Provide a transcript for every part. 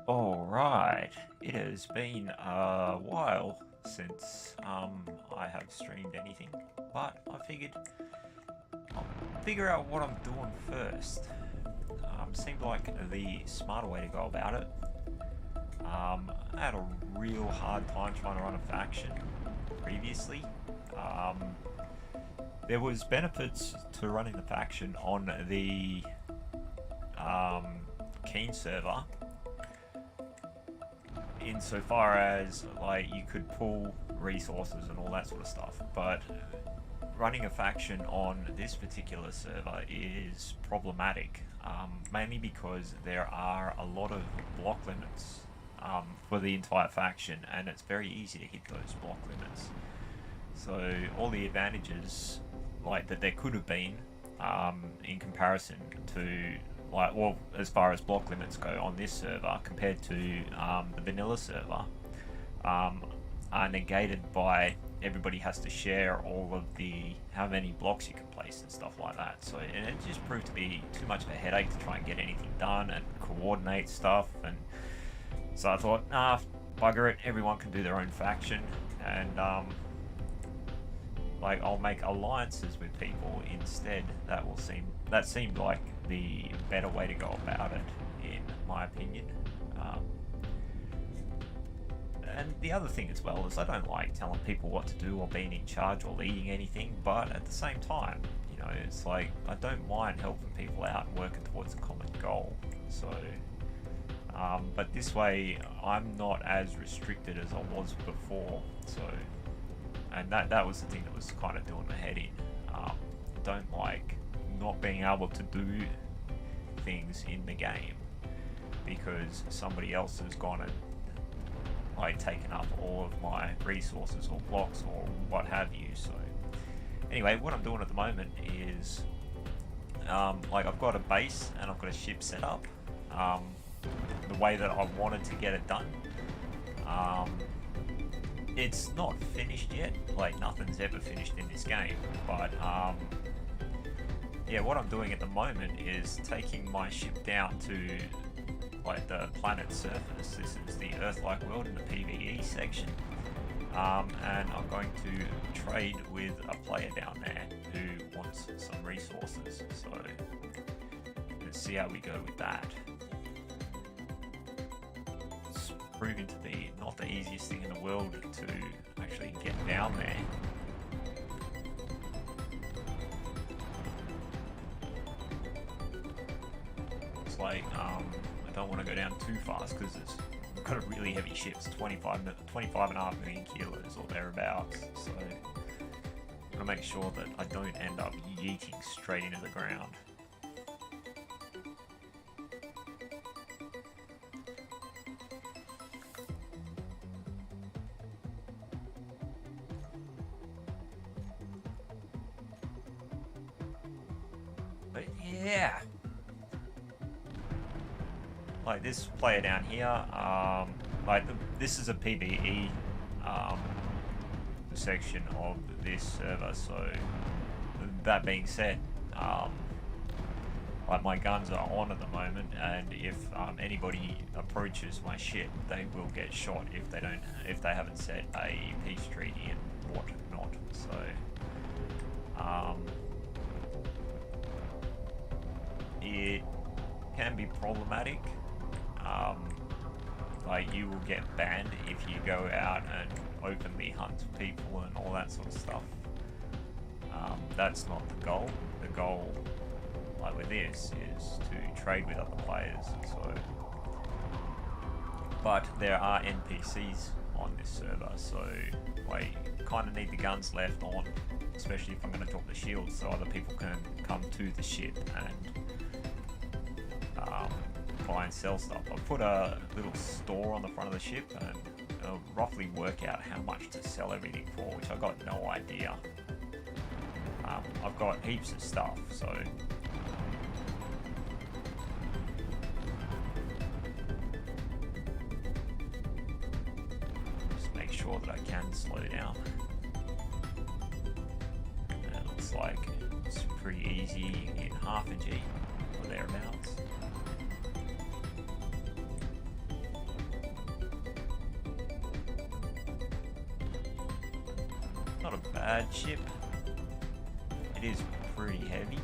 Alright, it has been a while since I have streamed anything, but I figured I'll figure out what I'm doing first. Seemed like the smarter way to go about it. I had a real hard time trying to run a faction previously. There was benefits to running the faction on the Keen server, insofar as like you could pull resources and all that sort of stuff, but running a faction on this particular server is problematic, mainly because there are a lot of block limits for the entire faction, and it's very easy to hit those block limits. So all the advantages like that there could have been in comparison to well, as far as block limits go on this server compared to the vanilla server, are negated by everybody has to share all of the how many blocks you can place and stuff like that. So and it just proved to be too much of a headache to try and get anything done and coordinate stuff. And so I thought, nah, bugger it, everyone can do their own faction, and like I'll make alliances with people instead. That seemed like the better way to go about it, in my opinion. And the other thing as well is I don't like telling people what to do or being in charge or leading anything, but at the same time, you know, it's like I don't mind helping people out and working towards a common goal. So, but this way I'm not as restricted as I was before. So, and that was the thing that was kind of doing my head in. Don't like not being able to do things in the game because somebody else has gone and like taken up all of my resources or blocks or what have you. So anyway, what I'm doing at the moment is like I've got a base and I've got a ship set up the way that I wanted to get it done. It's not finished yet, like nothing's ever finished in this game, but yeah, what I'm doing at the moment is taking my ship down to like the planet's surface. This is the Earth-like world in the PvE section, and I'm going to trade with a player down there who wants some resources. So let's see how we go with that. It's proving to be not the easiest thing in the world to actually get down there. It's like I don't want to go down too fast because it's got a really heavy ship. It's 25.5 million kilos or thereabouts. So I'm gonna make sure that I don't end up yeeting straight into the ground. But yeah, like this player down here, this is a PvE section of this server. So that being said, like my guns are on at the moment, and if anybody approaches my ship, they will get shot if they haven't set a peace treaty and whatnot. So it can be problematic. Like you will get banned if you go out and openly hunt people and all that sort of stuff. That's not the goal. The goal, like with this, is to trade with other players. So, but there are NPCs on this server, so like kind of need the guns left on, especially if I'm going to drop the shields, so other people can come to the ship and buy and sell stuff. I've put a little store on the front of the ship and I'll roughly work out how much to sell everything for, which I got no idea. I've got heaps of stuff, so just make sure that I can slow down. like it's pretty easy in half a G or thereabouts. Not a bad ship. It is pretty heavy.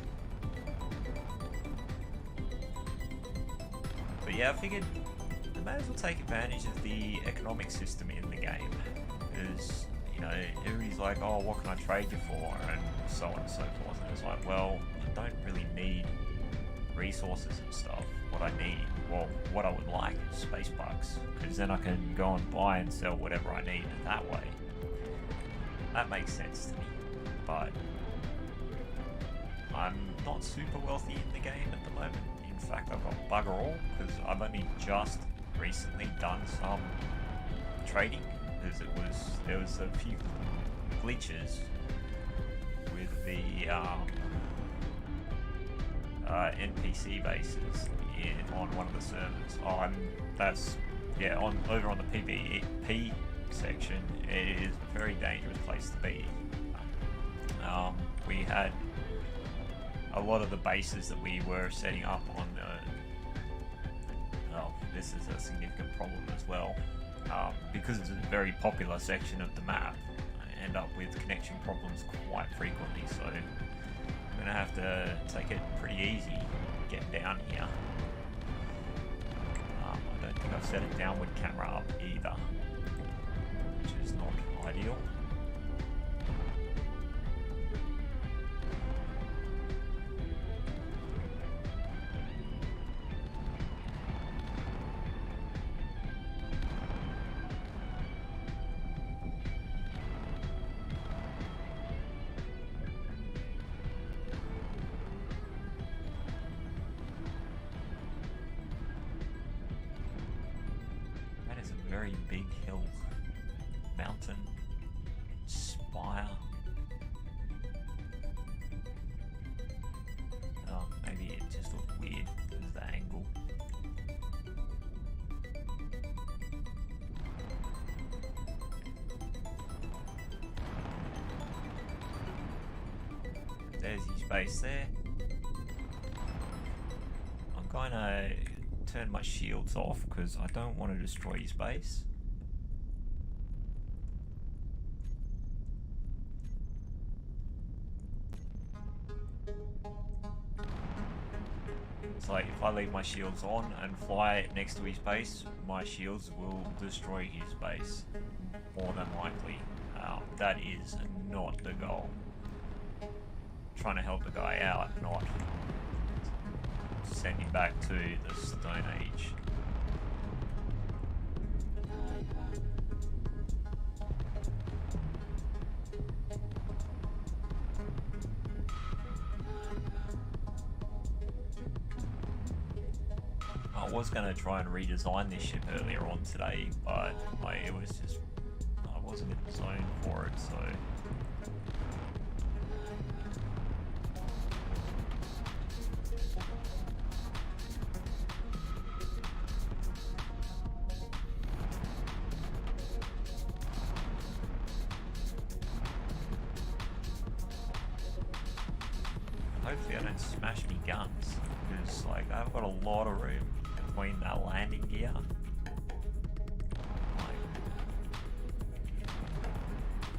But yeah, I figured I may as well take advantage of the economic system in the game. Because, you know, everybody's like, oh, what can I trade you for? And so on and so forth. And it's like, well, I don't really need resources and stuff. What I need, well, what I would like is space bucks. Because then I can go and buy and sell whatever I need that way. That makes sense to me. But I'm not super wealthy in the game at the moment. In fact, I've got bugger all because I've only just recently done some trading because there was a few glitches with the NPC bases on one of the servers. Over on the PvP section. It is a very dangerous place to be. We had a lot of the bases that we were setting up on this is a significant problem as well. Because it's a very popular section of the map, I end up with connection problems quite frequently, so I'm going to have to take it pretty easy getting down here. I don't think I've set a downward camera up either, which is not ideal. Very big hill, mountain, spire. Maybe it just looked weird because of the angle. There's his base there. I'm going to turn my shields off because I don't want to destroy his base. It's like if I leave my shields on and fly next to his base, my shields will destroy his base, more than likely. That is not the goal. Trying to help the guy out, not send him back to the Stone Age. I was going to try and redesign this ship earlier on today, but it was just, I wasn't in the zone for it, so hopefully I don't smash any guns, because like I've got a lot of room between that landing gear.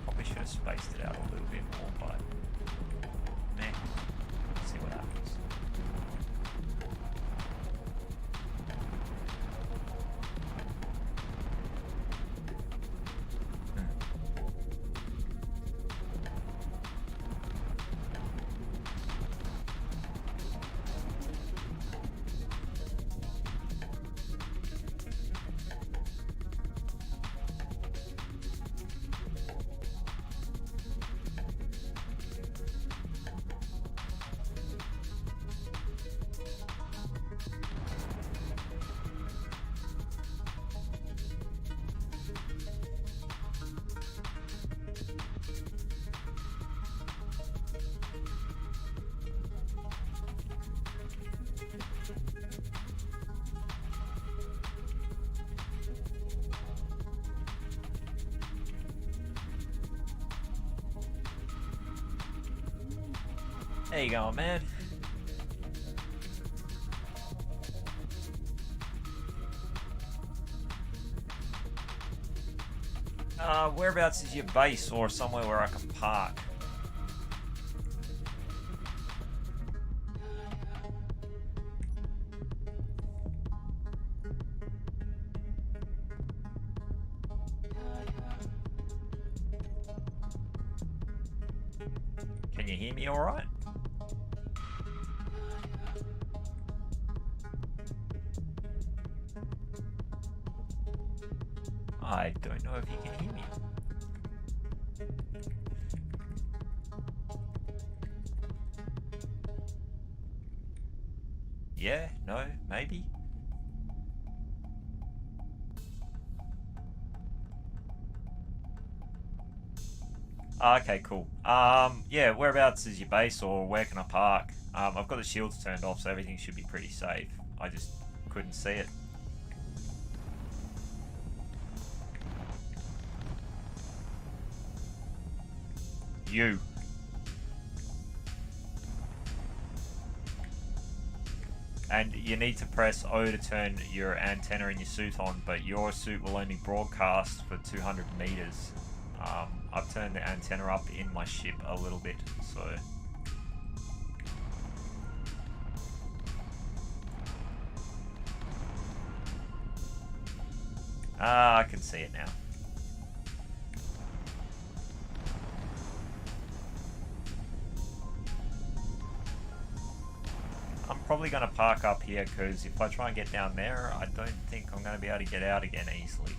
Probably should have spaced it out a little bit more, but meh, let's see what happens. How you going, man? Whereabouts is your base or somewhere where I can park? Can you hear me alright? I don't know if you can hear me. Yeah, no, maybe. Okay, cool. Yeah, whereabouts is your base or where can I park? I've got the shields turned off, so everything should be pretty safe. I just couldn't see it. You. And you need to press O to turn your antenna in your suit on, but your suit will only broadcast for 200 meters. I've turned the antenna up in my ship a little bit, so... I can see it now. I'm probably going to park up here because if I try and get down there, I don't think I'm going to be able to get out again easily.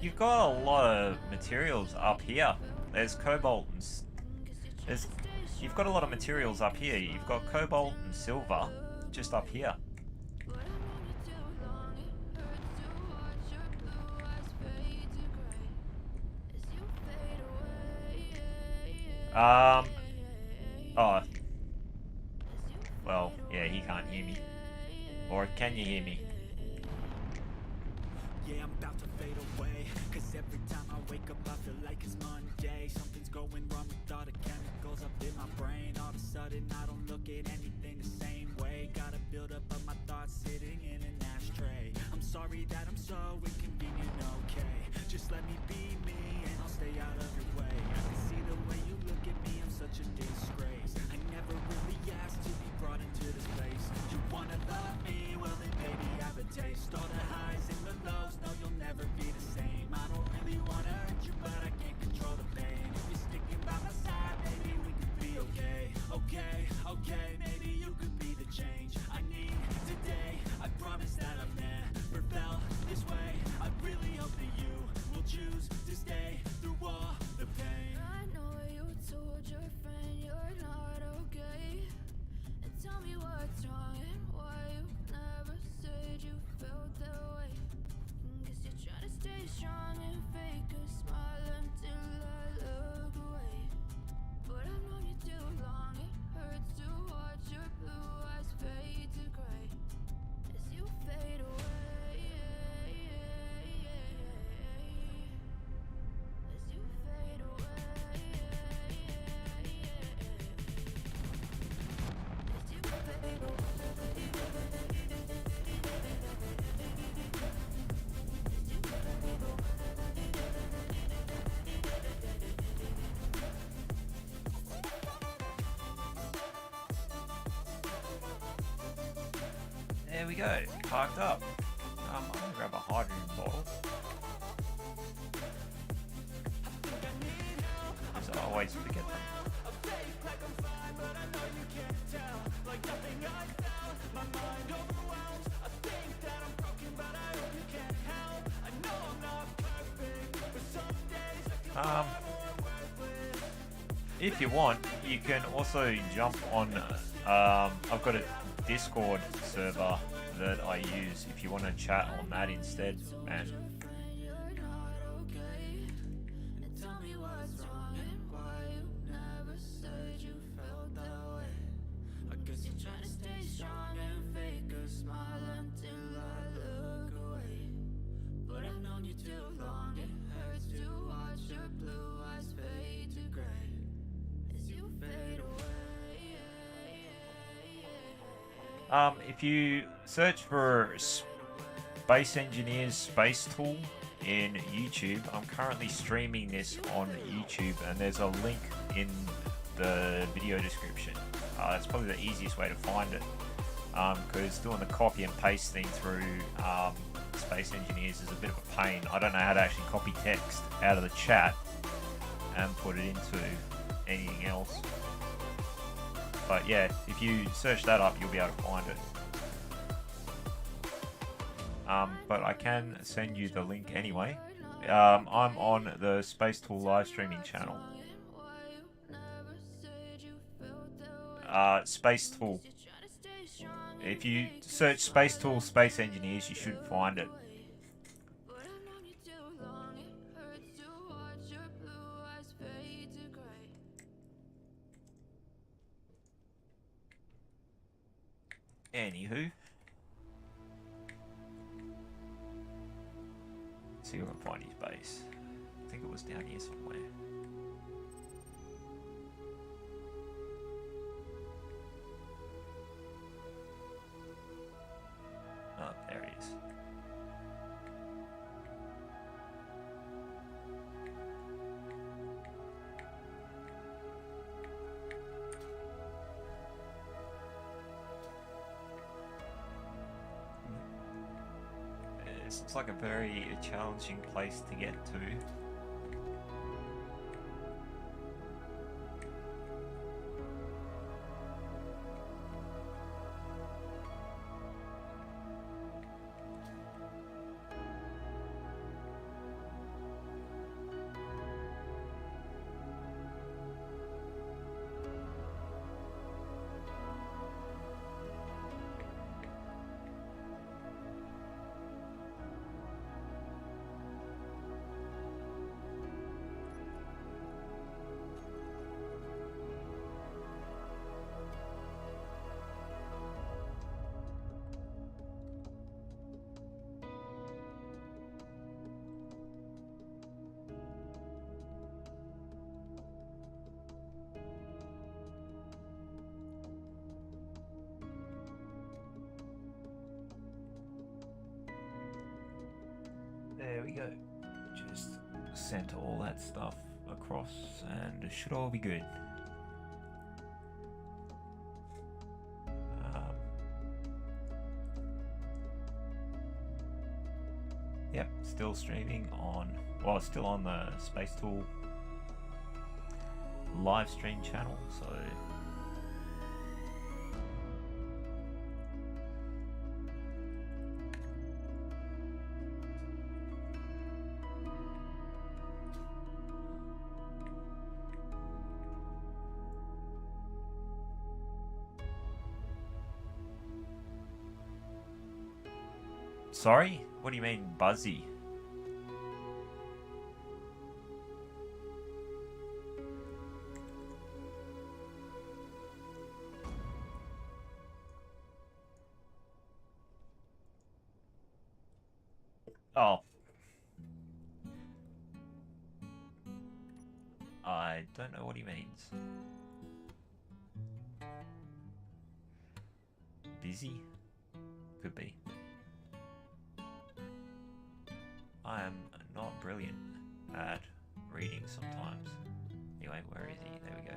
You've got a lot of materials up here. There's cobalt and... You've got a lot of materials up here. You've got cobalt and silver just up here. Oh. Well, yeah, he can't hear me. Or can you hear me? Yeah, I'm about to fade away, cause every time I wake up I feel like it's Monday. Something's going wrong with all the chemicals up in my brain. All of a sudden I don't look at anything the same way. Gotta build up of my thoughts sitting in an ashtray. I'm sorry that I'm so inconvenient, okay? Just let me be me and I'll stay out of your way. I see the way you look at me, I'm such a disgrace. I never really asked to be brought into this place. You wanna love me? Well then maybe have a taste. All the highs and the lows, no you'll never be the same. I don't really wanna hurt you, but I can't control the pain. If you're sticking by my side, maybe we could be okay. Okay, maybe you could be the change I need today. I promise that I've never felt this way. I really hope that you will choose to stay through all the There we go, parked up. I'm gonna grab a hydrogen bottle. Because I always forget them. If you want, you can also jump on, I've got a Discord server that I use if you want to chat on that instead, man. If you search for Space Engineers Space Tool in YouTube, I'm currently streaming this on YouTube, and there's a link in the video description. It's probably the easiest way to find it, because doing the copy and paste thing through Space Engineers is a bit of a pain. I don't know how to actually copy text out of the chat and put it into anything else. But yeah, if you search that up, you'll be able to find it. But I can send you the link anyway. I'm on the Space Tool live streaming channel. Space Tool. If you search Space Tool Space Engineers, you should find it. Anywho, see if I can find his base. I think it was down here somewhere. Oh, there he is. This looks like a very challenging place to get to. There we go. Just sent all that stuff across and it should all be good. Yep, still streaming on, well, still on the Space Tool live stream channel, so sorry? What do you mean, buzzy? Oh. I don't know what he means. Busy? Could be. I am not brilliant at reading sometimes. Anyway, where is he? There we go.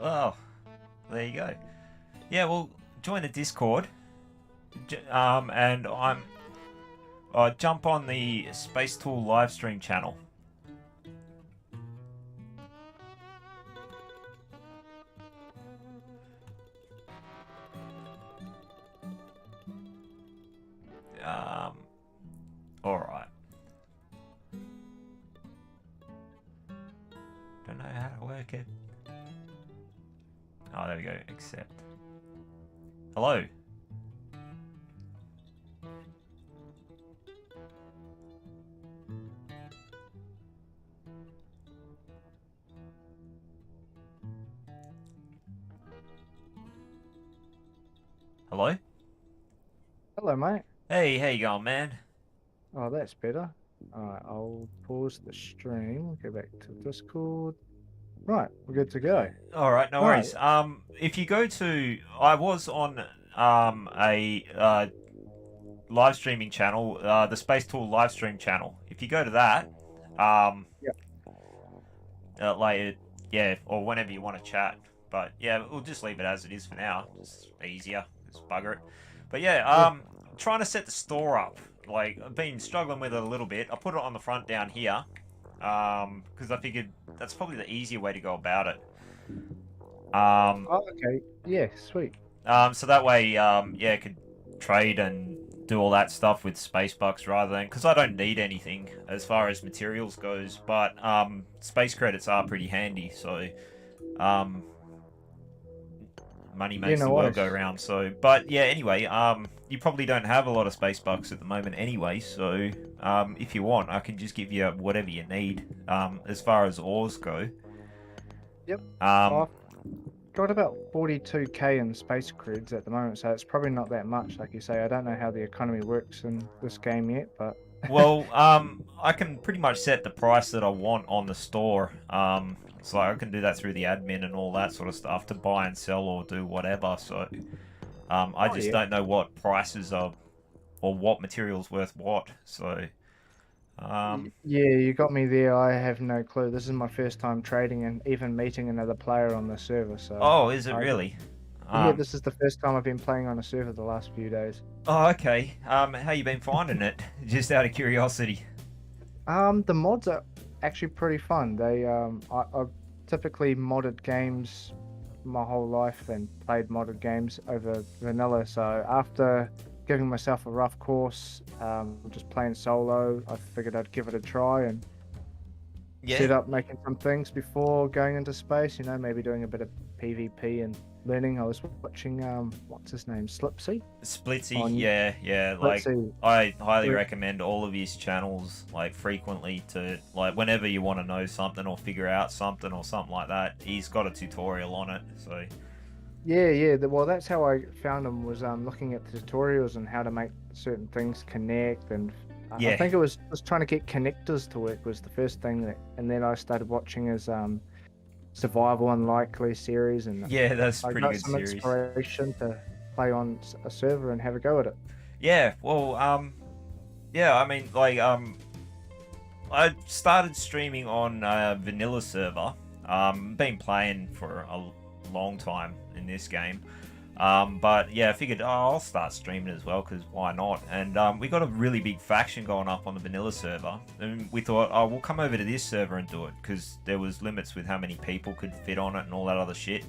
Oh, there you go. Yeah, well, join the Discord, and jump on the Space Tool live stream channel. All right. Don't know how to work it. Oh, there we go. Accept. Hello. Hello? Hello, mate. Hey, how you going, man? Oh, that's better. Alright, I'll pause the stream, go back to Discord. Right, we're good to go. Alright, no Right. worries. If you go to... I was on a live streaming channel, the Space Tool live stream channel. If you go to that, yeah, or whenever you want to chat. But yeah, we'll just leave it as it is for now. It's easier. Just bugger it. But yeah, trying to set the store up. Like, I've been struggling with it a little bit. I put it on the front down here, because I figured that's probably the easier way to go about it. Oh, okay. Yeah, sweet. So that way, yeah, I could trade and do all that stuff with space bucks rather than, because I don't need anything as far as materials goes, but space credits are pretty handy, so money makes the world go round. So, but yeah, anyway, you probably don't have a lot of space bucks at the moment anyway, so if you want, I can just give you whatever you need as far as ores go. Yep. I've got about 42k in space creds at the moment, so it's probably not that much. Like you say, I don't know how the economy works in this game yet, but well, I can pretty much set the price that I want on the store. So I can do that through the admin and all that sort of stuff to buy and sell or do whatever. So I just don't know what prices are or what material's worth what. So yeah, you got me there. I have no clue. This is my first time trading and even meeting another player on the server. So oh, is it really? Yeah, this is the first time I've been playing on a server the last few days. Oh, okay. How you been finding it? Just out of curiosity. The mods are actually pretty fun. They I've typically modded games my whole life and played modded games over vanilla. So after giving myself a rough course, just playing solo, I figured I'd give it a try and set up making some things before going into space. You know, maybe doing a bit of PvP and learning. I was watching what's his name, Splitsy. Yeah. Like, I highly recommend all of his channels, like, frequently to, like, whenever you want to know something or figure out something or something like that, he's got a tutorial on it. So yeah. Well, that's how I found him, was looking at tutorials and how to make certain things connect, and I think it was trying to get connectors to work was the first thing and then I started watching his Survival Unlikely series, and yeah, that's I pretty got good some series. Inspiration to play on a server and have a go at it. Yeah, well, yeah, I mean, like, I started streaming on a vanilla server. Been playing for a long time in this game. But yeah, I figured, I'll start streaming as well, because why not? And we got a really big faction going up on the vanilla server, and we thought, oh, we'll come over to this server and do it, because there was limits with how many people could fit on it and all that other shit.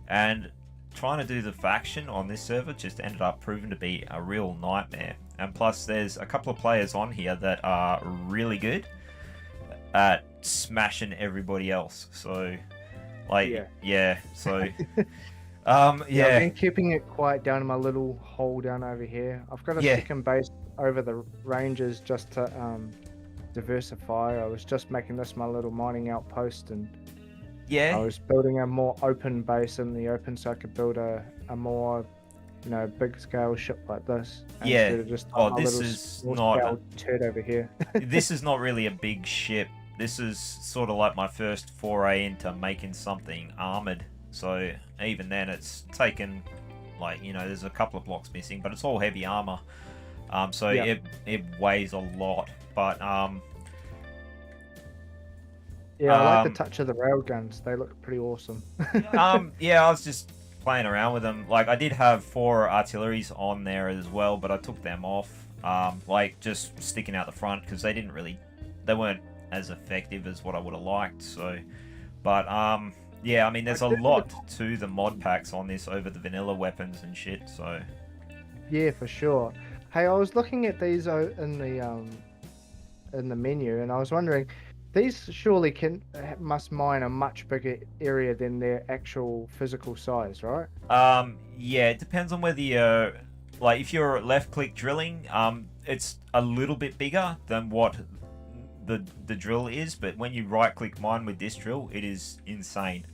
And trying to do the faction on this server just ended up proving to be a real nightmare. And plus, there's a couple of players on here that are really good at smashing everybody else. So, like, yeah so... I've been keeping it quiet down in my little hole down over here. I've got a second base over the ranges just to diversify. I was just making this my little mining outpost, and I was building a more open base in the open so I could build a more, you know, big scale ship like this. Instead of just this is not turd over here. This is not really a big ship. This is sort of like my first foray into making something armored. So even then, it's taken like, you know, there's a couple of blocks missing, but it's all heavy armor. So Yeah. it weighs a lot, but Yeah, I like the touch of the railguns. They look pretty awesome. yeah, I was just playing around with them. Like, I did have 4 artilleries on there as well, but I took them off. Like, just sticking out the front, because they weren't as effective as what I would have liked. So, but yeah, I mean, there's a lot to the mod packs on this over the vanilla weapons and shit. So, Yeah, for sure. Hey, I was looking at these in the menu, and I was wondering, these surely must mine a much bigger area than their actual physical size, right? yeah, it depends on whether you're like, if you're left click drilling, it's a little bit bigger than what the drill is, but when you right click mine with this drill, it is insane.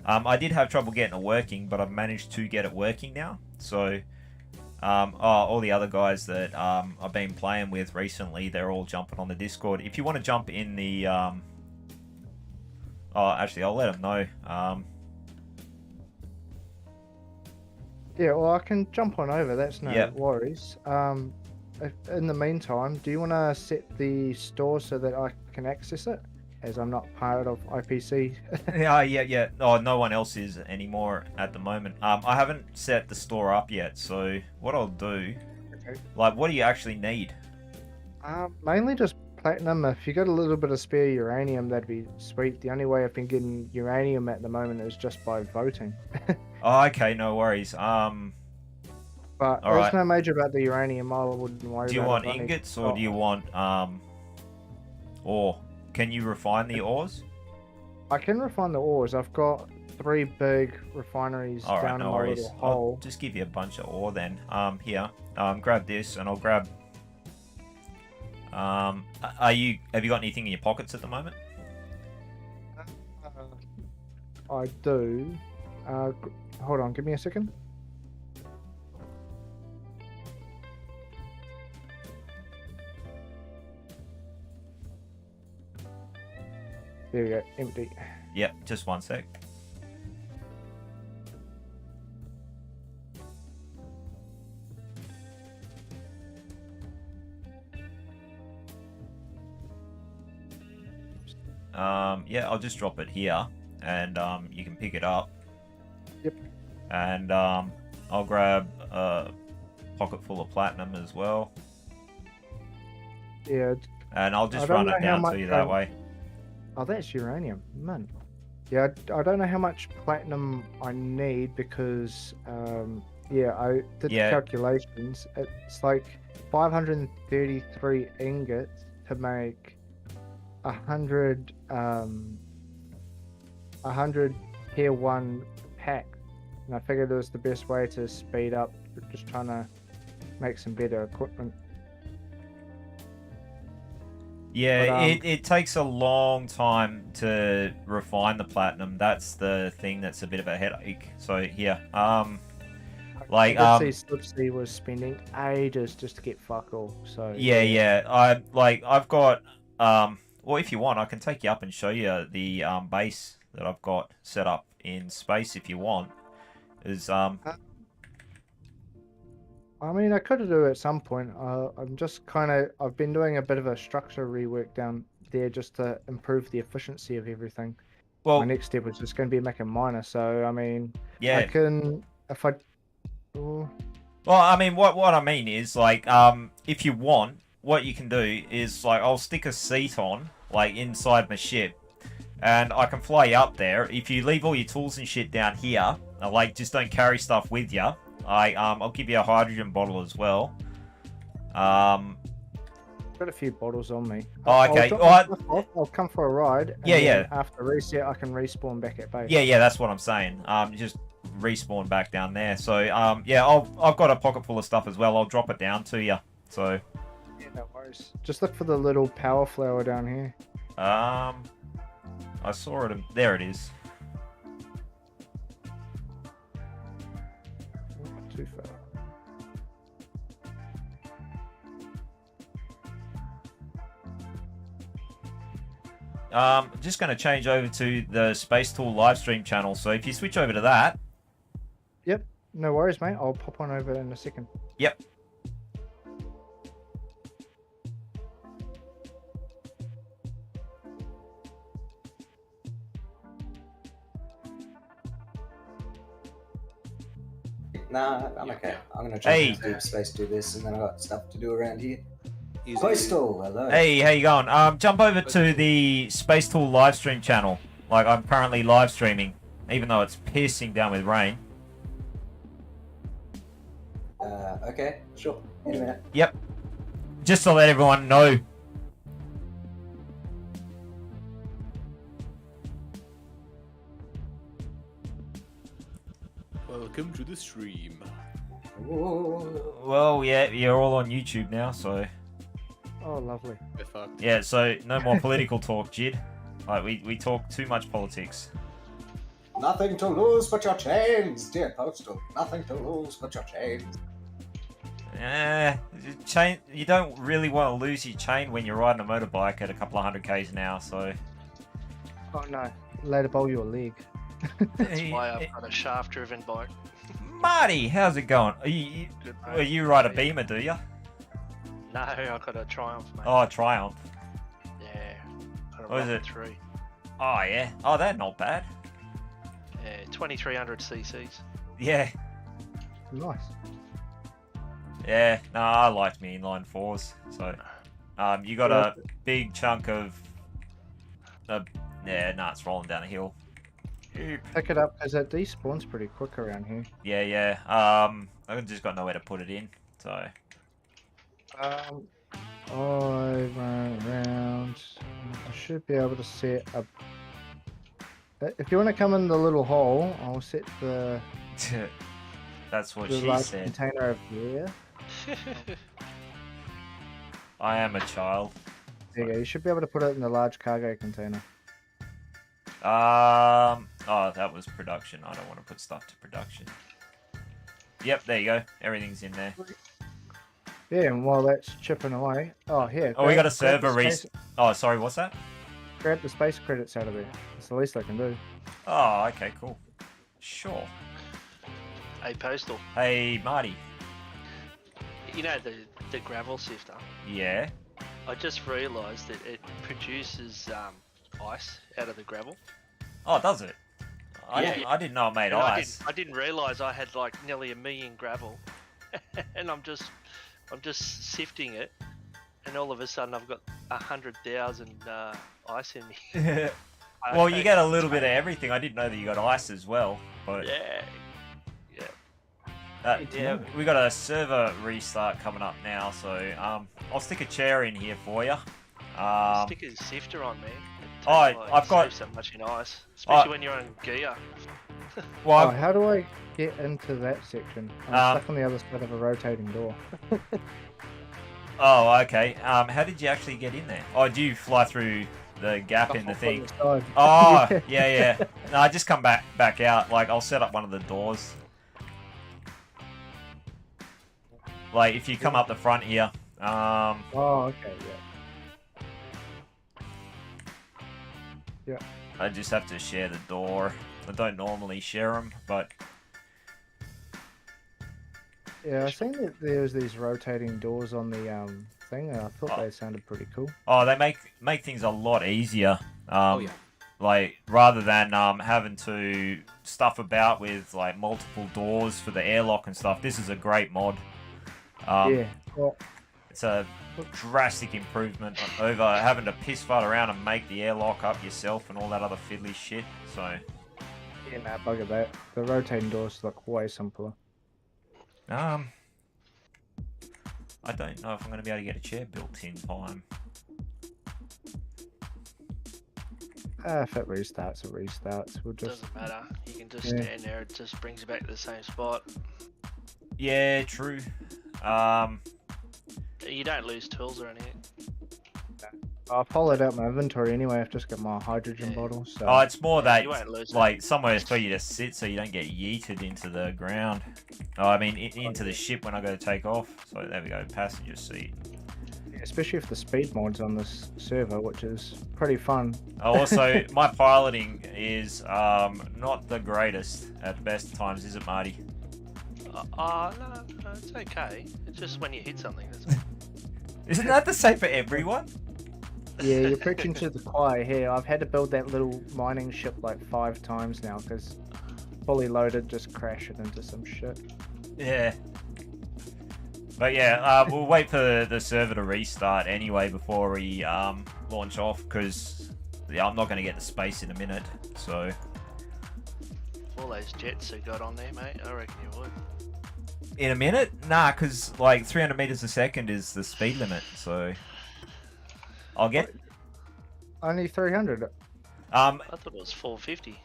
I did have trouble getting it working, but I've managed to get it working now. So, all the other guys that I've been playing with recently, they're all jumping on the Discord. If you want to jump in the, actually, I'll let them know. Yeah, well, I can jump on over. That's no Yep. worries. In the meantime, do you want to set the store so that I can access it, as I'm not part of IPC? Yeah. Oh, no one else is anymore at the moment. I haven't set the store up yet, so what I'll do, Okay. like, what do you actually need? Mainly just platinum. If you got a little bit of spare uranium, that'd be sweet. The only way I've been getting uranium at the moment is just by voting. Oh, okay, no worries. But All there's right. no major about the uranium. I wouldn't worry Do you about want it. I need- ingots or do you want ore? Can you refine the ores? I can refine the ores. I've got 3 big refineries All right, down no in my worries. little I'll hole. just give you a bunch of ore then. Here. Grab this, and I'll grab. Have you got anything in your pockets at the moment? I do. Hold on, give me a second. There we go, empty. Yep, just one sec. Yeah, I'll just drop it here, and you can pick it up. Yep. And I'll grab a pocket full of platinum as well, Yeah. and I'll I just don't run know it how down much, to you that way. Oh, that's uranium, man. Yeah, I don't know how much platinum I need because, yeah, I did the Yeah. calculations. It's like 533 ingots to make 100, 100 tier 1 pack. And I figured it was the best way to speed up just trying to make some better equipment. Yeah, But, it takes a long time to refine the platinum. That's the thing that's a bit of a headache. So here, like, I did see Slipsy was spending ages just to get fuck all. So yeah. I've got, well, if you want, I can take you up and show you the base that I've got set up in space. If you want, is I mean, I could do it at some point. I've been doing a bit of a structure rework down there just to improve the efficiency of everything. well, My next step was just going to be make a miner. So, I mean, yeah. I can, if I, oh, Well, I mean, what I mean is, like, if you want, what you can do is, like, I'll stick a seat on, like, inside my ship, and I can fly you up there. If you leave all your tools and shit down here, like, just don't carry stuff with you. I'll give you a hydrogen bottle as well. I've got a few bottles on me. Oh, okay. Drop Well, my stuff off, I'll come for a ride. And Yeah, then yeah. After reset, I can respawn back at base. Yeah, that's what I'm saying. Just respawn back down there. So, yeah, I've got a pocket full of stuff as well. I'll drop it down to you. So, Yeah, no worries. Just look for the little power flower down here. I saw it. There it is. Not too far. Just going to change over to the Space Tool live stream channel. So if you switch over to that, No worries, mate. I'll pop on over in a second. Yep. Nah, I'm okay. I'm gonna try Hey. to deep space do this, and then I got stuff to do around here. Easy. Coastal, hello. Hey, how you going? Jump over to the Space Tool live stream channel. Like, I'm currently live streaming, even though it's pissing down with rain. Okay, sure. In a minute. Yep. Just to let everyone know. Welcome to the stream. Ooh. Well, yeah, you're all on YouTube now, so... Oh, lovely. We're fucked. Yeah, so no more political talk, Jid. Like, we talk too much politics. Nothing to lose but your chains, dear Postal. Nothing to lose but your chains. Chain. You don't really want to lose your chain when you're riding a motorbike at a couple of 100 k's an hour, so... Oh, no. Later bowl your leg. That's why I've got a shaft-driven bike. Marty, how's it going? Good, Well, mate. you ride a Beamer, do you? No, I've got a Triumph, mate. Oh, Triumph. Yeah. Got a What is Rocket it? 3. Oh, yeah. Oh, they're not bad. Yeah, 2300 cc's. Yeah. Nice. Yeah. No, I like me inline fours. So, you got a big chunk of... yeah, nah, it's rolling down a hill. Pick it up because it despawns pretty quick around here. Yeah, yeah. I've just got nowhere to put it in, so... I run around. I should be able to set up. If you want to come in the little hole, I'll set the That's what the she large said. container over there. I am a child. There you go. You should be able to put it in the large cargo container. Oh, that was production. I don't want to put stuff to production. Yep, there you go. Everything's in there. Yeah, and while that's chipping away, oh here. Oh, we got a grab server the space- Oh, sorry, what's that? Grab the space credits out of there. That's the least I can do. Oh, okay, cool. Sure. Hey, Postal. Hey, Marty. You know the gravel sifter? Yeah. I just realised that it produces ice out of the gravel. Oh, does it? Yeah. I didn't know it made And ice. I didn't realise I had like nearly 1 million gravel, and I'm just sifting it, and all of a sudden I've got 100,000 ice in me. Well, you get a little bit of everything. I didn't know that you got ice as well. But Yeah. yeah, we got a server restart coming up now, so I'll stick a chair in here for you. Stick a sifter on, man. It Oh, takes, I've got- saves so much in ice, especially when you're on gear. Well, Oh, I've- how do I get into that section? I'm stuck on the other side of a rotating door. oh, okay. How did you actually get in there? Oh, do you fly through the gap in the Off on thing? the side. Oh, yeah. No, I just come back out. Like, I'll set up one of the doors. Like, if you come up the front here, Oh, okay, yeah. I just have to share the door. I don't normally share them, but Yeah, I seen that there's these rotating doors on the thing, and I thought they sounded pretty cool. oh, they make things a lot easier. Oh yeah. Like, rather than having to stuff about with like multiple doors for the airlock and stuff, this is a great mod. Yeah. Well, It's a drastic improvement over having to piss fart around and make the airlock up yourself and all that other fiddly shit. So, yeah, nah, bugger that. The rotating doors look way simpler. I don't know if I'm going to be able to get a chair built in time. If it restarts, it restarts. We'll just. Doesn't matter. You can just Yeah. stand there. It just brings you back to the same spot. Yeah, true. You don't lose tools or anything. I've hollowed out my inventory anyway. I've just got my hydrogen Yeah. bottles. So. Oh, it's more that You won't lose it. like somewhere for you to sit so you don't get yeeted into the ground. Oh, I mean into the ship when I go to take off. So there we go, passenger seat. Especially if the speed mod's on this server, which is pretty fun. Also, my piloting is not the greatest at best times, is it, Marty? No, it's okay. It's just when you hit something. That's all. Isn't that the same for everyone? Yeah, you're preaching to the choir here. I've had to build that little mining ship like 5 times now because fully loaded just crash it into some shit. Yeah. But yeah, we'll wait for the server to restart anyway before we launch off because I'm not going to get the space in a minute. So All those jets that got on there, mate. I reckon you would. in a minute, nah, because like 300 meters a second is the speed limit. So I'll get Only 300. I thought it was 450.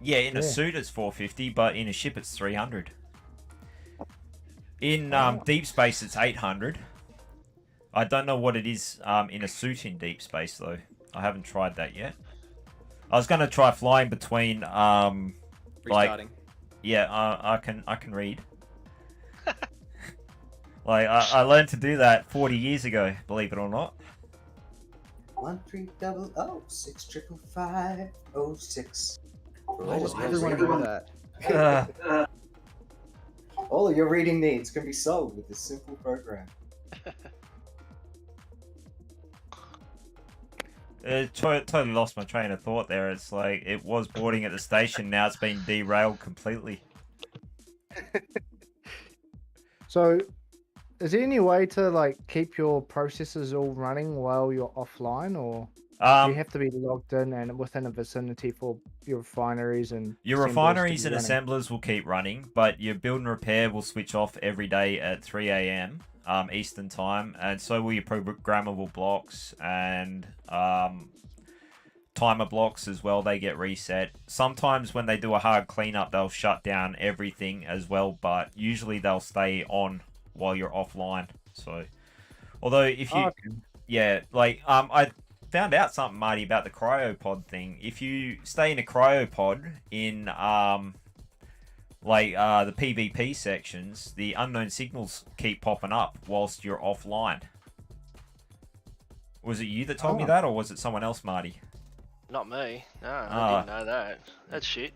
yeah, in a Yeah. suit it's 450, but in a ship it's 300. In deep space it's 800. I don't know what it is in a suit in deep space though. I haven't tried that yet. I was gonna try flying between Restarting. yeah, I can read. Like I learned to do that 40 years ago, believe it or not. 1-300-655-06. Why does everyone do that? All of your reading needs can be solved with this simple program. Totally lost my train of thought there. It's like it was boarding at the station, now it's been derailed completely. So, is there any way to like keep your processes all running while you're offline, or do you have to be logged in and within a vicinity for your refineries and Your assemblers to refineries be and running? assemblers will keep running, but your build and repair will switch off every day at 3 a.m. Eastern time, and so will your programmable blocks and timer blocks as well. They get reset. Sometimes when they do a hard cleanup, they'll shut down everything as well, but usually they'll stay on while you're offline. So, although if you, yeah, like I found out something, Marty, about the cryopod thing. If you stay in a cryopod in the PvP sections, the unknown signals keep popping up whilst you're offline. Was it you that told me that, or was it someone else, Marty? Not me. No, I didn't know that. That's shit.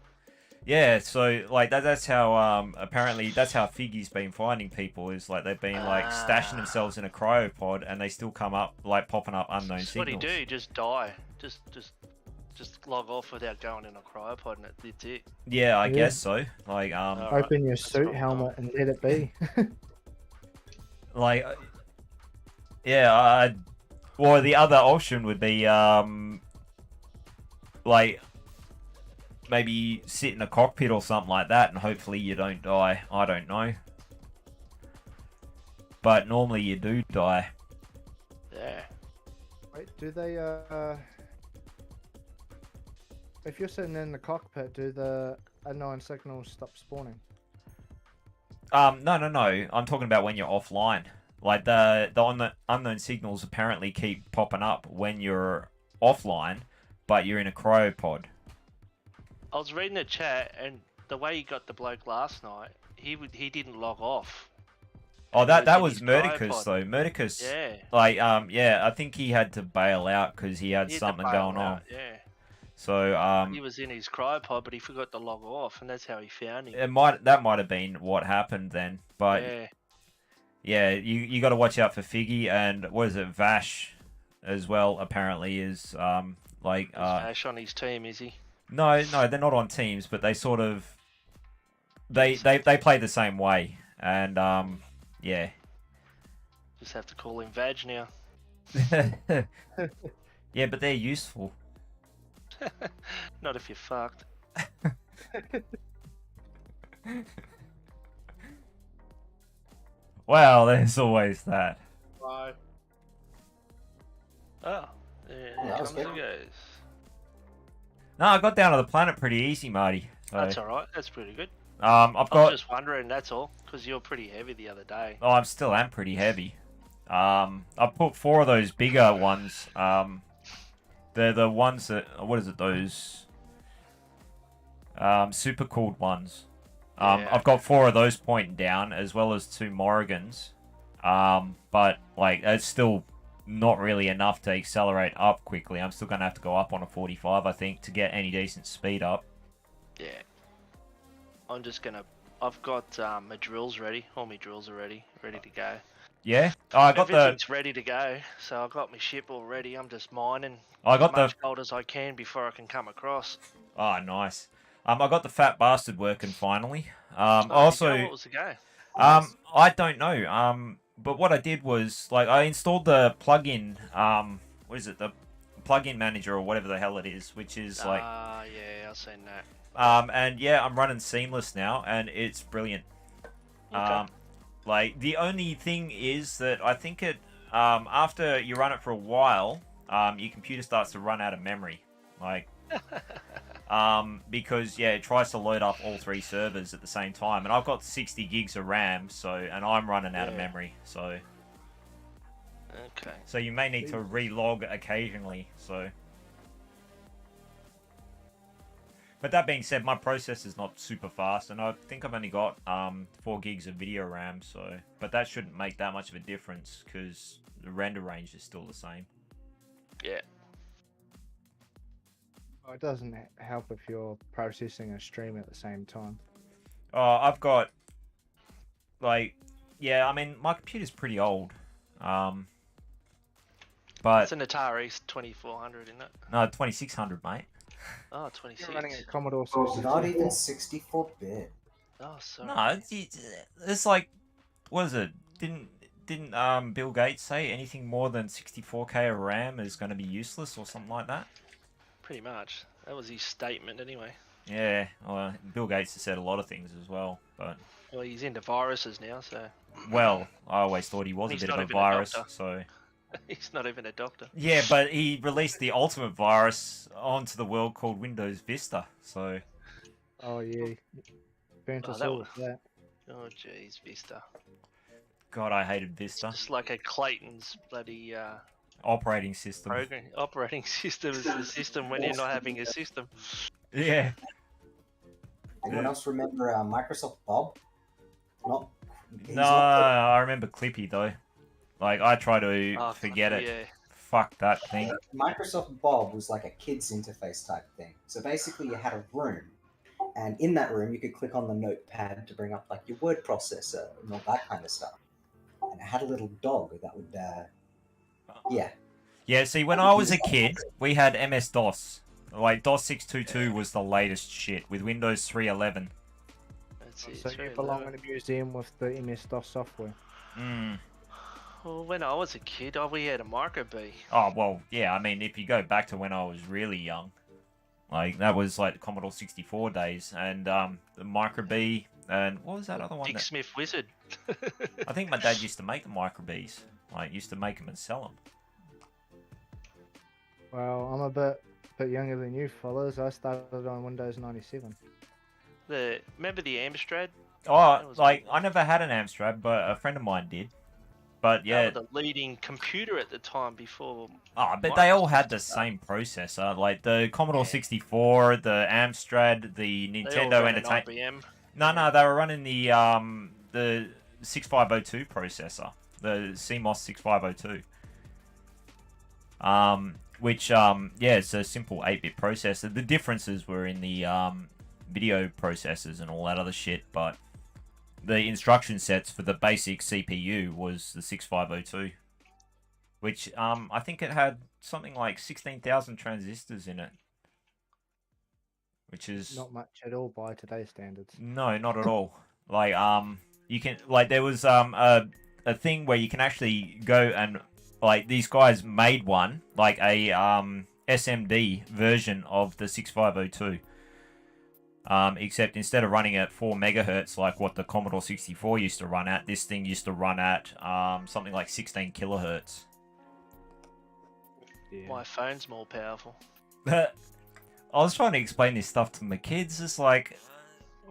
Yeah, so like that's how apparently that's how Figgy's been finding people, is like they've been like stashing themselves in a cryopod and they still come up like popping up unknown That's signals. what do you do? Just die. Just log off without going in a cryopod, and that's it. Yeah, I Yeah. guess so. Like Alright, Open your that's suit probably helmet and let it be. like yeah, well the other option would be like maybe sit in a cockpit or something like that and hopefully you don't die. I don't know. But normally you do die. Yeah. Wait, do they if you're sitting in the cockpit, do the unknown signals stop spawning? No. I'm talking about when you're offline. Like the unknown signals apparently keep popping up when you're offline, but you're in a cryopod. I was reading the chat, and the way you got the bloke last night, he didn't log off. Oh, that in was his Murticus cryopod. though. Murticus, Yeah. like yeah, I think he had to bail out because he had He had to something bail going on. out, yeah. So He was in his cryopod, but he forgot to log off, and that's how he found him. that might have been what happened then. But Yeah. you got to watch out for Figgy and what is it, Vash, as well. Apparently is like Is Ash on his team, is he? no, they're not on teams, but they sort of they play the same way, and yeah. Just have to call him Vag now. Yeah, but they're useful. Not if you're fucked. Well, there's always that. Right. Oh, there that was comes the good. goes. No, I got down to the planet pretty easy, Marty. So, That's alright, that's pretty good. I've I was got. just wondering, that's all, because you were pretty heavy the other day. Oh, I'm still am pretty heavy. I put 4 of those bigger ones. They're the ones that what is it? Those super cooled ones. Yeah. I've got 4 of those pointing down, as well as 2 Morrigans. But like it's still not really enough to accelerate up quickly. I'm still gonna have to go up on a 45, I think, to get any decent speed up. Yeah. I've got my drills ready. All my drills are ready to go. Yeah. Oh, I got the. Everything's ready to go. So I got my ship all ready. I'm just mining I as got much the. gold as I can before I can come across. Oh, nice. I got the fat bastard working finally. Oh, did you? Also, What was the go? I don't know. But what I did was like I installed the plugin. What is it? The plugin manager or whatever the hell it is, which is like. Yeah, I've seen that. And yeah, I'm running seamless now, and it's brilliant. Okay. Like the only thing is that I think it after you run it for a while, your computer starts to run out of memory, like because yeah, it tries to load up all 3 servers at the same time, and I've got 60 gigs of RAM, so and I'm running out of memory, so you may need to relog occasionally, so. But that being said, my process is not super fast, and I think I've only got 4 gigs of video RAM, so... But that shouldn't make that much of a difference, because the render range is still the same. Yeah. It doesn't help if you're processing a stream at the same time. Oh, I've got... Like... Yeah, I mean, my computer's pretty old. But... It's an Atari 2400, isn't it? No, 2600, mate. Oh, 26. You're running a Commodore Oh, 64. not even 64-bit. Oh, sorry. No, it's like... What is it? Didn't Bill Gates say anything more than 64k of RAM is going to be useless or something like that? Pretty much. That was his statement anyway. Yeah, well, Bill Gates has said a lot of things as well, but... Well, he's into viruses now, so... Well, I always thought he was a He's bit not of a even a virus, doctor. so... He's not even a doctor. Yeah, but he released the ultimate virus onto the world called Windows Vista, so... Oh, yeah. Burnt us that all was- with that. Oh, jeez, Vista. God, I hated Vista. Just like a Clayton's bloody Operating system. operating system is the system when you're not having a system. Yeah. Anyone else remember Microsoft Bob? Not. he's No, not the- I remember Clippy, though. Like, I try to Oh, forget it. Yeah. Fuck that thing. Microsoft Bob was like a kids interface type thing. So basically, you had a room, and in that room, you could click on the notepad to bring up like your word processor and all that kind of stuff. And it had a little dog that would, yeah. Yeah, see, when I was a kid, we had MS-DOS. Like, DOS 622 was the latest shit, with Windows 3.11. That's it. So it's you very belong low. in a museum with the MS-DOS software. Mm. Well, when I was a kid, we had a Micro B. Oh, well, yeah, I mean, if you go back to when I was really young, like, that was, like, the Commodore 64 days, and, the Micro B, and what was that other one? Dick Smith Wizard. I think my dad used to make the Micro Bs. Like, used to make them and sell them. Well, I'm a bit younger than you fellas. I started on Windows 97. Remember the Amstrad? Oh, That was like, I never had an Amstrad, but a friend of mine did. But, yeah. They were the leading computer at the time before. Oh, but they all had the same processor. Like, the Commodore 64, the Amstrad, the They all Nintendo ran an Entertainment... IBM. No, they were running the 6502 processor, the CMOS 6502. Which yeah, it's a simple 8-bit processor. The differences were in the video processors and all that other shit, but the instruction sets for the basic CPU was the 6502, which I think it had something like 16,000 transistors in it. Which is Not much at all by today's standards. no, not at all. Like you can like there was a thing where you can actually go and like these guys made one like a SMD version of the 6502. Except instead of running at 4 megahertz like what the Commodore 64 used to run at, this thing used to run at something like 16 kilohertz. Yeah. My phone's more powerful. I was trying to explain this stuff to my kids. It's like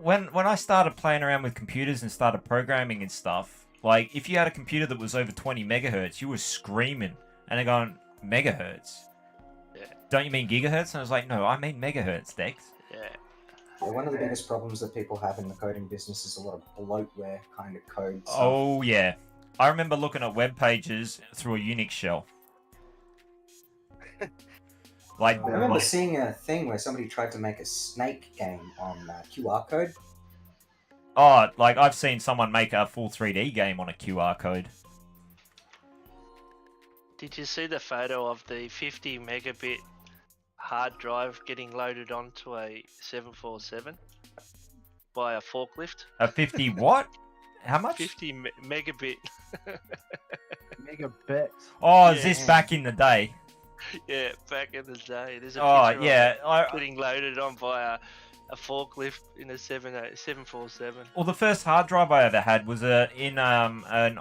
when I started playing around with computers and started programming and stuff, like if you had a computer that was over 20 megahertz, you were screaming and they're going, megahertz? Yeah. Don't you mean gigahertz? And I was like, no, I mean megahertz, Dex. Yeah. Yeah, one of the biggest problems that people have in the coding business is a lot of bloatware kind of code. stuff. Oh yeah, I remember looking at web pages through a Unix shell. Like, I remember seeing a thing where somebody tried to make a snake game on QR code, Oh, like I've seen someone make a full 3D game on a QR code. Did you see the photo of the 50 megabit hard drive getting loaded onto a 747 by a forklift? A 50 what? How much? 50 megabit. Megabits. Oh, is Yeah. this back in the day? Yeah, back in the day. There's a Oh, picture yeah. of it getting loaded on by a forklift in a 747. Well, the first hard drive I ever had was in an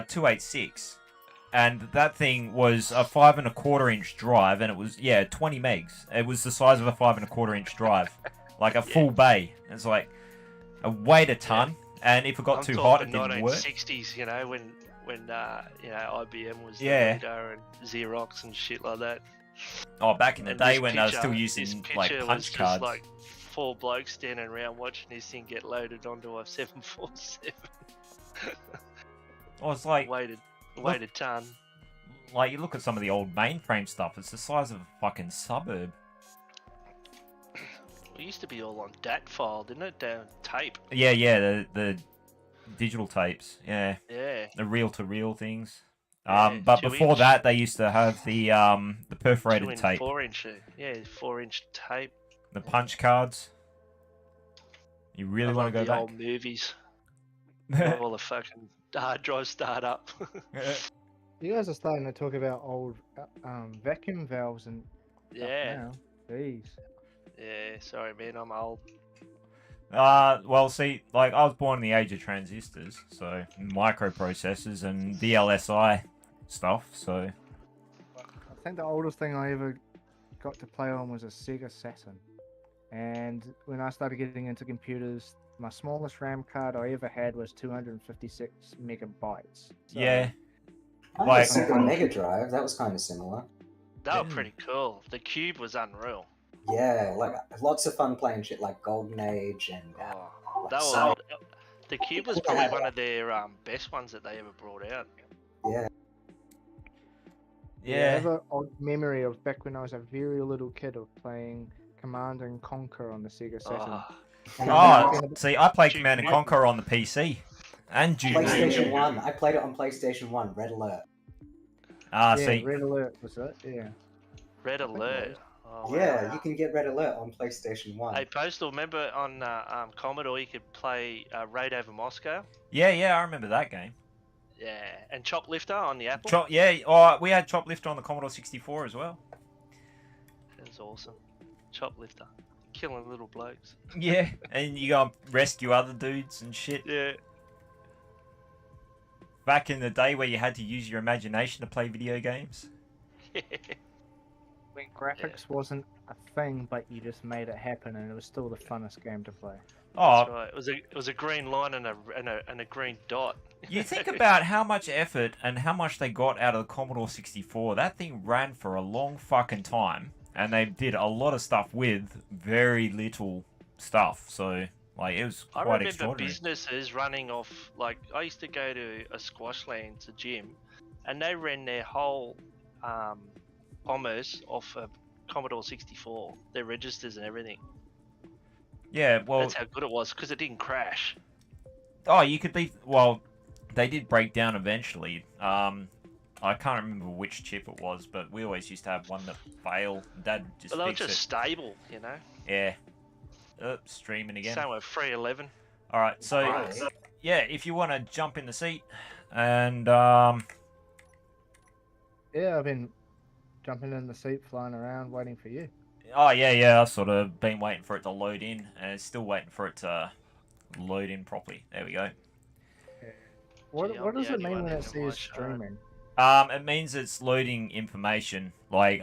286, and that thing was a 5.25-inch drive, and it was 20 megs. It was the size of a 5.25-inch drive, like a full bay. It's like it weighed a ton, and if it got too hot, it didn't work. 1960s, you know, when IBM was Yeah. the leader and Xerox and shit like that. Oh, back in the And day this when I was still picture- using this like picture was punch just cards. like 4 blokes standing around watching this thing get loaded onto a 747. Oh, it's like weighed a ton. Like, you look at some of the old mainframe stuff, it's the size of a fucking suburb. It used to be all on DAT file, didn't it? Down tape. Yeah, the digital tapes, yeah. Yeah. The reel-to-reel things. Yeah, But 2 before inch. that, they used to have the perforated 2 and tape. 4 inch. Yeah, 4-inch tape. The punch cards. You really I want love to go the back? old movies. All the fucking hard drive start up. You guys are starting to talk about old vacuum valves and stuff Yeah. now. Jeez. Yeah, sorry man, I'm old. Well, see, like, I was born in the age of transistors, so microprocessors and VLSI stuff, so... I think the oldest thing I ever got to play on was a Sega Saturn. And when I started getting into computers, my smallest RAM card I ever had was 256 megabytes. So, Yeah. I had Like- a Sega Mega Drive. That was kind of similar. They were Yeah. pretty cool. The cube was unreal. Yeah, like lots of fun playing shit like Golden Age and Oh, like that Sonic. was, the cube was probably one of their best ones that they ever brought out. Yeah, I Yeah. have an old memory of back when I was a very little kid of playing Command and Conquer on the Sega Saturn. Oh, And I Oh, remember- see, I played Duke Command and Nukem. Conquer on the PC. And Duke PlayStation Nukem. 1. I played it on PlayStation 1, Red Alert. Ah, yeah, see. Red Alert was it? Yeah. Red Alert. Oh, Yeah, wow. you can get Red Alert on PlayStation 1. Hey, Postal, remember on Commodore you could play Raid Over Moscow? Yeah, I remember that game. Yeah, and Choplifter on the Apple. We had Choplifter on the Commodore 64 as well. That was awesome. Choplifter. Killing little blokes. Yeah, and you go and rescue other dudes and shit. Yeah. Back in the day where you had to use your imagination to play video games. When graphics wasn't a thing, but you just made it happen, and it was still the funnest game to play. Oh, That's right. It was a green line and a green dot. you think about how much effort and how much they got out of the Commodore 64. That thing ran for a long fucking time, and they did a lot of stuff with very little stuff. So, like, it was I quite remember extraordinary. businesses running off, like, I used to go to a squash land, a gym, and they ran their whole commerce off a Commodore 64, their registers and everything. Yeah, well, That's how good it was, because it didn't crash. oh, you could leave. Well, they did break down eventually. I can't remember which chip it was, but we always used to have one that failed. Dad would just But they were fix just it. stable, you know? Yeah. Streaming again. Same with 311. All right, so Right. yeah, if you want to jump in the seat, and Yeah, I've been jumping in the seat, flying around, waiting for you. oh yeah, I've sort of been waiting for it to load in, and it's still waiting for it to load in properly. There we go. What, Gee, what I'm does the it only mean one when that it can says watch that. streaming? It means it's loading information. Like,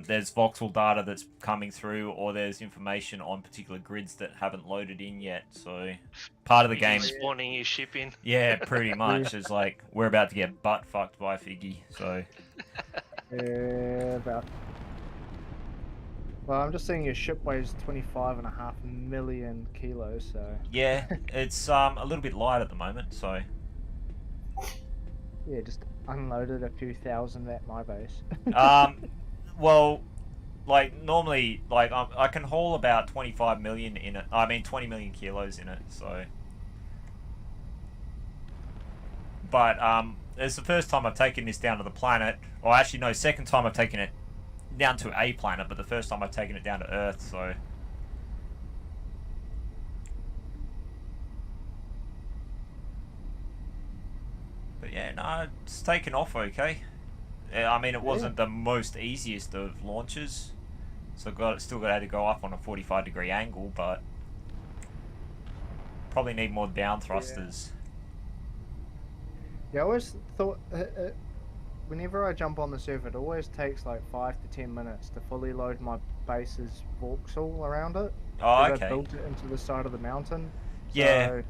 there's voxel data that's coming through, or there's information on particular grids that haven't loaded in yet. So, part of the game. Spawning your ship in. Yeah, pretty much. It's like we're about to get butt fucked by Figgy. So, About. Well, I'm just seeing your ship weighs 25.5 million kilos, so yeah, it's a little bit light at the moment. So, yeah, just unloaded a few thousand at my base. well, like normally, like I can haul about 25 million in it. I mean, 20 million kilos in it. So, But it's the first time I've taken this down to the planet. Or actually, no, second time I've taken it down to a planet, but the first time I've taken it down to Earth, so... But yeah, no, it's taken off okay. Yeah, I mean, it wasn't the most easiest of launches. So still got to go up on a 45-degree angle, but... Probably need more down thrusters. Yeah, I always thought... whenever I jump on the server, it always takes like 5 to 10 minutes to fully load my base's Vauxhall around it. Oh, I've okay. built it into the side of the mountain. Yeah.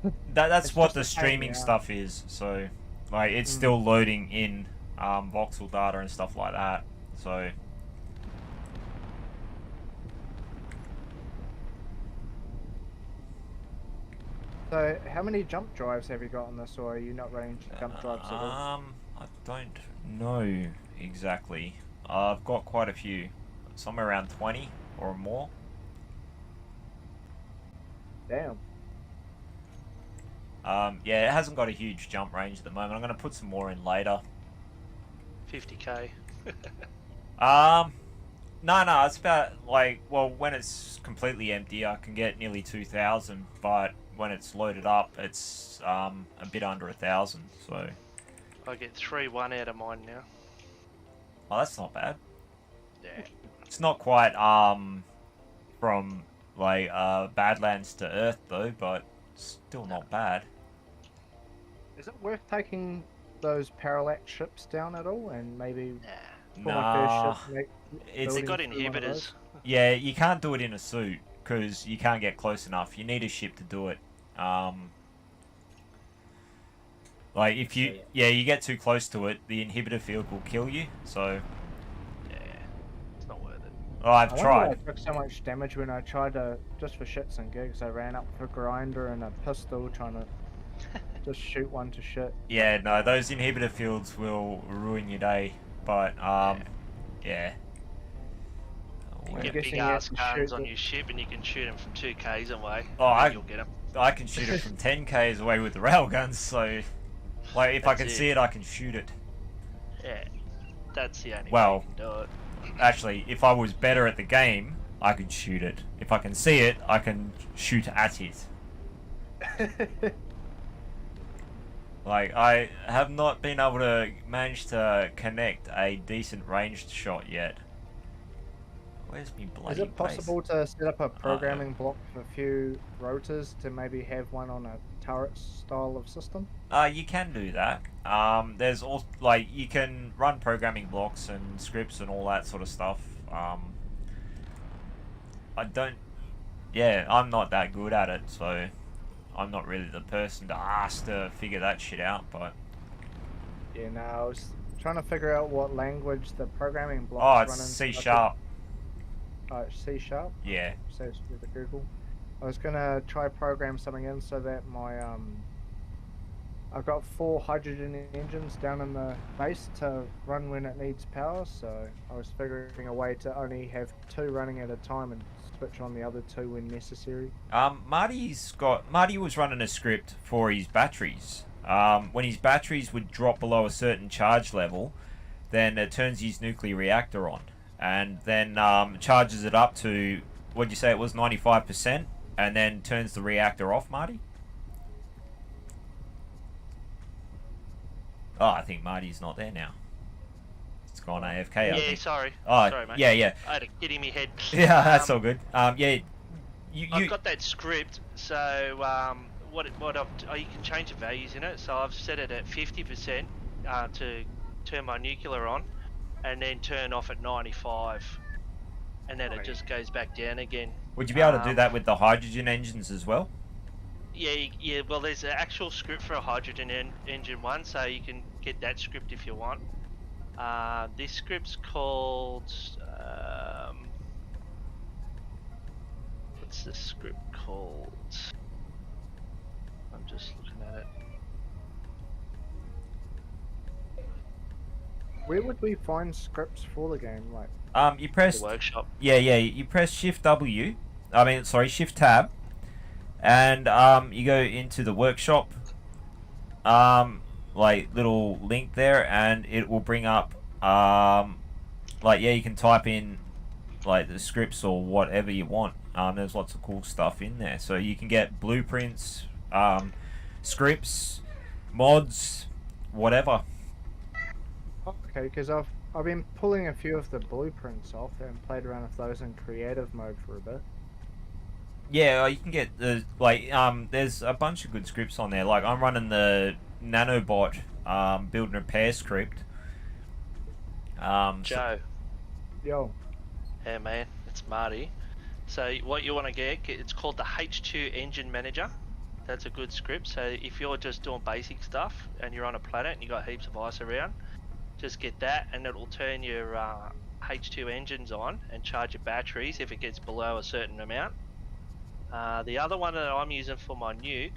So That's it's what just the a pain streaming in the stuff is. So, like, it's still loading in voxel data and stuff like that. So, So, how many jump drives have you got on this, or are you not running jump drives at all? I don't know exactly. I've got quite a few, somewhere around 20 or more. Damn. Yeah, it hasn't got a huge jump range at the moment. I'm going to put some more in later. 50k. No, it's about, like, well, when it's completely empty, I can get nearly 2,000, but when it's loaded up, it's a bit under 1,000, so... I get 3-1 out of mine now. Oh, that's not bad. Yeah. It's not quite, from, like, Badlands to Earth, though, but still not bad. Is it worth taking those parallax ships down at all, and maybe for my Nah, first ship, it's... They got building through one of inhibitors. those? Yeah, you can't do it in a suit, because you can't get close enough. You need a ship to do it. Like, if you... Yeah, you get too close to it, the inhibitor field will kill you, so... Yeah, it's not worth it. Oh, I've I wonder tried. why I took so much damage when I tried to, just for shits and gigs, I ran up with a grinder and a pistol trying to just shoot one to shit. Yeah, no, those inhibitor fields will ruin your day, but, yeah. You I'm get guessing big you have ass to guns shoot on the- your ship and you can shoot them from 2 k's away. Oh, and you'll get them. I can shoot it from 10 k's away with the railguns, so... Like, if I That's can it. see it, I can shoot it. Yeah, that's the only Well, way you can do it. Actually, if I was better at the game, I could shoot it. If I can see it, I can shoot at it. Like, I have not been able to manage to connect a decent ranged shot yet. Where's me bloody Is it base? possible to set up a programming block for a few rotors to maybe have one on a turret style of system? You can do that. There's also, like, you can run programming blocks and scripts and all that sort of stuff. I don't... Yeah, I'm not that good at it, so I'm not really the person to ask to figure that shit out, but... Yeah, no, I was trying to figure out what language the programming Oh, blocks it's run in. C sharp. C sharp? Yeah. Says with the Google. I was gonna try program something in so that my I've got 4 hydrogen engines down in the base to run when it needs power, so I was figuring a way to only have 2 running at a time and switch on the other 2 when necessary. Marty was running a script for his batteries. When his batteries would drop below a certain charge level, then it turns his nuclear reactor on, and then charges it up to, what'd you say it was, 95%, and then turns the reactor off, Marty? Oh, I think Marty's not there now. It's gone AFK. I Yeah, think. sorry. Oh, Sorry, mate. yeah. I had a kid in my head. Yeah, that's all good. Yeah, I've got that script, so you can change the values in it. So I've set it at 50% to turn my nuclear on, and then turn off at 95, and then it just goes back down again. Would you be able to do that with the hydrogen engines as well? Yeah. Well, there's an actual script for a hydrogen engine one, so you can get that script if you want. This script's called. What's the script called? I'm just looking at it. Where would we find scripts for the game? Like, You press. The workshop. Yeah. You press Shift W. Shift Tab, and you go into the workshop. like little link there, and it will bring up like you can type in like the scripts or whatever you want. There's lots of cool stuff in there, so you can get blueprints, scripts, mods, whatever. Okay, because I've been pulling a few of the blueprints off and played around with those in creative mode for a bit. Yeah, you can get the there's a bunch of good scripts on there. Like I'm running the nanobot build and repair script. Joe. Yo. Hey man, it's Marty. So what you want to get, it's called the H2 Engine Manager. That's a good script. So if you're just doing basic stuff and you're on a planet and you got heaps of ice around, just get that and it'll turn your H2 engines on and charge your batteries if it gets below a certain amount. The other one that I'm using for my nuke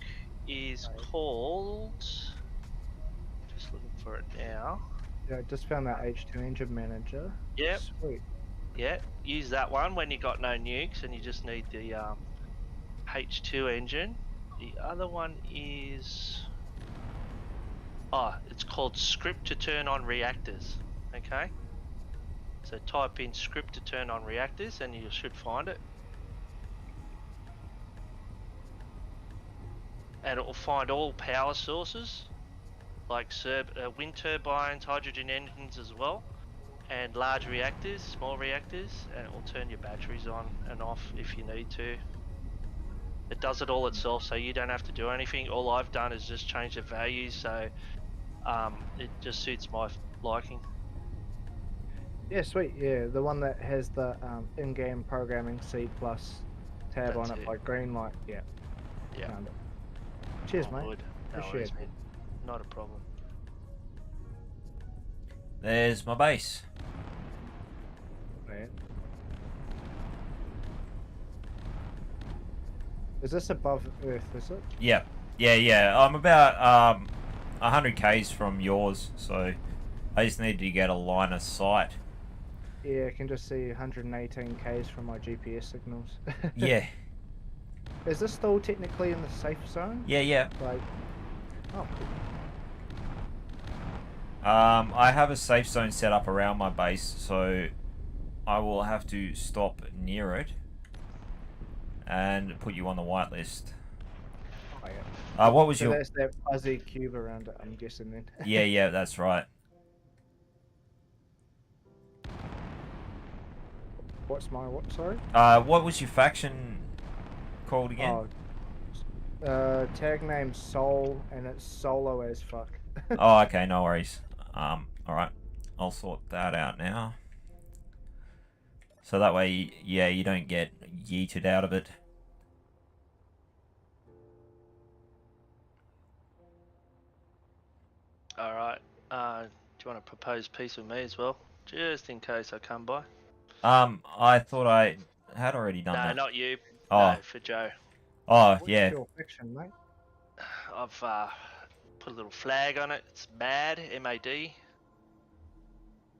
is called... Just looking for it now. Yeah, I just found that H2 Engine Manager. Yep. Sweet. Yeah, use that one when you got no nukes and you just need the H2 engine. The other one is... Oh, it's called script to turn on reactors. Okay? So type in script to turn on reactors and you should find it. And it will find all power sources, like wind turbines, hydrogen engines as well, and large reactors, small reactors, and it will turn your batteries on and off if you need to. It does it all itself, so you don't have to do anything. All I've done is just change the values, so it just suits my liking. Yeah, sweet. Yeah, the one that has the in-game programming C+ tab That's on it, it. like green light. Yeah. Yeah. Found it. Cheers, Oh, mate. good. No Appreciate worries, it. mate. Not a problem. There's my base. Man. Is this above Earth, is it? Yeah, yeah. I'm about 100 k's from yours, so I just need to get a line of sight. Yeah, I can just see 118 k's from my GPS signals. Yeah, Is this still technically in the safe zone? yeah. Like, oh, cool. I have a safe zone set up around my base, so I will have to stop near it and put you on the whitelist. Oh, yeah. What was So your... that's that fuzzy cube around it, I'm guessing then. Yeah, that's right. What's my what, sorry? What was your faction called again? Oh, tag name Soul, and it's solo as fuck. Oh, okay, no worries. Alright. I'll sort that out now. So that way, yeah, you don't get yeeted out of it. Alright. Do you want to propose peace with me as well? Just in case I come by. I thought I had already done No, that. not you. Oh. No, for Joe. Oh, What's yeah. your fiction, mate? I've put a little flag on it. It's MAD, M-A-D.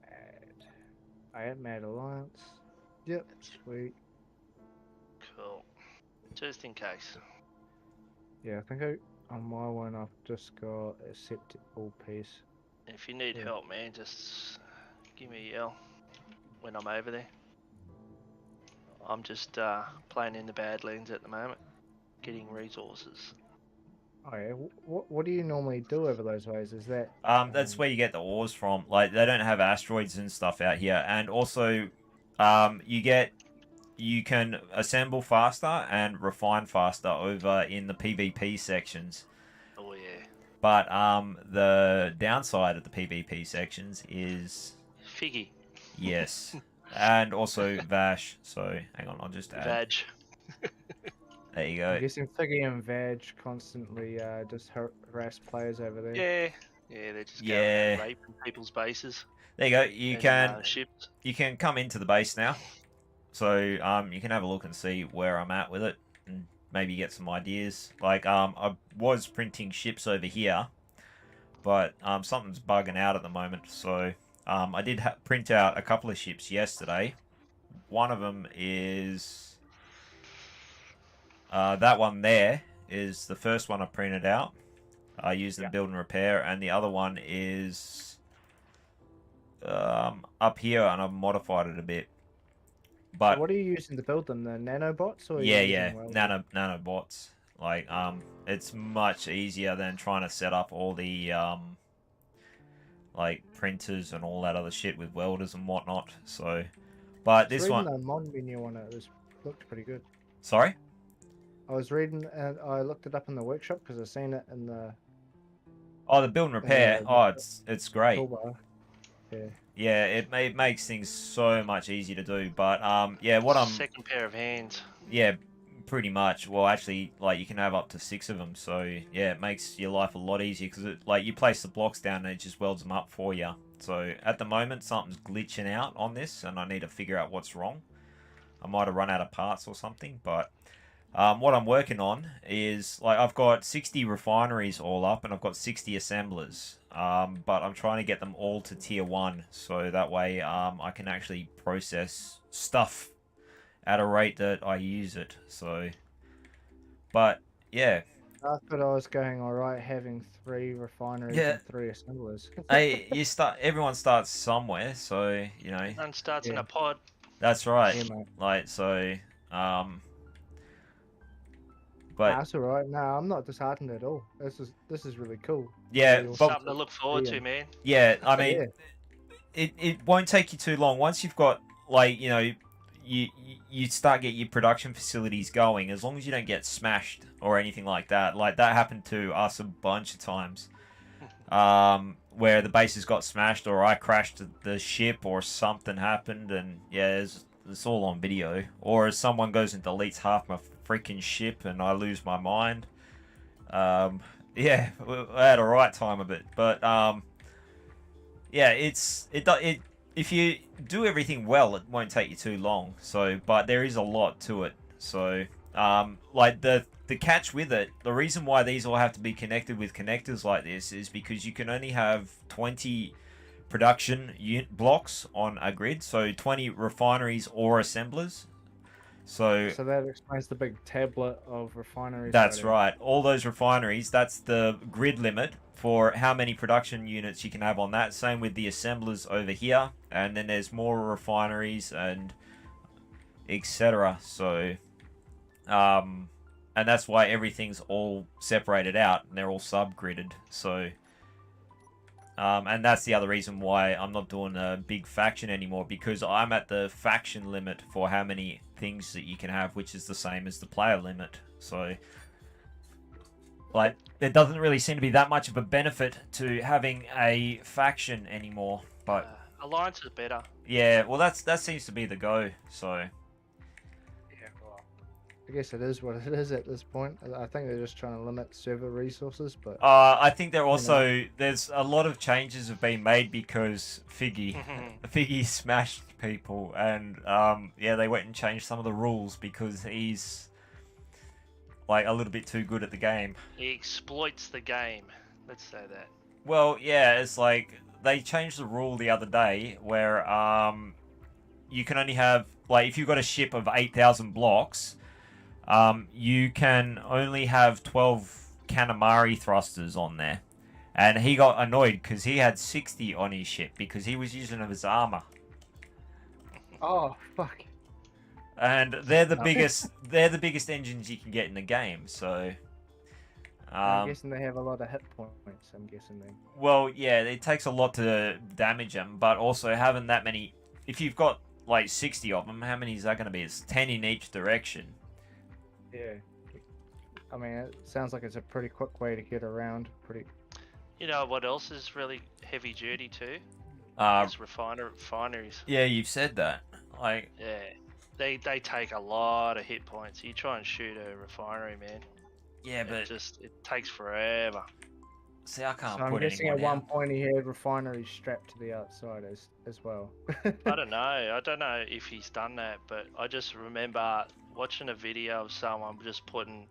Mad. I am Mad Alliance. Yep, sweet. Cool. Just in case. Yeah, I think on my one I've just got accept all peace. If you need Yeah. help, man, just give me a yell when I'm over there. I'm just playing in the Badlands at the moment, getting resources. Oh yeah, what do you normally do over those ways? Is that That's where you get the ores from. Like, they don't have asteroids and stuff out here. And also, you can assemble faster and refine faster over in the PvP sections. Oh yeah. But the downside of the PvP sections is... Figgy. Yes. And also Vash. So, hang on, I'll just add... Vag. There you I'm go. guessing Figgy and Vag constantly just harass players over there. Yeah, they're just going around raping people's bases. There you go. You and, can you can come into the base now. So you can have a look and see where I'm at with it, and maybe get some ideas. Like I was printing ships over here, but something's bugging out at the moment. So I did print out a couple of ships yesterday. One of them is that one there is the first one I printed out. using the build and repair, and the other one is up here, and I've modified it a bit. But So what are you using to build them? The nanobots or are you yeah, using nanobots. Like it's much easier than trying to set up all the like printers and all that other shit with welders and whatnot. So, but this one, the mod menu on it looked pretty good. sorry. I was reading and I looked it up in the workshop because I seen it in the Oh, the build and repair. Oh, it's great. toolbar. Yeah. Yeah, it makes things so much easier to do. But yeah, what I'm second pair of hands. Yeah, pretty much. Well, actually, like you can have up to 6 of them. So yeah, it makes your life a lot easier because like you place the blocks down and it just welds them up for you. So at the moment, something's glitching out on this, and I need to figure out what's wrong. I might have run out of parts or something, but what I'm working on is, like, I've got 60 refineries all up, and I've got 60 assemblers. But I'm trying to get them all to tier 1, so that way I can actually process stuff at a rate that I use it. So, but yeah. I thought I was going alright having 3 refineries and 3 assemblers. Hey, everyone starts somewhere, so, you know. One starts in a pod. That's right. Yeah, mate. Like, so, But but that's alright. No, I'm not disheartened at all. This is really cool. yeah, Really but Something to look forward to, man. yeah, I mean, it won't take you too long once you've got, like, you know, you start get your production facilities going. As long as you don't get smashed or anything like that. Like that happened to us a bunch of times, where the bases got smashed or I crashed the ship or something happened, and yeah, it's all on video. Or as someone goes and deletes half my freaking ship and I lose my mind. Yeah, I had a right time of it, but yeah, it if you do everything well, it won't take you too long. So, but there is a lot to it. So, like the catch with it, the reason why these all have to be connected with connectors like this is because you can only have 20 production blocks on a grid, so 20 refineries or assemblers. So that explains the big tablet of refineries. That's right. All those refineries, that's the grid limit for how many production units you can have on that. Same with the assemblers over here. And then there's more refineries and etc. So, and that's why everything's all separated out and they're all subgridded. So, and that's the other reason why I'm not doing a big faction anymore, because I'm at the faction limit for how many things that you can have, which is the same as the player limit. So, like, there doesn't really seem to be that much of a benefit to having a faction anymore. But Alliance is better. yeah, well, that seems to be the go. So. I guess it is what it is at this point. I think they're just trying to limit server resources, but I think they're also there's a lot of changes have been made because Figgy smashed people, and yeah, they went and changed some of the rules because he's like a little bit too good at the game. He exploits the game. Let's say that. Well, yeah, it's like they changed the rule the other day where you can only have, like, if you've got a ship of 8,000 blocks. You can only have 12 Kanamari thrusters on there. And he got annoyed because he had 60 on his ship because he was using his armor. oh fuck. And they're the biggest engines you can get in the game, so I'm guessing they have a lot of hit points, I'm guessing they. well, yeah, it takes a lot to damage them, but also having that many, if you've got like 60 of them, how many is that going to be? It's 10 in each direction. Yeah. I mean, it sounds like it's a pretty quick way to get around. You know what else is really heavy duty too? It's refineries. Yeah, you've said that. Like, yeah, they take a lot of hit points. You try and shoot a refinery, man. yeah, but It takes forever. see, I can't So I'm put guessing anyone at one out. point he had refineries strapped to the outside as well. I don't know if he's done that, but I just remember watching a video of someone just putting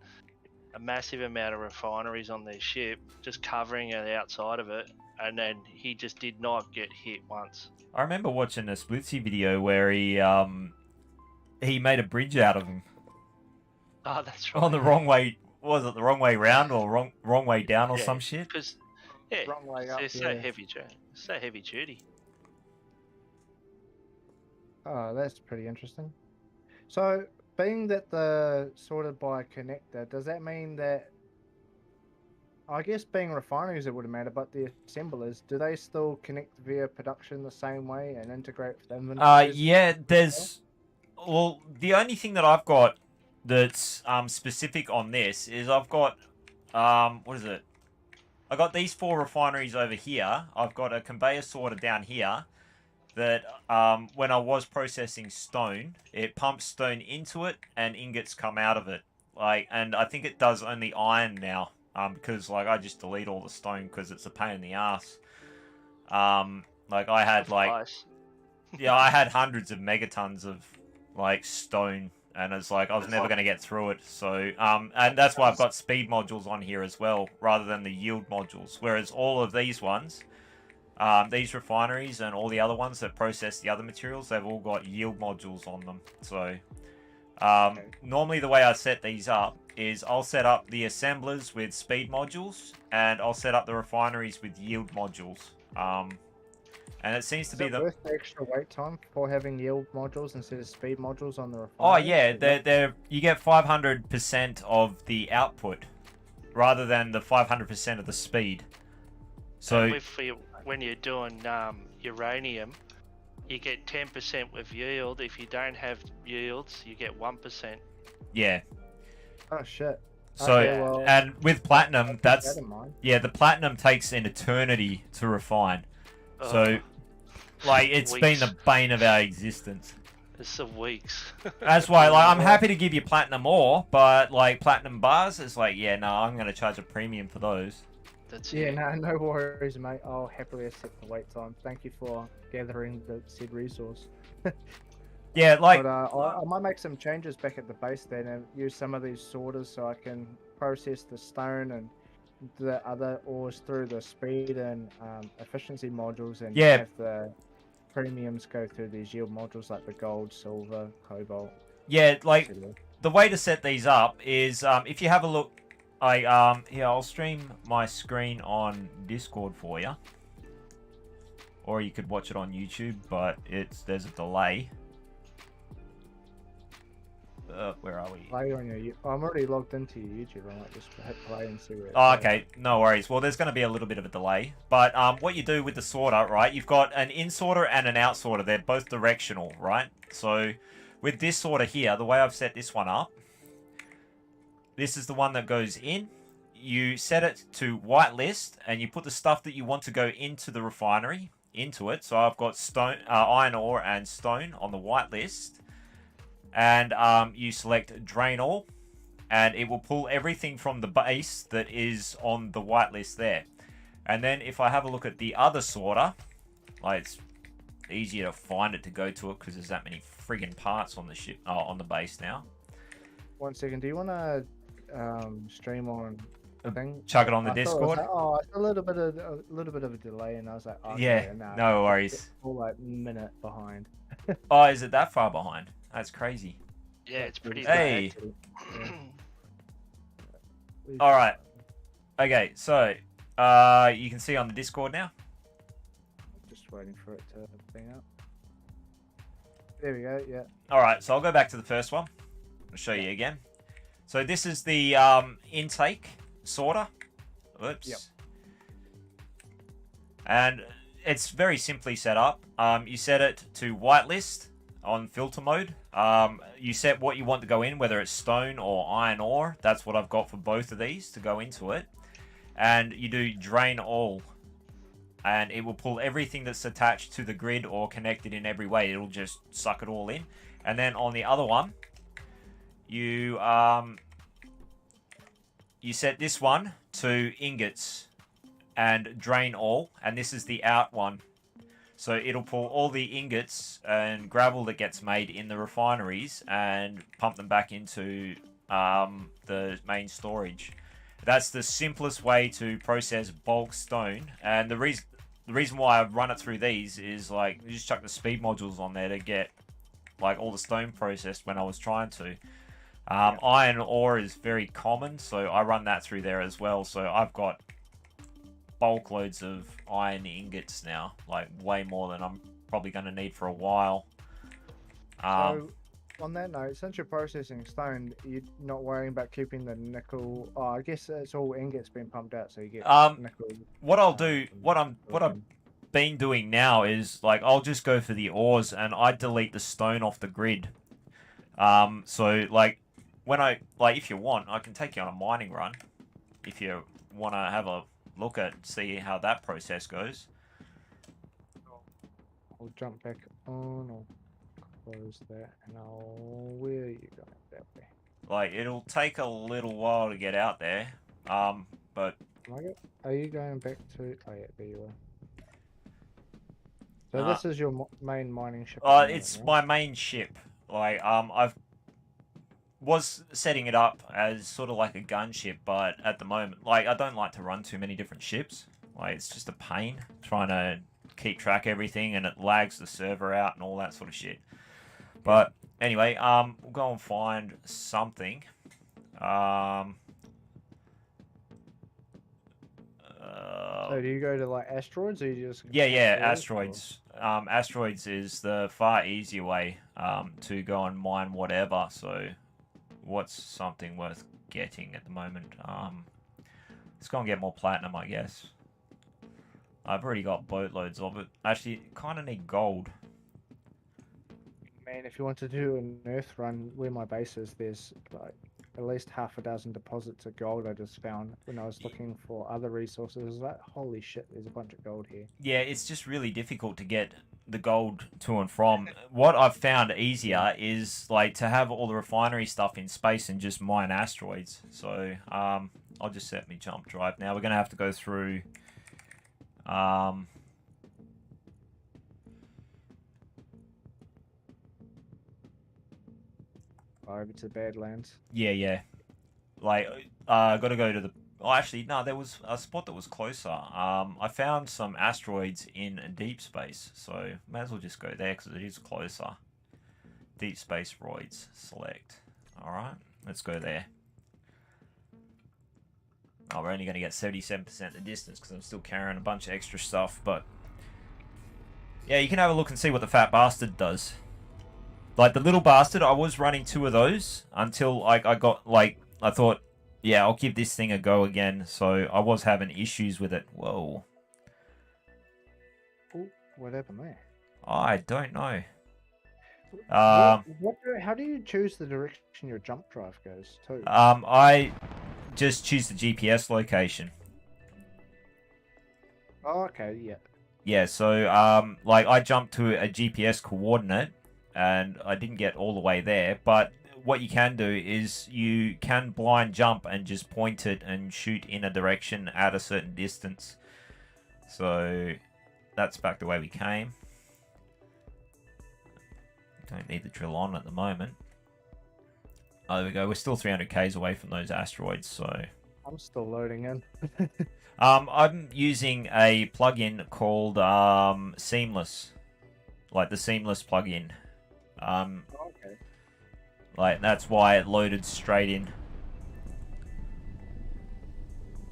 a massive amount of refineries on their ship, just covering the outside of it, and then he just did not get hit once. I remember watching a Splitsy video where he made a bridge out of them Oh, that's right. on the wrong way was it the wrong way round or wrong way down or some shit? Because yeah, Wrong way up, they're so yeah. heavy duty. Oh, that's pretty interesting. So, being that they're sorted by a connector, does that mean that, I guess being refineries it wouldn't matter, but the assemblers, do they still connect via production the same way and integrate with inventories? Yeah, there's... Well, the only thing that I've got that's specific on this is I've got... what is it? I got these 4 refineries over here. I've got a conveyor sorter down here that when I was processing stone, it pumps stone into it and ingots come out of it. And I think it does only iron now, because I just delete all the stone because it's a pain in the ass. I had Nice. yeah, I had hundreds of megatons of stone, and it's I was never going to get through it. So and that's why I've got speed modules on here as well, rather than the yield modules. Whereas all of these ones, these refineries and all the other ones that process the other materials, they've all got yield modules on them. So normally the way I set these up is I'll set up the assemblers with speed modules, and I'll set up the refineries with yield modules. And it seems to be the... worth the extra wait time for having yield modules instead of speed modules on the refineries? Oh yeah, you get 500% of the output rather than the 500% of the speed. So when you're doing uranium, you get 10% with yield. If you don't have yields, you get 1%. yeah. Oh shit. So Okay, well, and with platinum, that's that in mind. the platinum takes an eternity to refine. So it's been Weeks. the bane of our existence. It's the weeks. That's why I'm happy to give you platinum ore, but platinum bars, it's yeah, no, I'm going to charge a premium for those. That's Yeah, it. no worries, mate. I'll happily accept the wait time. Thank you for gathering the said resource. Yeah, But I might make some changes back at the base then and use some of these sorters so I can process the stone and the other ores through the speed and efficiency modules, and Yeah. have the premiums go through these yield modules like the gold, silver, cobalt. yeah, silver. the way to set these up is if you have a look, here, I'll stream my screen on Discord for you, or you could watch it on YouTube, but there's a delay. Where are we? Play on your. I'm already logged into your YouTube. I might just hit play and see where. Oh, okay, no worries. Well, there's going to be a little bit of a delay, but what you do with the sorter, right? You've got an in sorter and an out sorter. They're both directional, right? So with this sorter here, the way I've set this one up, this is the one that goes in. You set it to whitelist, and you put the stuff that you want to go into the refinery into it. So I've got stone, iron ore, and stone on the whitelist. And you select drain all, and it will pull everything from the base that is on the whitelist there. And then if I have a look at the other sorter, it's easier to find it to go to it because there's that many friggin' parts on the ship, on the base now. 1 second. Do you want to stream on thing? Chuck it on the I thought it was Discord. it's a little bit of a delay, and I was like, oh, Yeah, nah, no worries. All minute behind. Oh, is it that far behind? That's crazy. Yeah, it's pretty Hey. Yeah. All right. Okay, so you can see on the Discord now. Just waiting for it to bring up. There we go. Yeah. All right, so I'll go back to the first one. I'll show you again. So this is the intake sorter. Oops. Yep. And it's very simply set up. You set it to whitelist on filter mode. You set what you want to go in, whether it's stone or iron ore. That's what I've got for both of these to go into it. And you do drain all. And it will pull everything that's attached to the grid or connected in every way. It'll just suck it all in. And then on the other one, you set this one to ingots and drain all. And this is the out one. So it'll pull all the ingots and gravel that gets made in the refineries and pump them back into the main storage. That's the simplest way to process bulk stone. And the reason why I've run it through these is you just chuck the speed modules on there to get all the stone processed when I was trying to. Iron ore is very common, so I run that through there as well. So I've got bulk loads of iron ingots now, like way more than I'm probably going to need for a while. So, on that note, since you're processing stone, you're not worrying about keeping the nickel. Oh, I guess it's all ingots being pumped out, so you get nickel. What I'll do, what I've been doing now is like I'll just go for the ores and I delete the stone off the grid. So like when if you want, I can take you on a mining run if you want to have a look at see how that process goes. I'll jump back on. I'll close that, and where are you going that way? Like it'll take a little while to get out there. But are you going back to? Oh yeah, there you are. So this is your main mining ship. It's my main ship. Like I've was setting it up as sort of like a gunship, but at the moment, like I don't like to run too many different ships. Like it's just a pain trying to keep track of everything, and it lags the server out and all that sort of shit. But anyway, we'll go and find something. So do you go to like asteroids, or you just? Yeah, asteroids. Asteroids is the far easier way to go and mine whatever. So, what's something worth getting at the moment? Let's go and get more platinum, I guess. I've already got boatloads of it. Actually, kind of need gold. Man, if you want to do an earth run where my base is, there's like at least half a dozen deposits of gold I just found when I was looking for other resources. I was like, holy shit, there's a bunch of gold here. Yeah, it's just really difficult to get the gold to and from. What I've found easier is like to have all the refinery stuff in space and just mine asteroids. So I'll just set me jump drive now. We're going to have to go through over to the Badlands. Yeah. Like, got to go to the... Oh, actually, no, there was a spot that was closer. I found some asteroids in deep space, so may as well just go there because it is closer. Deep space roids, select. Alright, let's go there. Oh, we're only going to get 77% the distance because I'm still carrying a bunch of extra stuff, but... Yeah, you can have a look and see what the fat bastard does. Like, the little bastard, I was running 2 of those until like I got, like, I thought, yeah, I'll give this thing a go again. So I was having issues with it. Whoa. Ooh, what happened there? I don't know. How do you choose the direction your jump drive goes to? I just choose the GPS location. Oh, okay, yeah. Yeah, so, like, I jumped to a GPS coordinate, and I didn't get all the way there, but what you can do is you can blind jump and just point it and shoot in a direction at a certain distance. So that's back the way we came. Don't need the drill on at the moment. Oh, there we go. We're still 300 k's away from those asteroids, so... I'm still loading in. I'm using a plugin called Seamless. Like the Seamless plugin. Okay. Like, that's why it loaded straight in.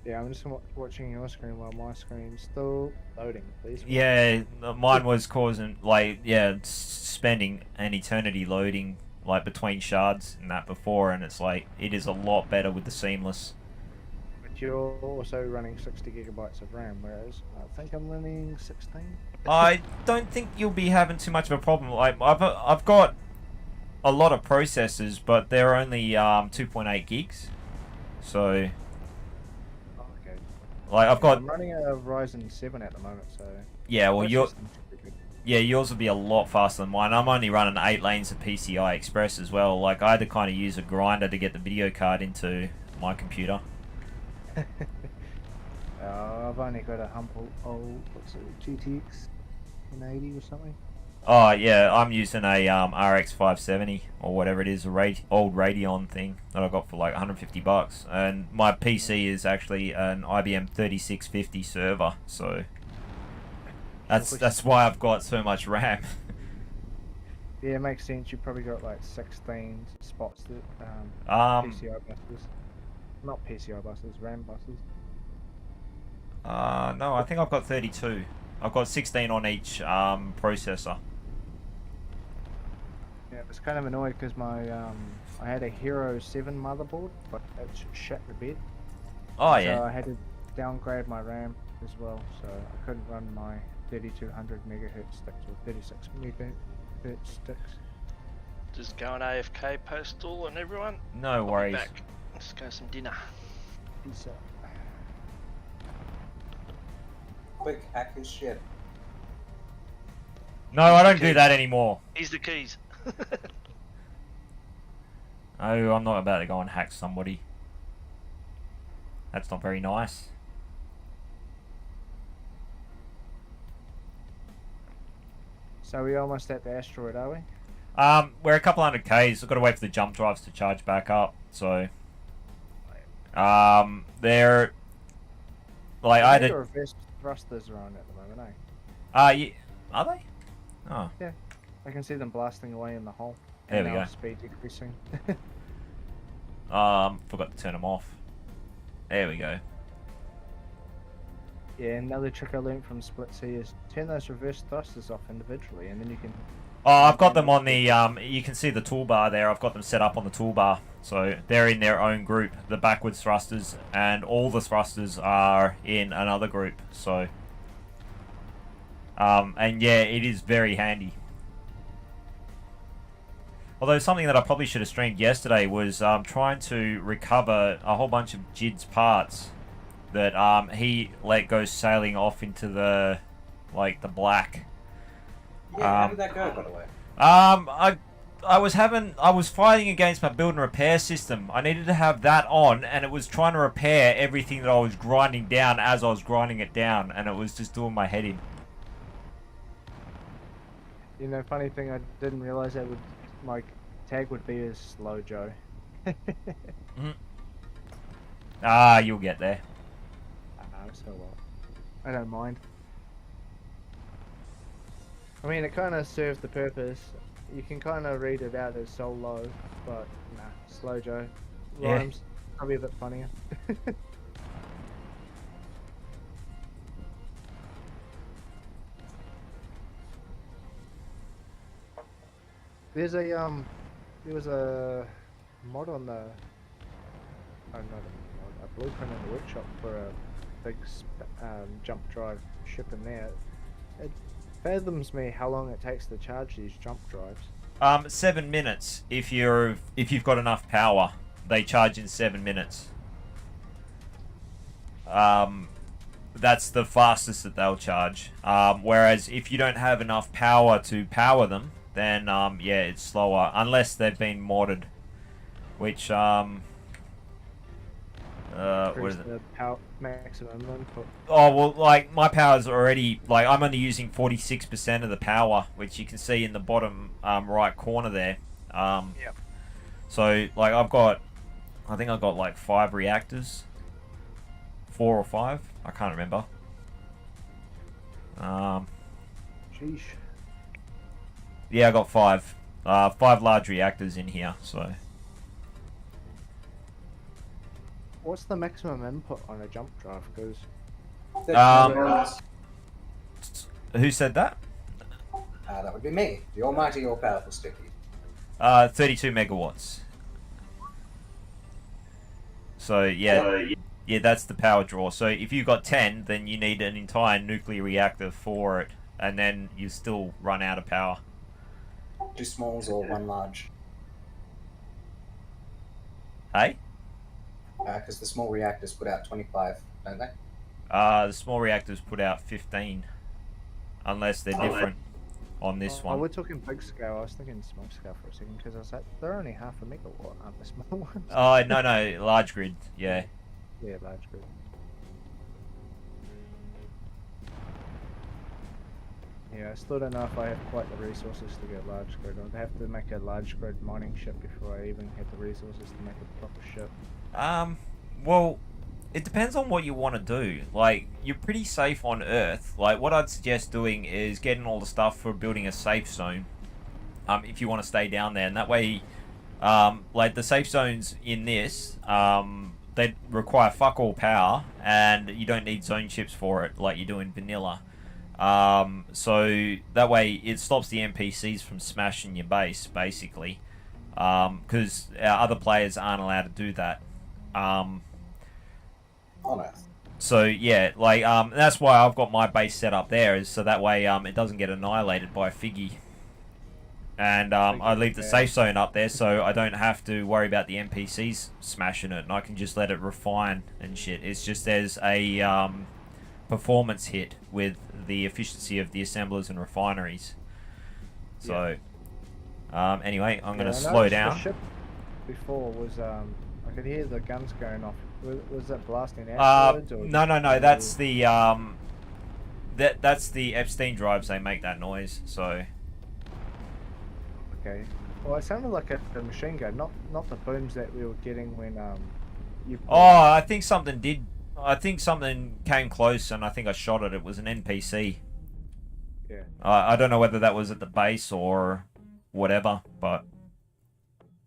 Yeah, I'm just watching your screen while my screen's still loading, please. Yeah, mine was causing, like, yeah, spending an eternity loading, like, between shards and that before, and it's like, it is a lot better with the Seamless. But you're also running 60 gigabytes of RAM, whereas I think I'm running 16. I don't think you'll be having too much of a problem. Like, I've got a lot of processors, but they're only 2.8 gigs. So, Okay. like, I'm running a Ryzen 7 at the moment, so... Yeah, well, yours will be a lot faster than mine. I'm only running 8 lanes of PCI Express as well. Like, I had to kind of use a grinder to get the video card into my computer. I've only got a humble old, what's it, GTX 1080 or something. Oh yeah, I'm using a RX 570 or whatever it is, old Radeon thing that I got for like $150, and my PC is actually an IBM 3650 server, so that's why I've got so much RAM. Yeah, it makes sense. You probably got like 16 spots that PCI buses. Not PCI buses, RAM buses. No, I think I've got 32. I've got 16 on each processor. Yeah, it was kind of annoying because my I had a Hero 7 motherboard, but it shit the bed. Oh, So yeah. I had to downgrade my RAM as well, so I couldn't run my 3200 megahertz sticks or 36 megahertz sticks. Just going AFK postal and everyone. No I'll be worries. back. Let's go some dinner. So, Quick, hack his shit. No, I don't do that anymore. Here's the keys. Oh, I'm not about to go and hack somebody. That's not very nice. so we almost at the asteroid, are we? We're a couple hundred Ks. I've got to wait for the jump drives to charge back up. So, they're like I had The a. reverse thrusters are on at the moment, eh? Yeah, are they? Oh, I can see them blasting away in the hole. There And we our go. Speed decreasing. forgot to turn them off. There we go. Yeah, another trick I learned from Split C is turn those reverse thrusters off individually, and then you can. Oh, I've got them on the, you can see the toolbar there. I've got them set up on the toolbar. So they're in their own group, the backwards thrusters, and all the thrusters are in another group. So, and yeah, it is very handy. Although something that I probably should have streamed yesterday was trying to recover a whole bunch of Jid's parts that he let go sailing off into the, like, the black. Yeah, how did that go, by the way? I was fighting against my build and repair system. I needed to have that on, and it was trying to repair everything that I was grinding down as I was grinding it down, and it was just doing my head in. You know, funny thing, I didn't realize that my tag would be as Slow Joe. Ah, you'll get there. So well. I don't mind. I mean, it kind of served the purpose. You can kind of read it out as so low, but nah, Slow Joe. Yeah. Rhymes, probably a bit funnier. There was a mod on the, oh, not a mod, a blueprint in the workshop for a big jump drive ship in there. It fathoms me how long it takes to charge these jump drives. 7 minutes if you've got enough power. They charge in 7 minutes. That's the fastest that they'll charge. Whereas if you don't have enough power to power them, then yeah, it's slower unless they've been modded, which what is it? The power maximum input. Oh well, like my power's already like I'm only using 46% of the power, which you can see in the bottom right corner there. Yep. So like I think I've got like 5 reactors, 4 or 5. I can't remember. Sheesh. Yeah, I got 5. 5 large reactors in here. So. What's the maximum input on a jump drive? Because Who said that? that would be me, the almighty all-powerful Sticky. 32 megawatts. So yeah, yeah, that's the power draw. So if you've got 10, then you need an entire nuclear reactor for it, and then you still run out of power. 2 smalls or 1 large? Hey? Because the small reactors put out 25, don't they? The small reactors put out 15, unless they're different on this Oh, one. we're talking big scale. I was thinking small scale for a second because I was like, they're only half a megawatt, aren't the small ones? Oh no, large grid. Yeah. Yeah, large grid. Yeah, I still don't know if I have quite the resources to get large grid. I'd have to make a large grid mining ship before I even have the resources to make a proper ship. Well, it depends on what you want to do. Like, you're pretty safe on Earth. Like, what I'd suggest doing is getting all the stuff for building a safe zone. if you want to stay down there, and that way, like the safe zones in this, they require fuck all power, and you don't need zone chips for it like you do in vanilla. So that way it stops the NPCs from smashing your base, basically, because other players aren't allowed to do that. On Earth. So yeah, like that's why I've got my base set up there, is so that way it doesn't get annihilated by Figgy. And I leave the safe zone up there so I don't have to worry about the NPCs smashing it, and I can just let it refine and shit. It's just there's a performance hit with the efficiency of the assemblers and refineries. So anyway, I'm going to slow down. The ship before was I could hear the guns going off. Was that blasting asteroids? No. That's the that's the Epstein drives. They make that noise. So. Okay. Well, it sounded like a machine gun, not the booms that we were getting when you. Oh, I think something did. I think something came close, and I think I shot it. It was an NPC. Yeah. I don't know whether that was at the base or whatever, but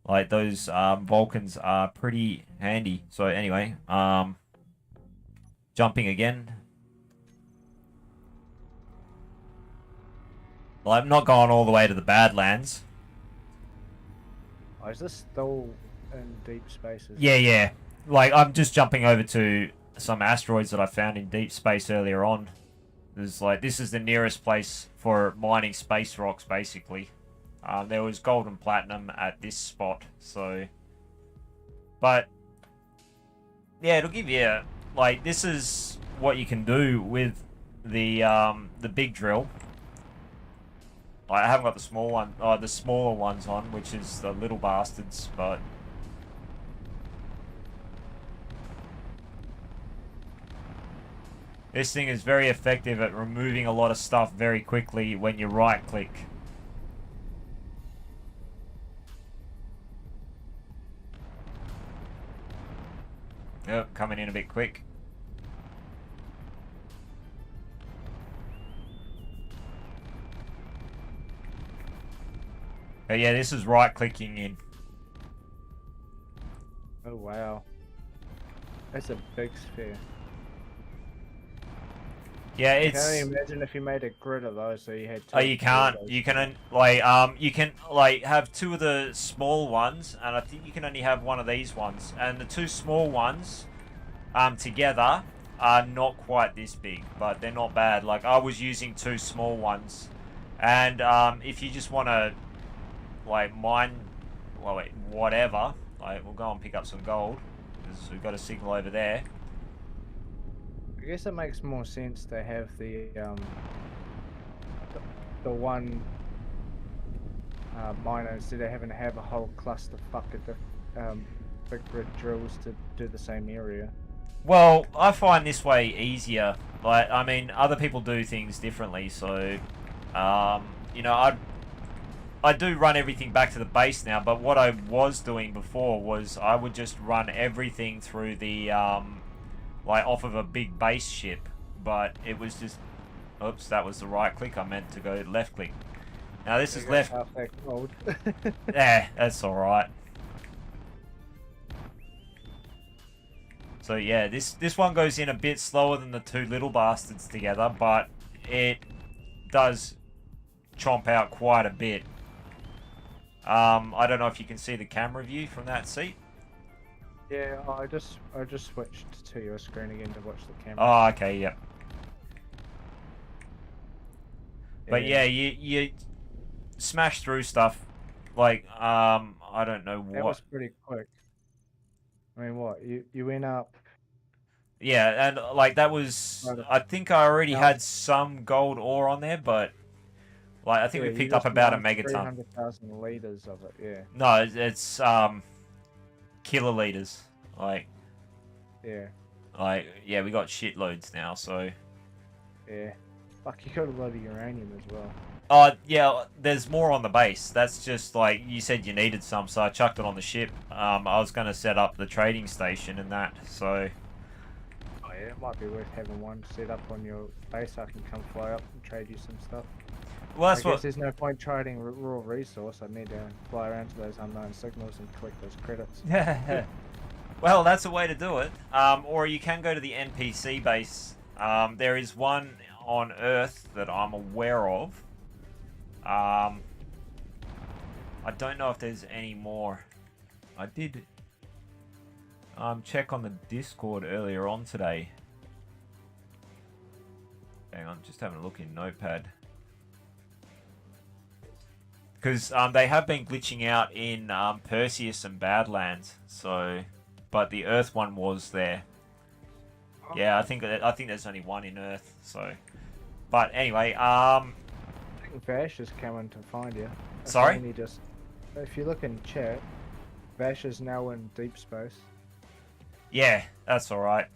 like those Vulcans are pretty handy. So anyway, jumping again. Well, I'm not going all the way to the Badlands. Oh, is this still in deep spaces? Yeah. Like, I'm just jumping over to some asteroids that I found in deep space earlier on. This is the nearest place for mining space rocks, basically. There was gold and platinum at this spot, so... But, yeah, it'll give you... Like, this is what you can do with the big drill. Like, I haven't got the small one, the smaller ones on, which is the little bastards, but... This thing is very effective at removing a lot of stuff very quickly when you right-click. Yep, coming in a bit quick. But yeah, this is right-clicking in. Oh wow. That's a big sphere. Yeah, it's... I can only imagine if you made a grid of those, so you had two. Oh, you can't. You can, like, you can, like, have two of the small ones, and I think you can only have one of these ones. And the two small ones, together, are not quite this big, but they're not bad. Like, I was using two small ones. And, if you just want to, like, mine, well, wait, whatever, like, we'll go and pick up some gold, because we've got a signal over there. I guess it makes more sense to have the one miner instead of having to have a whole cluster fuck of big grid drills to do the same area. Well, I find this way easier. Like, I mean, other people do things differently, so, you know, I do run everything back to the base now, but what I was doing before was I would just run everything through the, like, off of a big base ship, but it was just, oops, that was the right click, I meant to go left click. Now this is left. Yeah, that's alright. So yeah, this one goes in a bit slower than the two little bastards together, but it does chomp out quite a bit. I don't know if you can see the camera view from that seat. Yeah, I just switched to your screen again to watch the camera. Oh, okay, yep. But yeah, you smash through stuff. Like, I don't know what. That was pretty quick. I mean, what you went up? Yeah, and like that was. I think I already had some gold ore on there, but like I think we picked up about a megaton. 300,000 liters of it. Yeah. No, it's kiloliters. Like. Yeah. Like yeah, we got shitloads now. So. Yeah. Fuck, you got a lot of uranium as well. Yeah, there's more on the base. That's just like, you said you needed some, so I chucked it on the ship. I was going to set up the trading station and that, so... Oh yeah, it might be worth having one set up on your base so I can come fly up and trade you some stuff. Well, I that's guess what. there's no point trading raw resource. I need to fly around to those unknown signals and collect those credits. Yeah. Well, that's a way to do it. Or you can go to the NPC base. There is one on Earth that I'm aware of. I don't know if there's any more. I did check on the Discord earlier on today. Hang on, just having a look in Notepad. Because they have been glitching out in Perseus and Badlands, so, but the Earth one was there. Yeah, I think there's only one in Earth. So, but anyway, I think Vash is coming to find you. Sorry? If you look in chat, Vash is now in deep space. Yeah, that's all right.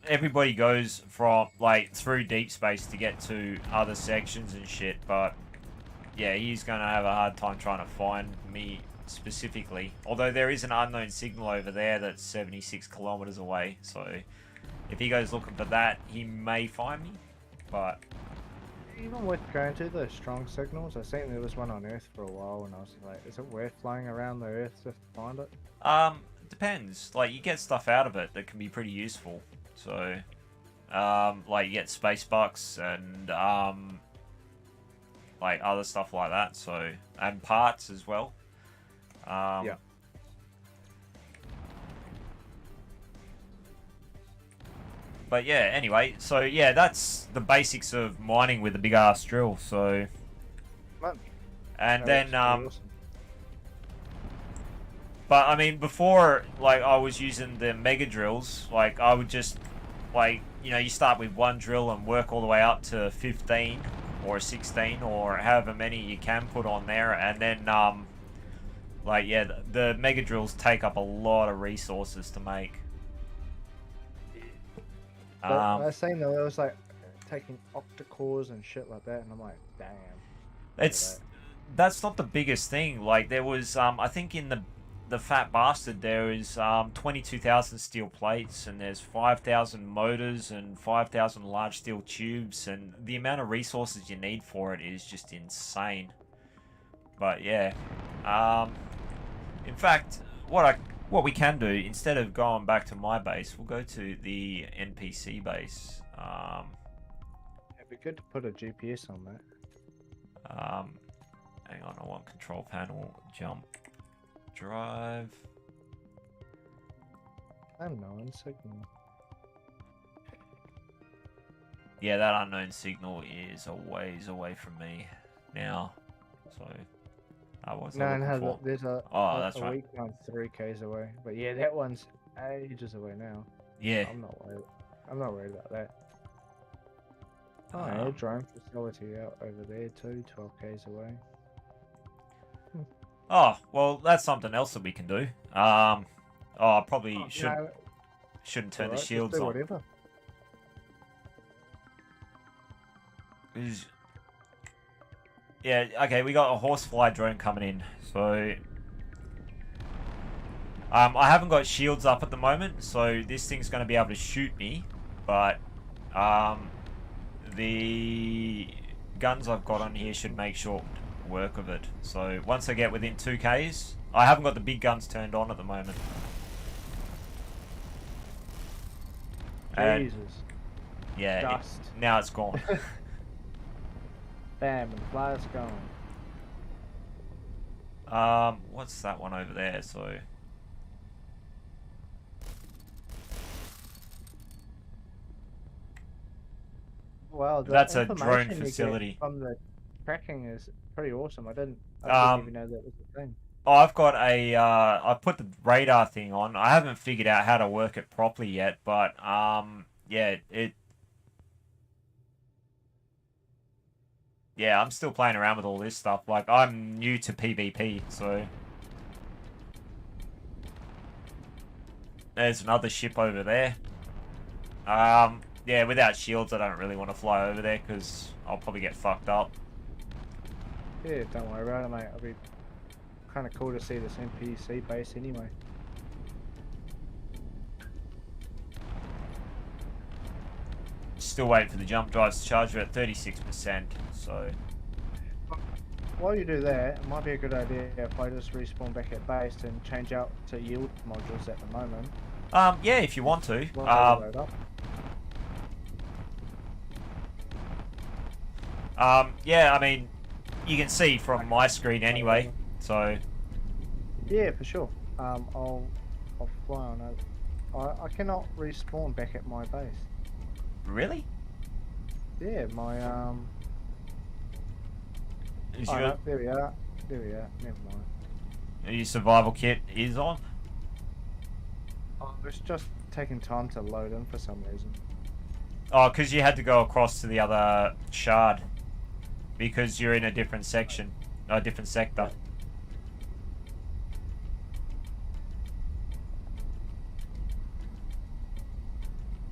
Everybody goes from through deep space to get to other sections and shit, but yeah, he's gonna have a hard time trying to find me specifically. Although there is an unknown signal over there that's 76 kilometers away, so if he goes looking for that, he may find me. But Even with going to those strong signals, I seen there was one on Earth for a while, and I was like, is it worth flying around the Earth just to find it? depends. Like, you get stuff out of it that can be pretty useful. So, like, you get space bucks and like other stuff like that. So, and parts as well. Yeah. But yeah, anyway, so yeah, that's the basics of mining with a big ass drill. So, and then Awesome. but I mean, before, like, I was using the mega drills, like, I would just, like, you know, you start with one drill and work all the way up to 15 or 16 or however many you can put on there, and then like, yeah, the mega drills take up a lot of resources to make. But I was saying though, it was like taking octa-cores and shit like that, and I'm like, damn. That's not the biggest thing. Like, there was I think in the Fat Bastard there is 22,000 steel plates, and there's 5,000 motors and 5,000 large steel tubes, and the amount of resources you need for it is just insane. But yeah, in fact, what we can do, instead of going back to my base, we'll go to the NPC base. It'd be good to put a GPS on that. Hang on, I want control panel, jump, drive. Unknown signal. Yeah, that unknown signal is a ways away from me now. So, I was No, there's that's a right. weak one 3 k's away. But yeah, that one's ages away now. Yeah. I'm not worried about that. Oh, yeah, drone facility out over there too, 12 k's away. Oh, well, that's something else that we can do. I probably shouldn't turn the Alright, shields just do on. whatever. Yeah, okay, we got a horsefly drone coming in, so I haven't got shields up at the moment, so this thing's going to be able to shoot me, but the guns I've got on here should make short work of it. So once I get within 2Ks, I haven't got the big guns turned on at the moment. And, Jesus. yeah, Dust. now it's gone. Bam, and the fly's gone. What's that one over there? So, Wow, the that's a drone information you get facility. from the tracking is pretty awesome. I didn't even know that was a thing. Oh, I've got a, I put the radar thing on. I haven't figured out how to work it properly yet, but, yeah, yeah, I'm still playing around with all this stuff. Like, I'm new to PvP, so. There's another ship over there. Yeah, without shields, I don't really want to fly over there, because I'll probably get fucked up. Yeah, don't worry about it, mate. It'll be kind of cool to see this NPC base anyway. Still waiting for the jump drives to charge. We're at 36%, so while you do that, it might be a good idea if I just respawn back at base and change out to yield modules at the moment. Yeah, if you want to. While they load up. Yeah, I mean, you can see from my screen anyway, so... Yeah, for sure. I'll fly on it. I cannot respawn back at my base. Really? Yeah, my Is oh, your, no, there we are. There we are. Never mind. your survival kit is on? Oh, it's just taking time to load in for some reason. Oh, because you had to go across to the other shard. Because you're in a different section. A different sector.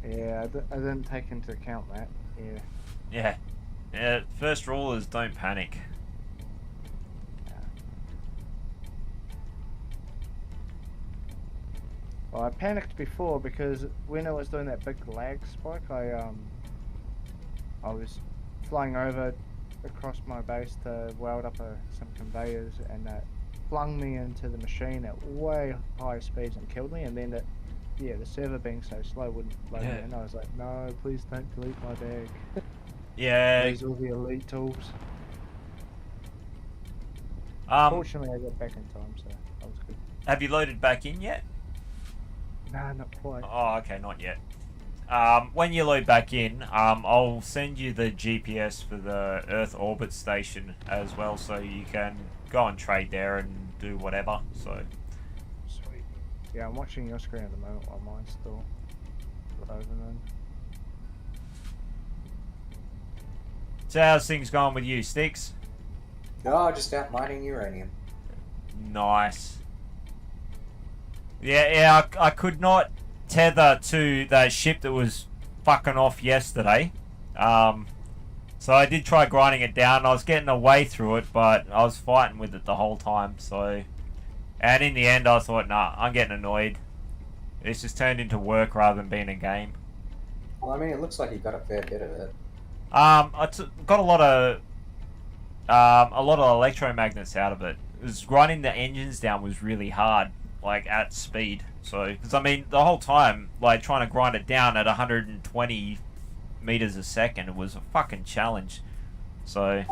Yeah, I didn't take into account that. Yeah. Yeah. Yeah, first rule is don't panic. Well, I panicked before because when I was doing that big lag spike, I was flying over across my base to weld up some conveyors, and that flung me into the machine at way high speeds and killed me. And then the server being so slow wouldn't load me in. I was like, no, please don't delete my bag. Yeah. These are all the elite tools. Fortunately, I got back in time, so that was good. Have you loaded back in yet? Nah, not quite. Oh, okay, not yet. When you load back in, I'll send you the GPS for the Earth orbit station as well, so you can go and trade there and do whatever. So. Sweet. Yeah, I'm watching your screen at the moment while mine's still loading in. So how's things going with you, Sticks? No, just out mining uranium. Nice. Yeah, I could not tether to that ship that was fucking off yesterday. So I did try grinding it down. I was getting away through it, but I was fighting with it the whole time. So, and in the end, I thought, nah, I'm getting annoyed. It's just turned into work rather than being a game. Well, I mean, it looks like you got a fair bit of it. Got a lot of electromagnets out of it. Grinding the engines down was really hard, like at speed. So, because I mean, the whole time, like trying to grind it down at 120 meters a second, it was a fucking challenge. So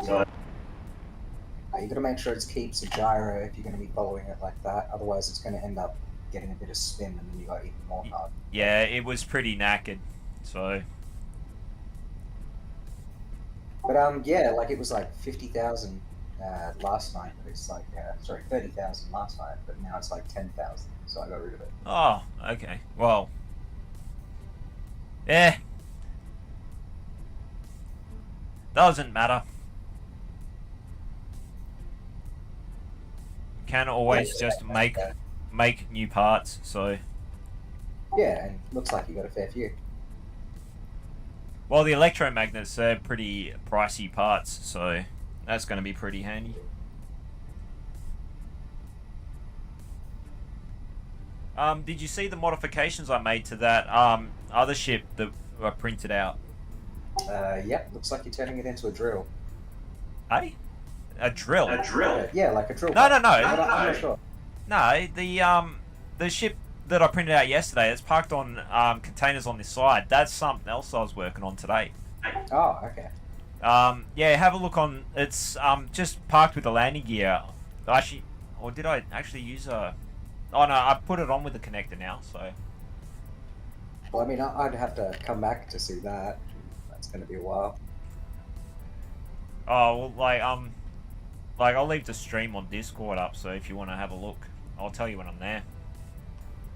You gotta make sure it keeps a gyro if you're gonna be following it like that. Otherwise, it's gonna end up getting a bit of spin, and then you got even more hard. yeah, it was pretty knackered. So. But yeah, like it was like 50,000 last night, but it's like 30,000 last night, but now it's like 10,000, so I got rid of it. Oh, okay. Well, yeah, doesn't matter. Can always just make new parts. So. Yeah, and looks like you got a fair few. Well, the electromagnets are pretty pricey parts, so that's going to be pretty handy. Did you see the modifications I made to that other ship that I printed out? Yep, looks like you're turning it into a drill. Hey? A drill? Yeah, like a drill. No. I'm not sure. No, the ship that I printed out yesterday, it's parked on containers on this side. That's something else I was working on today. Oh, okay. Yeah, have a look on. It's just parked with the landing gear. Actually, or did I actually use a? Oh no, I put it on with the connector now. So. Well, I mean, I'd have to come back to see that. That's going to be a while. Oh well, like I'll leave the stream on Discord up. So if you want to have a look, I'll tell you when I'm there.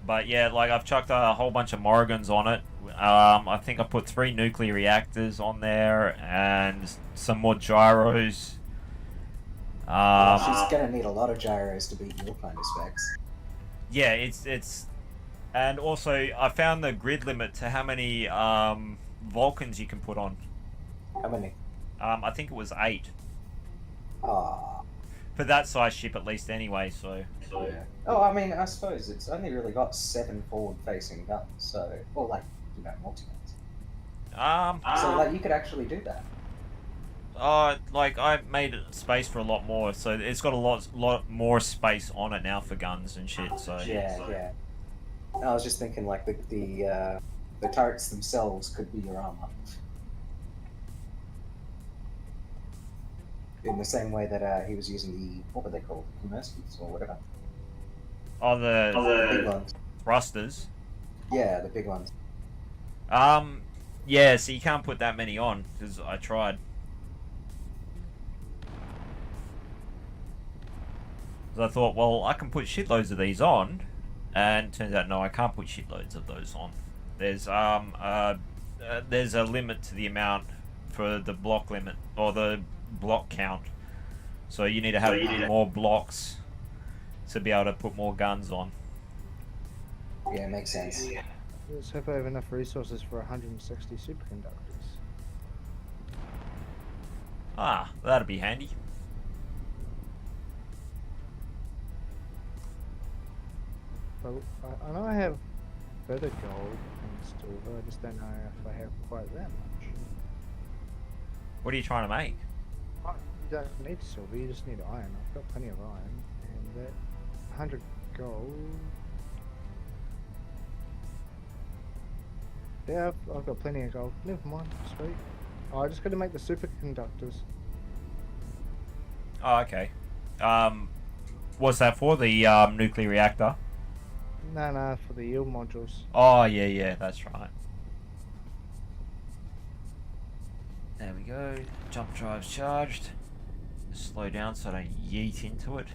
But yeah, like I've chucked a whole bunch of Morrigans on it. I think I put 3 nuclear reactors on there and some more gyros. She's gonna need a lot of gyros to beat your kind of specs. Yeah, it's, and also I found the grid limit to how many Vulcans you can put on. How many? I think it was 8. Ah. For that size ship, at least, anyway. So. Yeah. Oh, I mean, I suppose it's only really got 7 forward-facing guns, so multi-guns. So, like, you could actually do that. Like I made space for a lot more, so it's got a lot more space on it now for guns and shit. So Yeah. I was just thinking like the turrets themselves could be your armor. In the same way that he was using the, what were they called? Immersives or whatever. the Big ones. thrusters. Yeah, the big ones. Yeah. So you can't put that many on because I tried. 'Cause I thought, well, I can put shitloads of these on, and turns out no, I can't put shitloads of those on. There's a limit to the amount for the block limit or the block count. So you need to have more blocks to be able to put more guns on. Yeah, it makes sense. Let's hope I have enough resources for 160 superconductors. Ah, that'd be handy. But I know I have better gold and silver, I just don't know if I have quite that much. What are you trying to make? Oh, you don't need silver, you just need iron. I've got plenty of iron, and that 100 gold. Yeah, I've got plenty of gold. Never mind, sweet. Oh, I just got to make the superconductors. Oh, okay. What's that for? The nuclear reactor? No, for the yield modules. Oh, yeah, that's right. There we go. Jump drive's charged. Slow down so I don't yeet into it.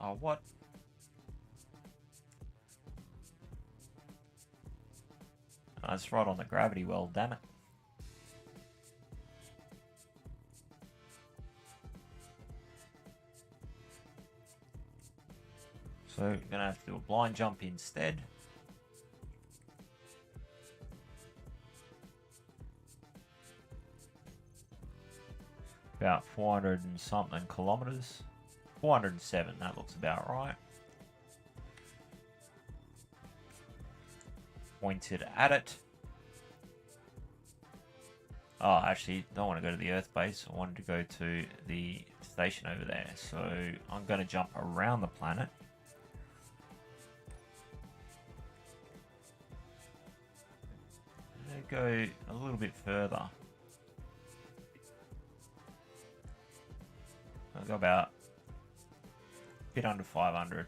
Oh, what? Oh, that's right on the gravity well, damn it. So, we're going to have to do a blind jump instead. About 400 and something kilometers. 407, that looks about right. Pointed at it. Oh, actually, don't want to go to the Earth base. I wanted to go to the station over there. So I'm going to jump around the planet. I'm going to go a little bit further. I'll go about a bit under 500.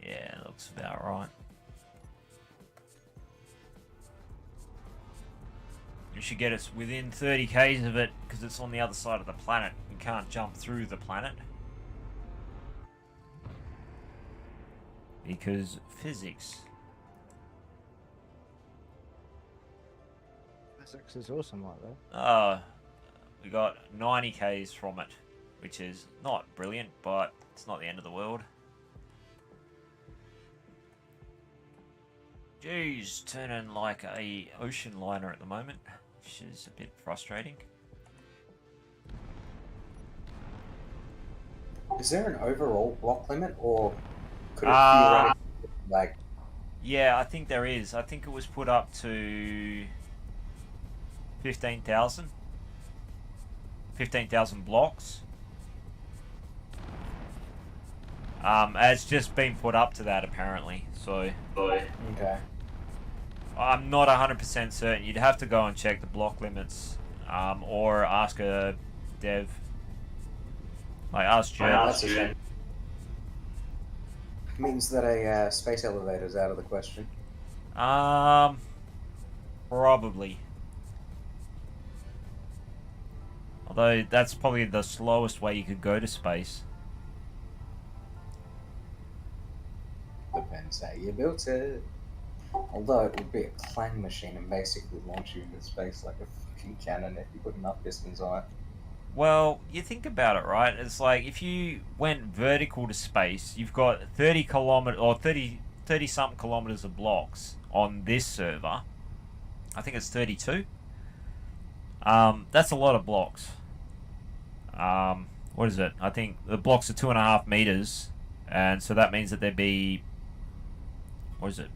Yeah, looks about right. You should get us within 30 k's of it because it's on the other side of the planet. You can't jump through the planet. Because physics. Physics is awesome like that. We got 90 k's from it, which is not brilliant, but it's not the end of the world. Jeez, turning like a ocean liner at the moment, which is a bit frustrating. Is there an overall block limit, or could it theoretically, like... Yeah, I think there is. I think it was put up to 15,000. 15,000 blocks. It's just been put up to that apparently, so... Okay. I'm not 100% certain. You'd have to go and check the block limits, or ask a dev. Like, ask Jed. That's a shame. Means that a space elevator is out of the question. Probably. Although, that's probably the slowest way you could go to space. Depends how you built it. Although it would be a clang machine and basically launch you into space like a fucking cannon if you put enough pistons on it. Well, you think about it, right? It's like if you went vertical to space, you've got 30 kilometer or 30 something kilometers of blocks on this server. I think it's 32. That's a lot of blocks. What is it? I think the blocks are 2.5 meters, and so that means that there'd be, what is it?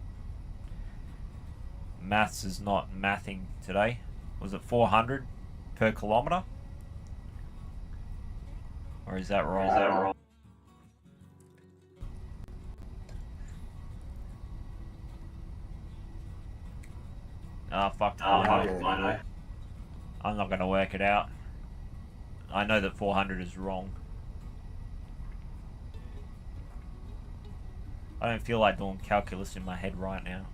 Maths is not mathing today. Was it 400 per kilometer? Or is that wrong? Ah, fuck. I know. I'm not going to work it out. I know that 400 is wrong. I don't feel like doing calculus in my head right now.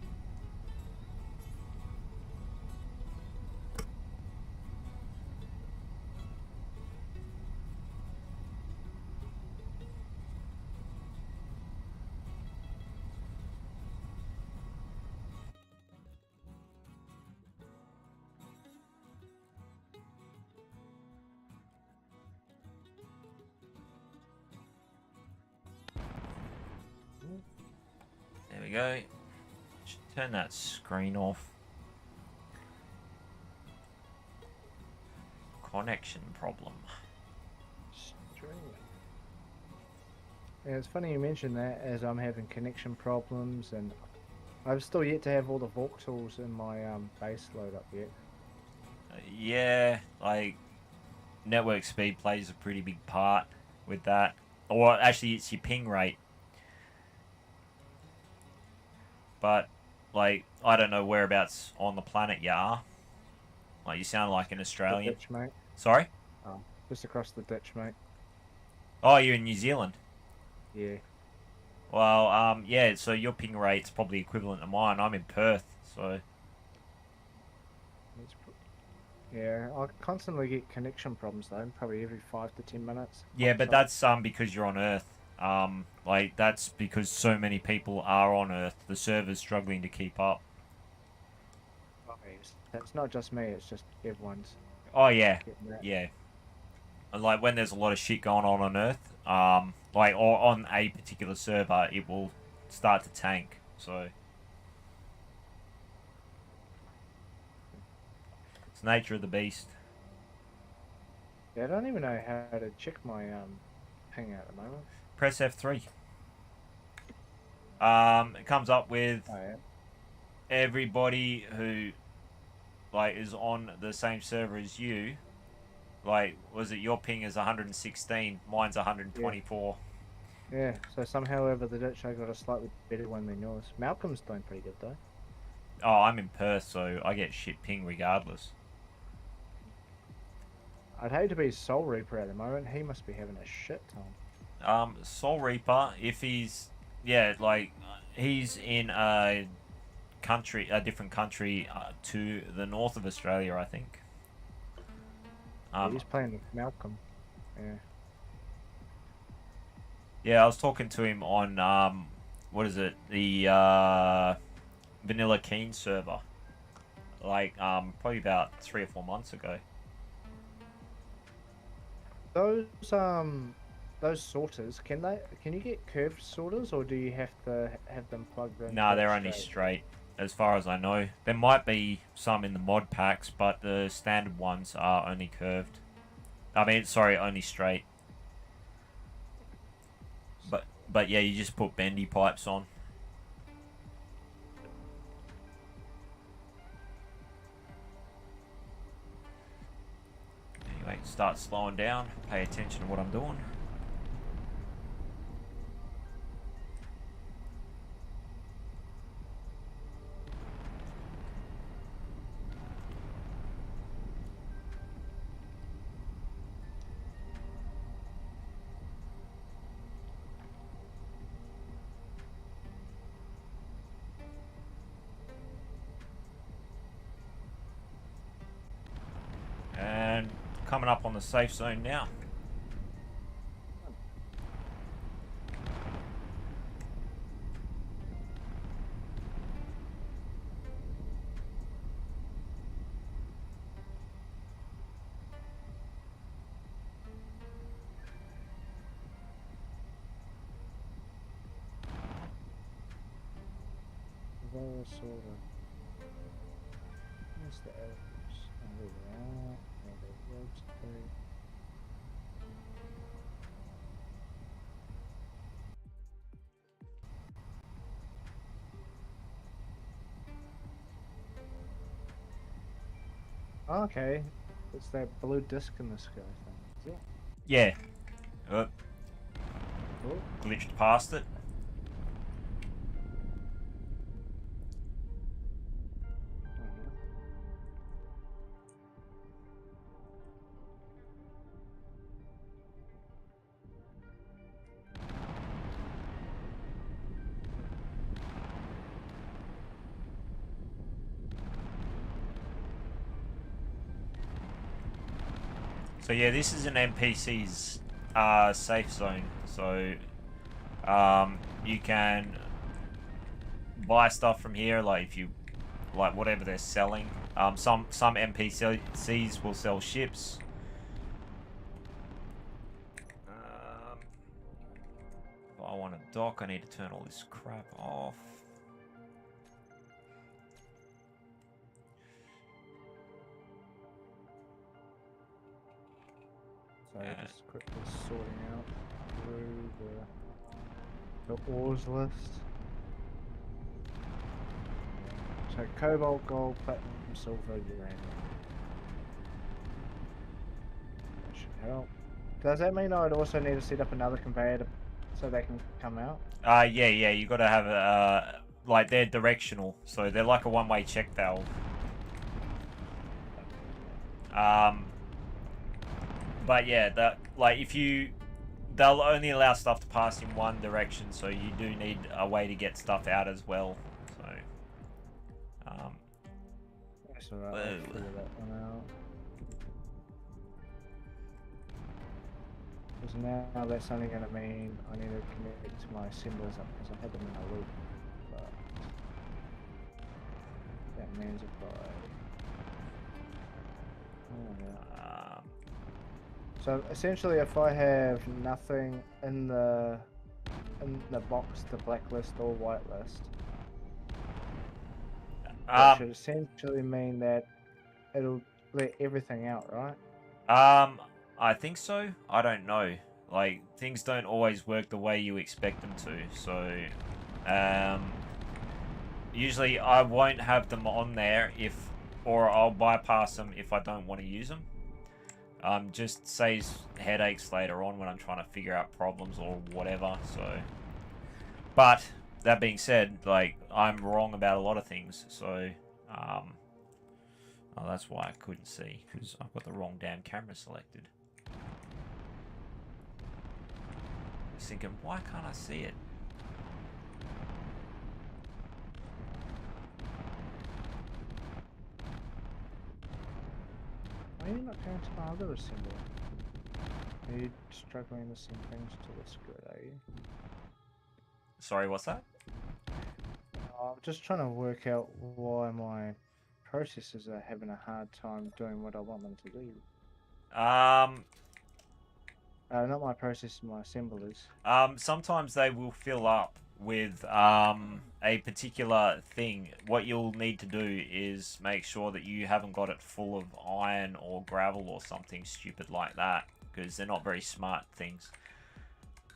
There we go. Should turn that screen off. Connection problem. Yeah, it's funny you mention that, as I'm having connection problems, and I've still yet to have all the voxels in my base load up yet. Yeah, like network speed plays a pretty big part with that. Or actually, it's your ping rate. But like, I don't know whereabouts on the planet you are. Like, you sound like an Australian. Ditch, mate. Sorry? Oh, just across the ditch, mate. Oh, you're in New Zealand. Yeah. Well, yeah. So your ping rate's probably equivalent to mine. I'm in Perth, so. Yeah, I constantly get connection problems though, probably every 5 to 10 minutes. Yeah, but that's because you're on Earth. Like that's because so many people are on Earth. The server's struggling to keep up. It's not just me, it's just everyone's. Oh yeah, yeah. And like when there's a lot of shit going on Earth, like or on a particular server, it will start to tank. So it's the nature of the beast. Yeah, I don't even know how to check my ping at the moment. Press F3. It comes up with everybody who like is on the same server as you. Like, was it your ping is 116, mine's 124. Yeah, so somehow over the ditch I got a slightly better one than yours. Malcolm's doing pretty good though. Oh, I'm in Perth, so I get shit ping regardless. I'd hate to be Soul Reaper at the moment. He must be having a shit time. Soul Reaper, if he's like he's in a different country to the north of Australia, I think. Yeah, he's playing with Malcolm. Yeah. Yeah, I was talking to him on what is it? The Vanilla Keen server. Like probably about 3 or 4 months ago. Those sorters, can you get curved sorters, or do you have to have them plugged in? No, they're only straight, as far as I know. There might be some in the mod packs, but the standard ones are only curved. I mean, sorry, only straight. But yeah, you just put bendy pipes on. Anyway, start slowing down. Pay attention to what I'm doing. And coming up on the safe zone now. slower, sort of. Where's the arrows? Oh, there they are. And the ropes through. Okay, it's that blue disc in the sky thing, is it? Yeah. Oh, Glitched past it. yeah. So yeah, this is an NPC's safe zone. So you can buy stuff from here, like if you like whatever they're selling. Some NPCs will sell ships. If I want to dock, I need to turn all this crap off. So Yeah. just quickly sorting out through the ores list. So cobalt, gold, platinum, silver, uranium. That should help. Does that mean I'd also need to set up another conveyor so they can come out? Yeah, you got to have like they're directional, so they're like a one-way check valve. But yeah, they'll only allow stuff to pass in one direction, so you do need a way to get stuff out as well. So, That's alright, I'll figure that one out. Because now that's only going to mean I need to connect my assemblers up because I had them in a loop. But that means if I... Oh, yeah. So essentially, if I have nothing in the box to blacklist or whitelist, that should essentially mean that it'll let everything out, right? I think so. I don't know. Like, things don't always work the way you expect them to. So, usually I won't have them on there or I'll bypass them if I don't want to use them. Just saves headaches later on when I'm trying to figure out problems or whatever. So, but that being said, like, I'm wrong about a lot of things. So, oh, that's why I couldn't see, because I've got the wrong damn camera selected. I was thinking, why can't I see it? Why are you not going to my other assembly? Are you struggling to send things to this grid, are you? Sorry, what's that? I'm just trying to work out why my processors are having a hard time doing what I want them to do. Not my processors, my assemblers. Sometimes they will fill up with a particular thing. What you'll need to do is make sure that you haven't got it full of iron or gravel or something stupid like that, because they're not very smart things.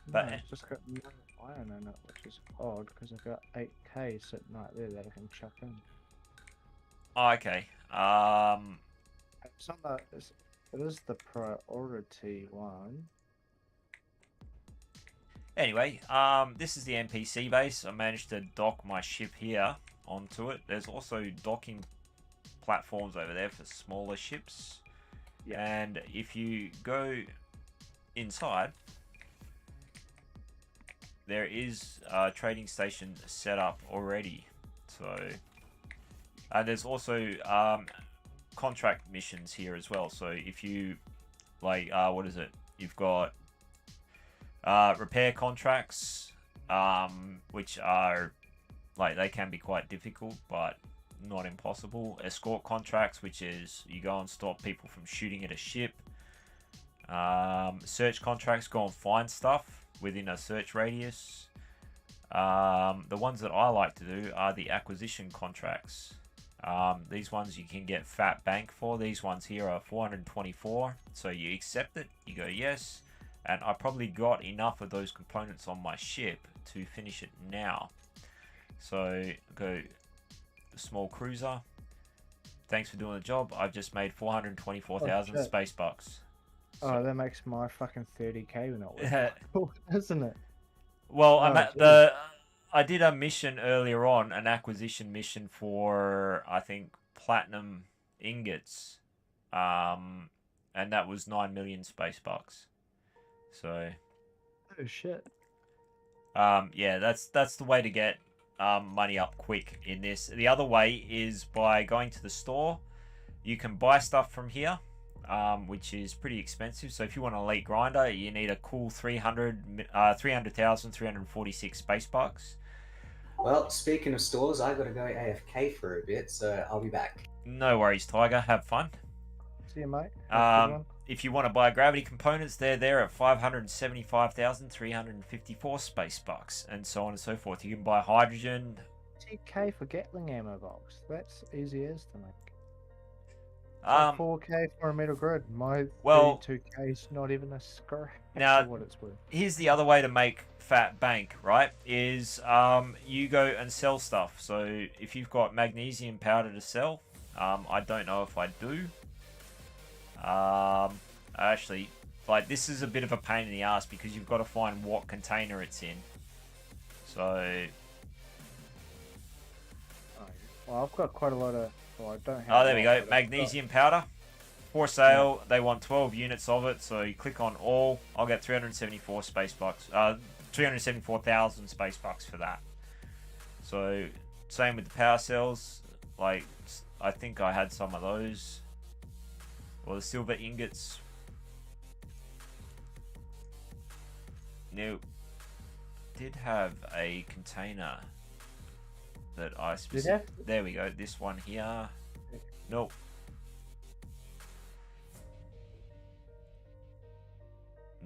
But No, I've just got no iron in it, which is odd because I've got 8k sitting right there that I can chuck in. oh, okay. It's not that. It is the priority one. Anyway, this is the NPC base. I managed to dock my ship here onto it. There's also docking platforms over there for smaller ships. Yeah. And if you go inside, there is a trading station set up already. So, there's also contract missions here as well. So if you like, what is it? You've got repair contracts, which are like, they can be quite difficult, but not impossible. Escort contracts, which is you go and stop people from shooting at a ship. Search contracts, go and find stuff within a search radius. The ones that I like to do are the acquisition contracts. These ones you can get fat bank for. These ones here are 424. So you accept it, you go yes, and I probably got enough of those components on my ship to finish it now. So go small cruiser. Thanks for doing the job. I've just made 424,000 space bucks. So, oh, that makes my fucking 30k not worth it, isn't it? well, I did a mission earlier on, an acquisition mission for I think platinum ingots, and that was 9 million space bucks. So, oh shit. yeah, that's the way to get money up quick in this. The other way is by going to the store. You can buy stuff from here, which is pretty expensive. So if you want an elite grinder, you need a cool 300,346 space bucks. Well, speaking of stores, I gotta go AFK for a bit, so I'll be back. No worries, Tiger. Have fun. See you, mate. Have a good one. If you want to buy gravity components, they're there at 575,354 space bucks, and so on and so forth. You can buy hydrogen. 2k for Gatling ammo box. That's easy as to make. 4k for a metal grid. My 32k is not even a scratch now, for what it's worth. Here's the other way to make fat bank, right? Is you go and sell stuff. So if you've got magnesium powder to sell, I don't know if I do. Actually, like, this is a bit of a pain in the ass because you've got to find what container it's in. So, well, I've got quite a lot of. Well, I don't have. oh, there we go. Magnesium powder for sale. Yeah. They want 12 units of it. So you click on all. I'll get 374 space bucks. 374,000 space bucks for that. So same with the power cells. Like, I think I had some of those. Or the silver ingots. Now, did have a container that I specifically... There we go, this one here. Nope.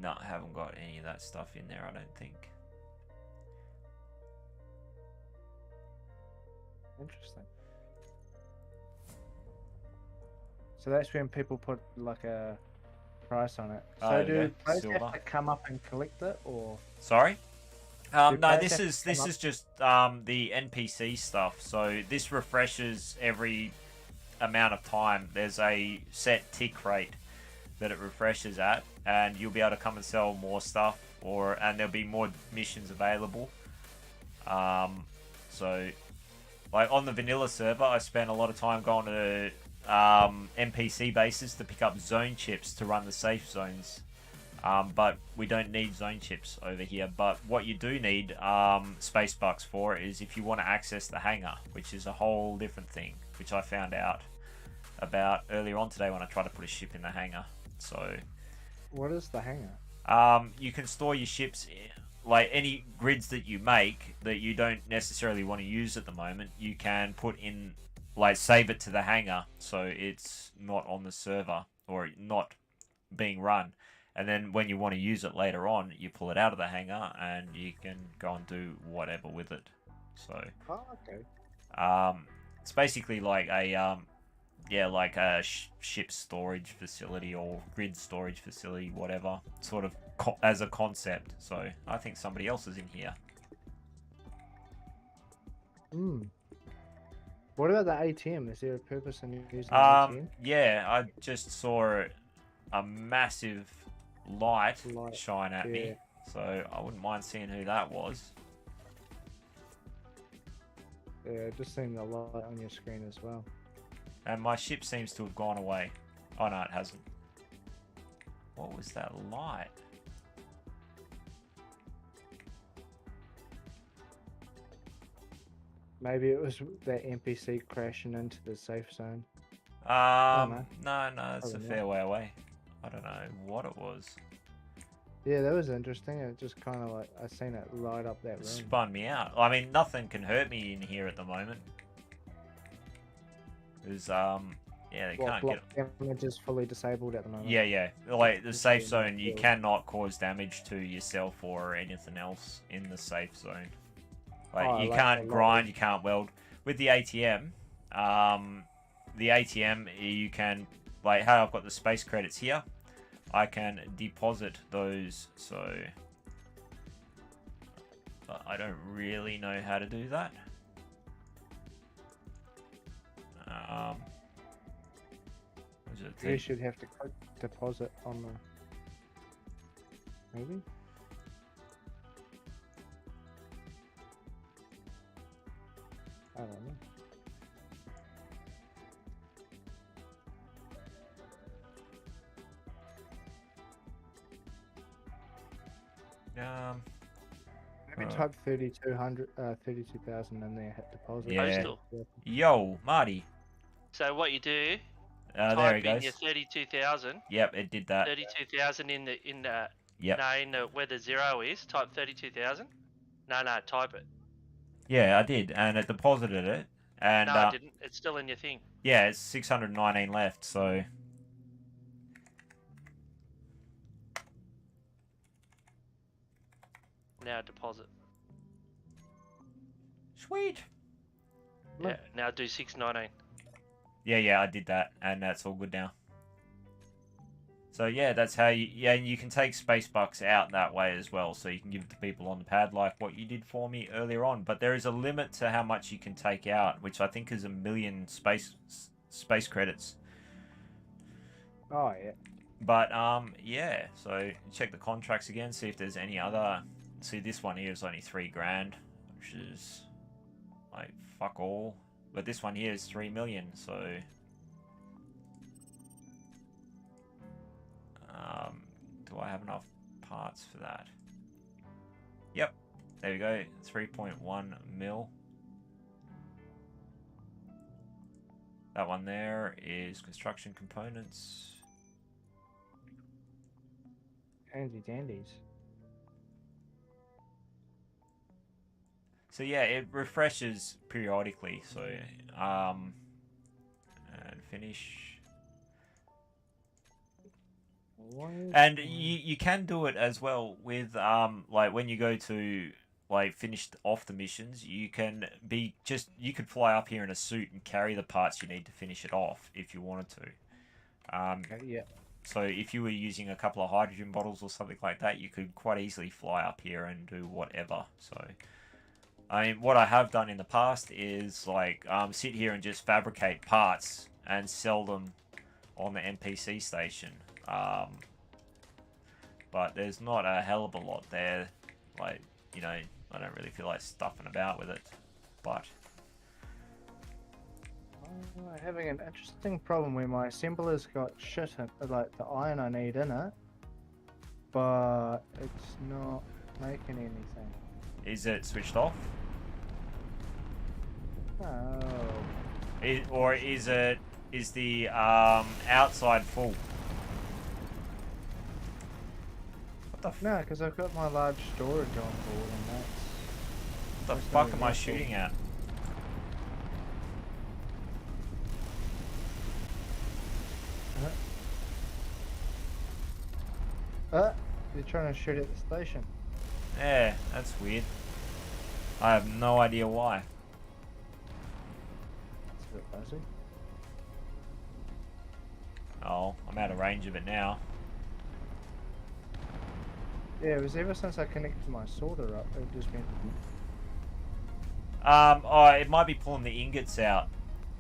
No, I haven't got any of that stuff in there, I don't think. Interesting. So that's when people put like a price on it. So do players have to come up and collect it, or? Sorry? No, this is just the NPC stuff. So this refreshes every amount of time. There's a set tick rate that it refreshes at, and you'll be able to come and sell more stuff, and there'll be more missions available. So, like on the vanilla server, I spent a lot of time going to NPC bases to pick up zone chips to run the safe zones. But we don't need zone chips over here. But what you do need space bucks for is if you want to access the hangar, which is a whole different thing, which I found out about earlier on today when I tried to put a ship in the hangar. So, what is the hangar? You can store your ships, like any grids that you make that you don't necessarily want to use at the moment. You can put in, like, save it to the hangar so it's not on the server or not being run. And then when you want to use it later on, you pull it out of the hangar and you can go and do whatever with it. So, okay. It's basically like a ship storage facility or grid storage facility, whatever, sort of as a concept. So I think somebody else is in here. What about the ATM? Is there a purpose in using the ATM? Yeah, I just saw a massive light shine at me, so I wouldn't mind seeing who that was. Yeah, just seeing the light on your screen as well. And my ship seems to have gone away. Oh no, it hasn't. What was that light? Maybe it was that NPC crashing into the safe zone. No, it's a fair way away. I don't know what it was. Yeah, that was interesting. It just kind of like, I seen it light up that room. Spun me out. I mean, nothing can hurt me in here at the moment. There's, yeah, they can't get... damage is fully disabled at the moment. Yeah. Like, the safe zone, you cannot cause damage to yourself or anything else in the safe zone. Like Oh, you like can't the grind, lottery. you can't weld. With the ATM, you can, like how I've got the space credits here, I can deposit those. So but I don't really know how to do that. Was it You should have to click deposit on the. Maybe. I don't know. Maybe type 32,000 in there, hit deposit. Yeah. Postal. Yo, Marty. So what you do, There type he in goes. your 32,000. Yep, it did that. 32,000 in the Yep. no, in the where the 0 is. Type 32,000. No, type it. Yeah, I did, and it deposited it. And No, I didn't. It's still in your thing. yeah, it's 619 left. So Now deposit. sweet. Yeah. Now do 619. Yeah, I did that, and that's all good now. So yeah, that's how you. Yeah, and you can take space bucks out that way as well, so you can give it to people on the pad like what you did for me earlier on. But there is a limit to how much you can take out, which I think is 1,000,000 space credits. Oh yeah. But yeah. So check the contracts again, see if there's any other. See, this one here is only 3 grand, which is like fuck all. But this one here is 3 million, so. Do I have enough parts for that? Yep. There we go. 3.1 mil. That one there is construction components. Handy dandies. So yeah, it refreshes periodically. So and finish. And you can do it as well with like when you go to like finished off the missions, you can you could fly up here in a suit and carry the parts you need to finish it off if you wanted to. Okay, yeah. So if you were using a couple of hydrogen bottles or something like that, you could quite easily fly up here and do whatever. So I mean, what I have done in the past is like sit here and just fabricate parts and sell them on the NPC station. But there's not a hell of a lot there. Like, you know, I don't really feel like stuffing about with it. But I'm having an interesting problem where my assembler's got shit in, like the iron I need in it, but it's not making anything. is it switched off? Oh. Or is the outside full? What the No, because I've got my large storage on board and that's... What the that's fuck not am I useful. shooting at? You're trying to shoot at the station. Yeah, that's weird. I have no idea why. It's a bit buzzy. Oh, I'm out of range of it now. Yeah, it was ever since I connected my sorter up, it just went... Oh, it might be pulling the ingots out.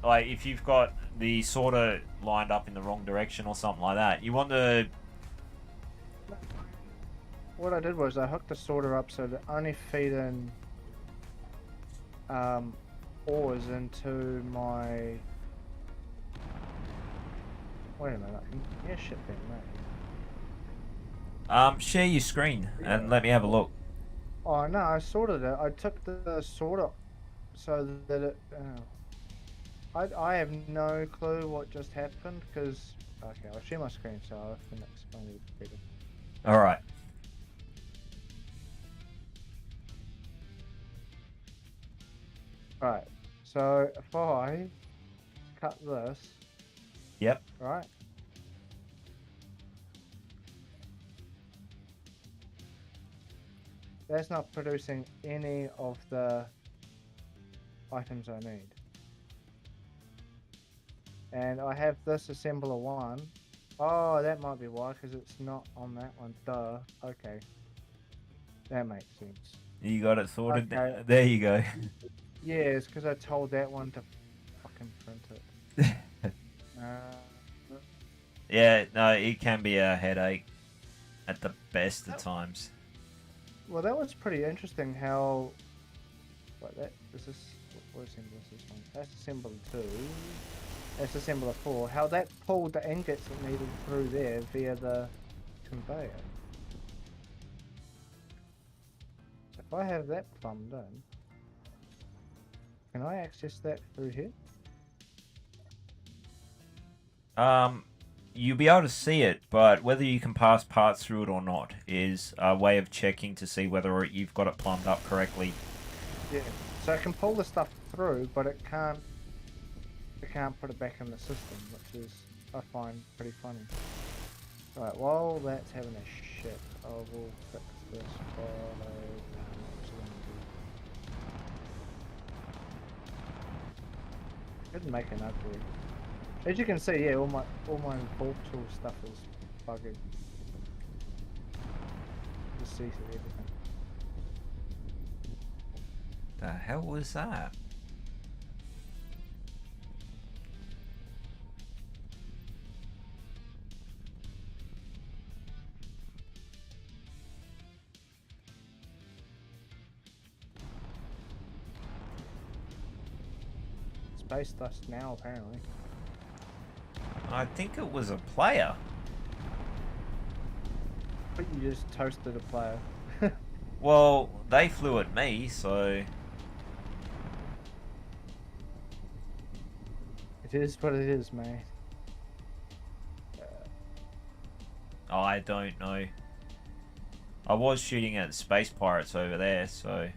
Like, if you've got the sorter lined up in the wrong direction or something like that. You want the... What I did was I hooked the sorter up so that only feed in ores into my... Wait a minute, yeah, shit then, mate. share your screen and let me have a look. Oh no, I sorted it. I took the sorter so that it... I have no clue what just happened because... Okay, I'll share my screen so I can explain it better. Alright. Right, so if I cut this, Yep. right? That's not producing any of the items I need. And I have this assembler 1. Oh, that might be why, because it's not on that one. Duh. Okay. That makes sense. You got it sorted. Okay. There you go. Yeah, it's because I told that one to fucking print it. Yeah, no, it can be a headache at the best of times. Well, that was pretty interesting how... What, that... Is this... What assembler is this one? That's assembler 2. That's assembler 4. How that pulled the ingots it needed through there via the conveyor. If I have that plumbed in, can I access that through here? You'll be able to see it, but whether you can pass parts through it or not is a way of checking to see whether you've got it plumbed up correctly. Yeah. So I can pull the stuff through, but it can't put it back in the system, which is, I find, pretty funny. Right, while that's having a shit, I will fix this by... Couldn't make an upgrade. As you can see, yeah, all my vault tool stuff is buggered. Just see through everything. The hell was that? Space dust now, apparently. I think it was a player. But you just toasted a player. Well, they flew at me, so... It is what it is, mate. I don't know. I was shooting at space pirates over there, so...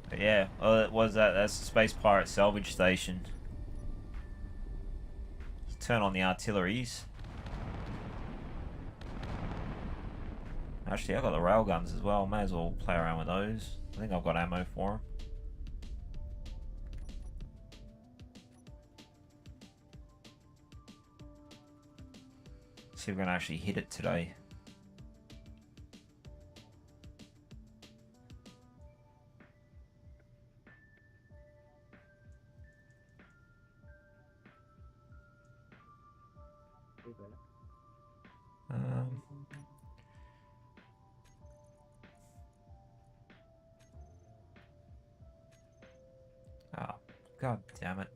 But yeah, that's the space pirate salvage station. Let's turn on the artilleries. Actually, I've got the railguns as well. May as well play around with those. I think I've got ammo for them. See if we can actually hit it today. Oh, god damn it.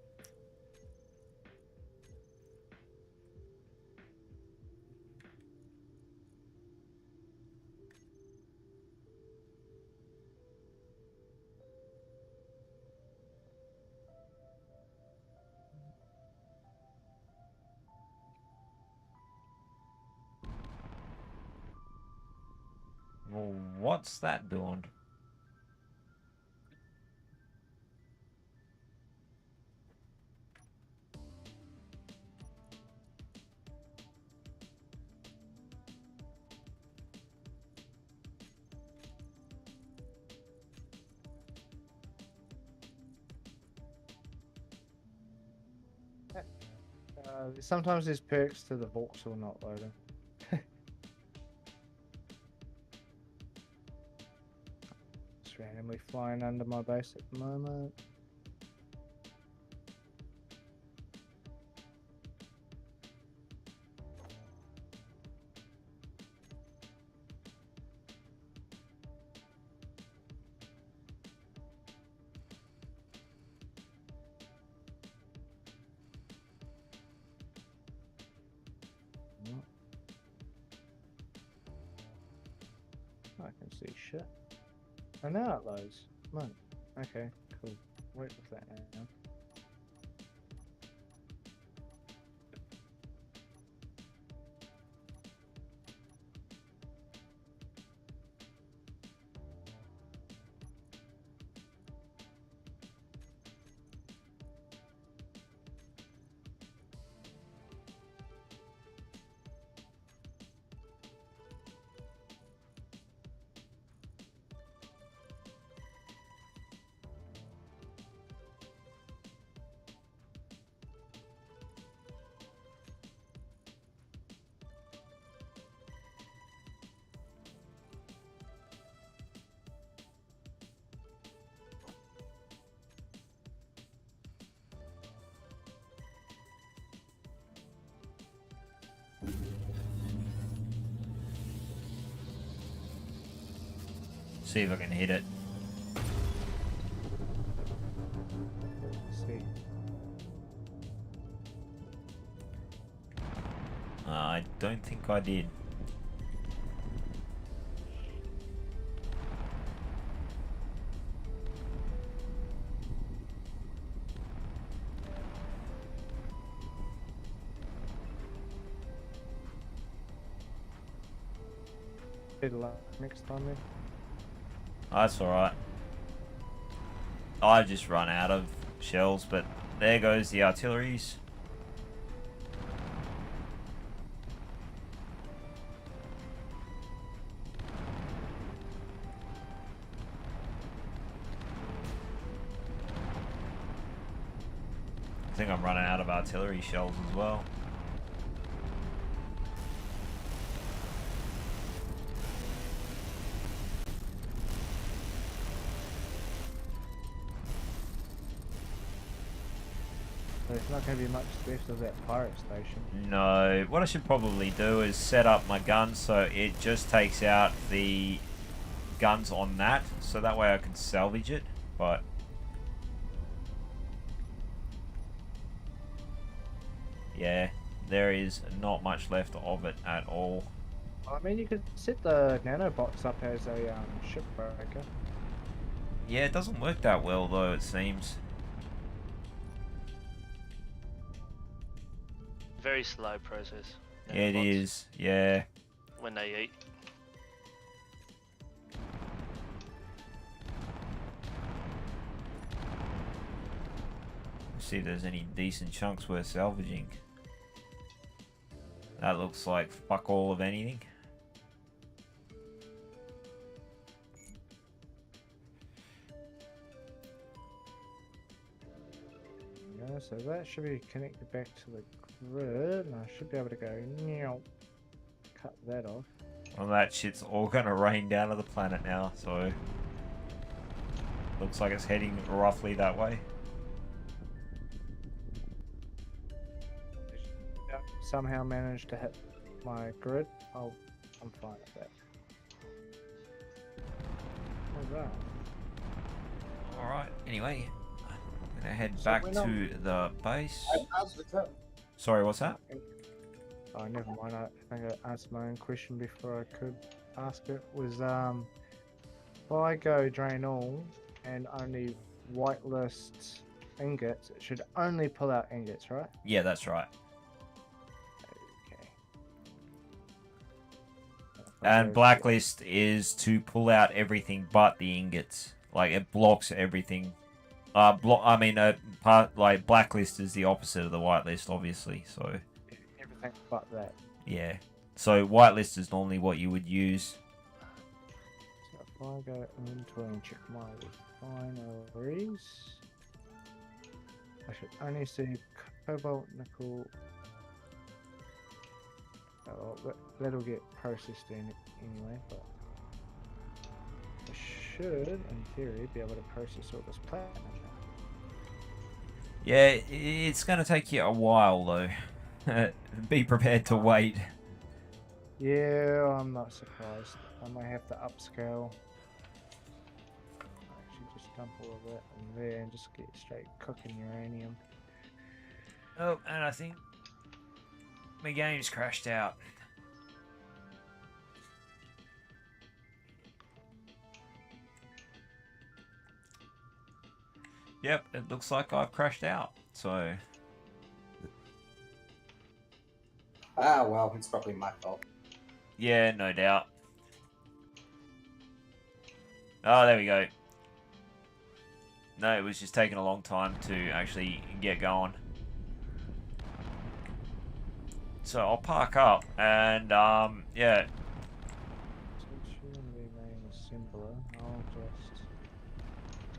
Well, what's that doing? Sometimes there's perks to the Vauxhall not loading. Just randomly flying under my base at the moment. I can see shit. Oh, now it loads. Come on. Okay, cool. Wait with that now. See if I can hit it. Let's see. I don't think I did. Better luck next time then. That's alright. I just run out of shells, but there goes the artilleries. I think I'm running out of artillery shells as well. There's not going to be much left of that pirate station. No, what I should probably do is set up my gun so it just takes out the guns on that, so that way I can salvage it, but yeah, there is not much left of it at all. I mean, you could set the nanobots up as a shipbreaker. Yeah, it doesn't work that well though, it seems. Very slow process. Yeah, it is, yeah. When they eat. Let's see if there's any decent chunks worth salvaging. That looks like fuck all of anything. Yeah, so that should be connected back to the grid, and I should be able to go cut that off. Well, that shit's all gonna rain down to the planet now, so looks like it's heading roughly that way. Somehow managed to hit my grid. I'm fine with that. What's that? Alright, anyway, I'm gonna head So back we're to the base. I passed the tip. Sorry, what's that? Oh, never mind. I think I answered my own question before I could ask it. Was if I go drain all and only whitelist ingots, it should only pull out ingots, right? Yeah, that's right. Okay. And blacklist is to pull out everything but the ingots. Like, it blocks everything. Like, blacklist is the opposite of the whitelist, obviously, so... Everything but that. Yeah. So, whitelist is normally what you would use. So if I go into and check my refineries, I should only see cobalt, nickel. Oh, that'll get processed in anyway, but I should, in theory, be able to process all this platinum now. Yeah, it's going to take you a while, though. Be prepared to wait. Yeah, I'm not surprised. I might have to upscale. Actually, just dump all of that in there and just get straight cooking uranium. Oh, and I think my game's crashed out. Yep, it looks like I've crashed out. So, Ah, well, it's probably my fault. yeah, no doubt. Oh, there we go. No, it was just taking a long time to actually get going. So I'll park up and yeah. So it shouldn't be main assembler. I'll just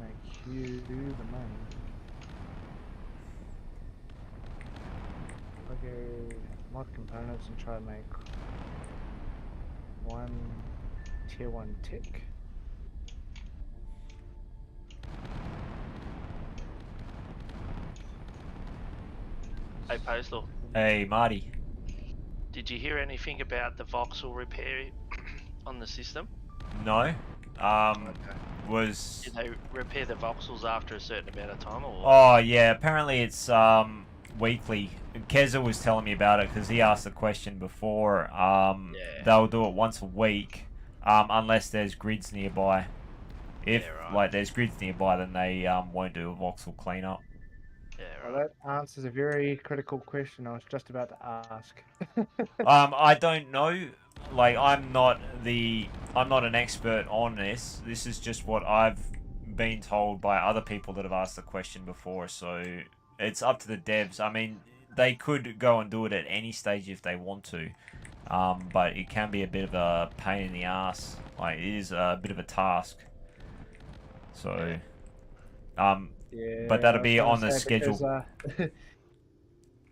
make you do the main. I'll go mod components and try to make one tier 1 tick. Hey, Postal, Hey, Marty. did you hear anything about the voxel repair on the system? No. was... Did they repair the voxels after a certain amount of time, or? Oh yeah, apparently it's weekly. Keza was telling me about it because he asked the question before. They'll do it once a week, unless there's grids nearby. If like there's grids nearby, then they won't do a voxel cleanup. Yeah, Well, right. that answers a very critical question I was just about to ask. I don't know. Like I'm not an expert on this. This is just what I've been told by other people that have asked the question before. So it's up to the devs. I mean, they could go and do it at any stage if they want to, but it can be a bit of a pain in the ass. Like it is a bit of a task. So, Yeah, but that'll I was be gonna on the say schedule. because,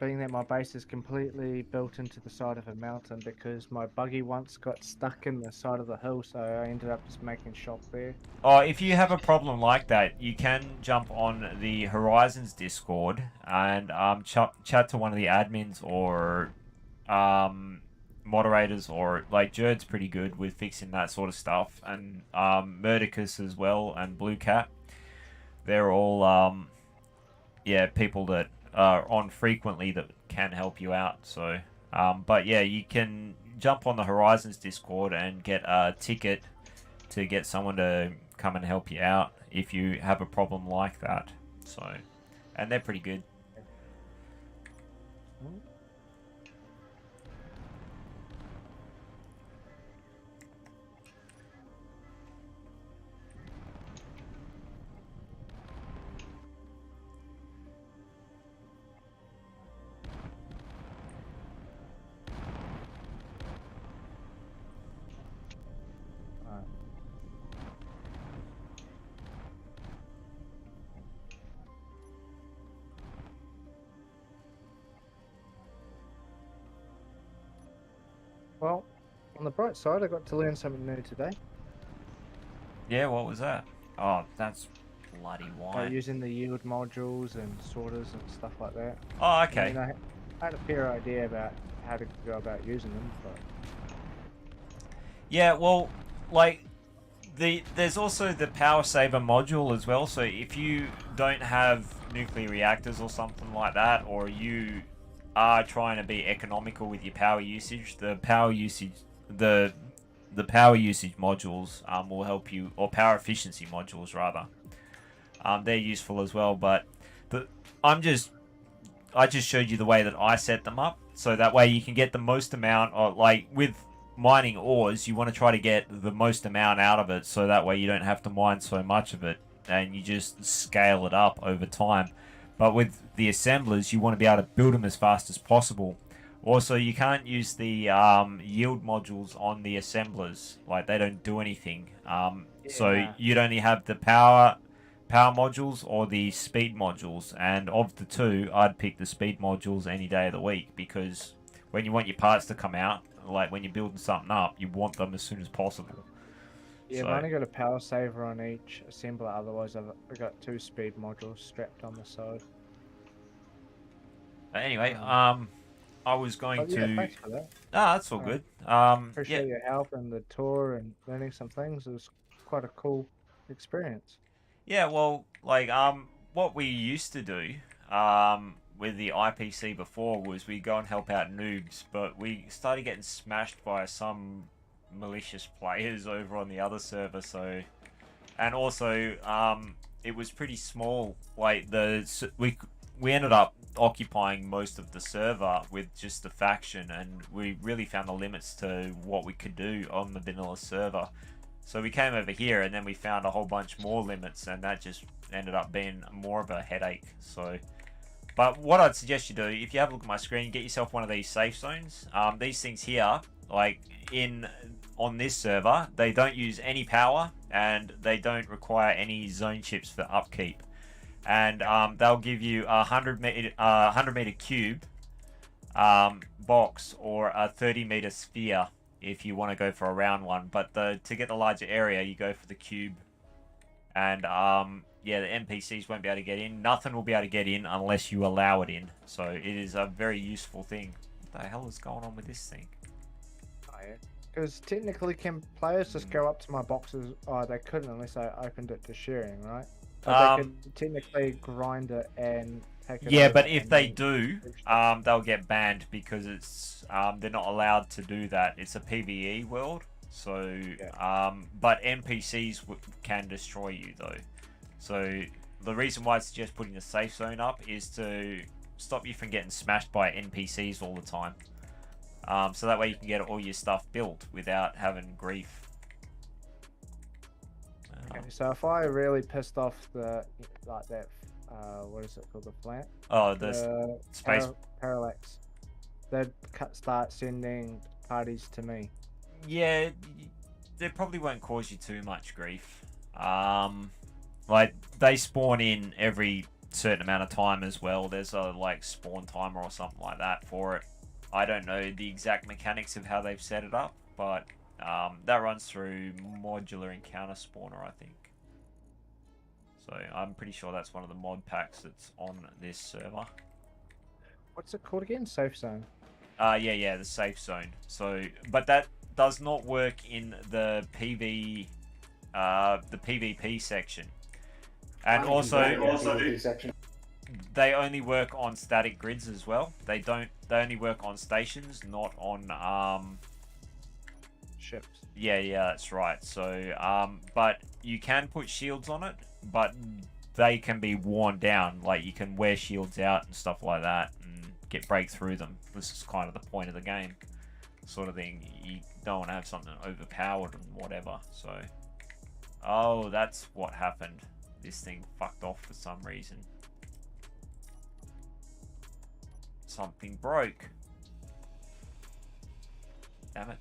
being that my base is completely built into the side of a mountain, because my buggy once got stuck in the side of the hill, so I ended up just making shop there. Oh, if you have a problem like that, you can jump on the Horizons Discord and chat to one of the admins or moderators, or like Jerd's pretty good with fixing that sort of stuff, and Murdicus as well, and Blue Cat. They're all people that are on frequently that can help you out. So, but yeah, you can jump on the Horizons Discord and get a ticket to get someone to come and help you out if you have a problem like that. So, and they're pretty good. Well, on the bright side, I got to learn something new today. Yeah, what was that? Oh, that's bloody By wine. using the yield modules and sorters and stuff like that. Oh, I okay. mean, I had a fair idea about how to go about using them, but Yeah, well, like there's also the power saver module as well. So if you don't have nuclear reactors or something like that, or you are trying to be economical with your power usage, the power usage modules will help you, or power efficiency modules rather. They're useful as well, but I just showed you the way that I set them up, so that way you can get the most amount of, like with mining ores, you want to try to get the most amount out of it, so that way you don't have to mine so much of it, and you just scale it up over time. But with the assemblers, you want to be able to build them as fast as possible. Also, you can't use the yield modules on the assemblers, like they don't do anything. So you'd only have the power modules or the speed modules, and of the two, I'd pick the speed modules any day of the week, because when you want your parts to come out, like when you're building something up, you want them as soon as possible. yeah, I've only got a power saver on each assembler. Otherwise, I've got 2 speed modules strapped on the side. Anyway, I was going to. Thanks for that. Ah, that's all good. Appreciate your help and the tour and learning some things. It was quite a cool experience. Yeah, well, like what we used to do with the IPC before was we go and help out noobs, but we started getting smashed by some malicious players over on the other server. So, and also it was pretty small. Like we ended up occupying most of the server with just the faction, and we really found the limits to what we could do on the vanilla server. So we came over here, and then we found a whole bunch more limits, and that just ended up being more of a headache. So, but what I'd suggest you do, if you have a look at my screen, get yourself one of these safe zones. These things here, like on this server, they don't use any power, and they don't require any zone chips for upkeep. And they'll give you a 100 meter cube box, or a 30 meter sphere if you want to go for a round one. But to get the larger area, you go for the cube. And yeah, the NPCs won't be able to get in. Nothing will be able to get in unless you allow it in. So it is a very useful thing. What the hell is going on with this thing? Oh, yeah. Because technically, can players just go up to my boxes? Oh, they couldn't unless I opened it to sharing, right? But they could technically grind it and take it Yeah, over but if and they then do, they'll get banned because it's they're not allowed to do that. It's a PvE world, so but NPCs can destroy you though. So the reason why I suggest putting the safe zone up is to stop you from getting smashed by NPCs all the time. So that way you can get all your stuff built without having grief. Okay, so if I really pissed off the like that, what is it called, the plant? Oh, the space. Parallax. They'd start sending parties to me. Yeah, they probably won't cause you too much grief. Like they spawn in every certain amount of time as well. There's a like spawn timer or something like that for it. I don't know the exact mechanics of how they've set it up, but that runs through modular encounter spawner, I think. So I'm pretty sure that's one of the mod packs that's on this server. What's it called again? Safe zone. Yeah, the safe zone. So, but that does not work in the PvP section. And they only work on static grids as well. They only work on stations, not on ships. Yeah, that's right. So, but you can put shields on it, but they can be worn down. Like you can wear shields out and stuff like that, and break through them. This is kind of the point of the game, sort of thing. You don't want to have something overpowered and whatever. So, oh, that's what happened. This thing fucked off for some reason. Something broke. Damn it.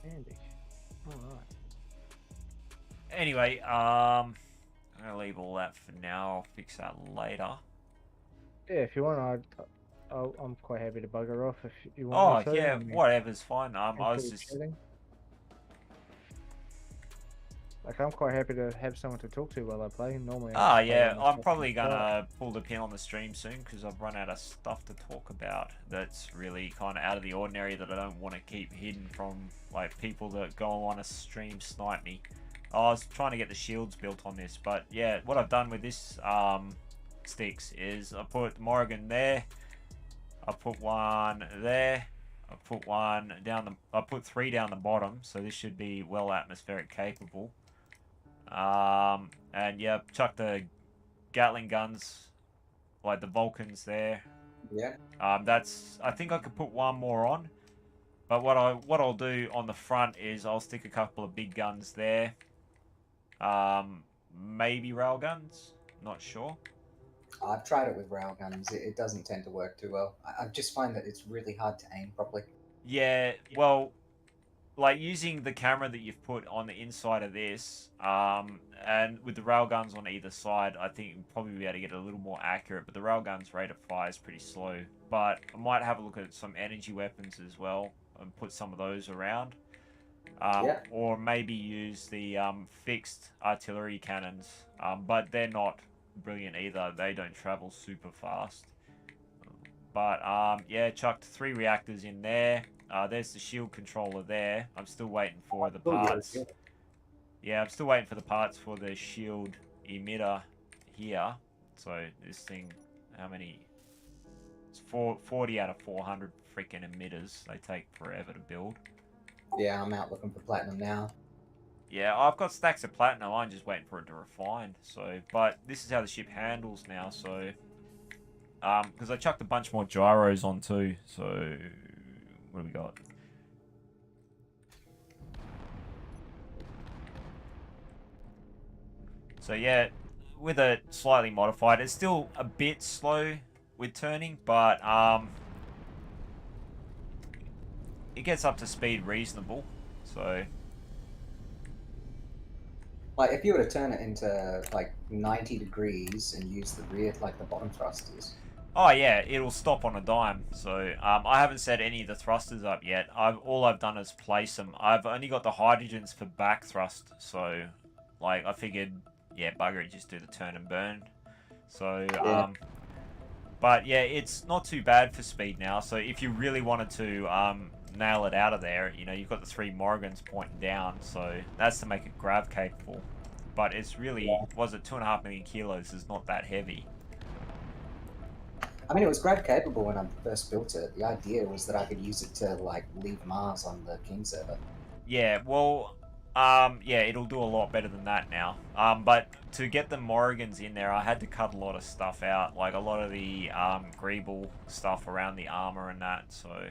Handy. Alright. Anyway, I'm gonna leave all that for now. I'll fix that later. Yeah, if you want, I'm quite happy to bugger off if you want. Oh yeah, whatever's fine. I was just. Chatting. Like I'm quite happy to have someone to talk to while I play. Normally. Yeah, I'm probably gonna pull the pin on the stream soon because I've run out of stuff to talk about. That's really kind of out of the ordinary that I don't want to keep hidden from like people that go on a stream snipe me. I was trying to get the shields built on this, but yeah, what I've done with this sticks is I put Morrigan there. I put one there. I put one down the. I put 3 down the bottom, so this should be well atmospheric capable. And yeah, chuck the Gatling guns, like the Vulcans there. Yeah. That's. I think I could put one more on, but what I'll do on the front is I'll stick a couple of big guns there. Maybe rail guns. Not sure. I've tried it with railguns. It doesn't tend to work too well. I just find that it's really hard to aim properly. Yeah, well, like using the camera that you've put on the inside of this, and with the railguns on either side, I think you'll probably be able to get a little more accurate, but the railgun's rate of fire is pretty slow. But I might have a look at some energy weapons as well, and put some of those around. Or maybe use the fixed artillery cannons, but they're not brilliant either. They don't travel super fast. But yeah, chucked 3 reactors in there. There's the shield controller there. I'm still waiting for the parts. Yeah, I'm still waiting for the parts for the shield emitter here. So this thing, how many? It's 40 out of 400 freaking emitters. They take forever to build. Yeah, I'm out looking for platinum now. Yeah, I've got stacks of platinum. I'm just waiting for it to refine. So, but this is how the ship handles now. So, because I chucked a bunch more gyros on too. So, what do we got? So yeah, with it slightly modified, it's still a bit slow with turning, but it gets up to speed reasonable. So. Like, if you were to turn it into, like, 90 degrees and use the rear, like, the bottom thrusters, Oh yeah, it'll stop on a dime. So I haven't set any of the thrusters up yet. All I've done is place them. I've only got the hydrogens for back thrust. So like I figured, yeah, bugger it, just do the turn and burn. So Yeah. but yeah, it's not too bad for speed now. So if you really wanted to nail it out of there, you know, you've got the 3 Morgans pointing down. So that's to make it grav capable. But it's really, was it 2.5 million kilos is not that heavy. I mean, it was grab capable when I first built it. The idea was that I could use it to like leave Mars on the King server. Yeah, well, yeah, it'll do a lot better than that now. But to get the Morrigans in there, I had to cut a lot of stuff out, like a lot of the Greeble stuff around the armor and that. So,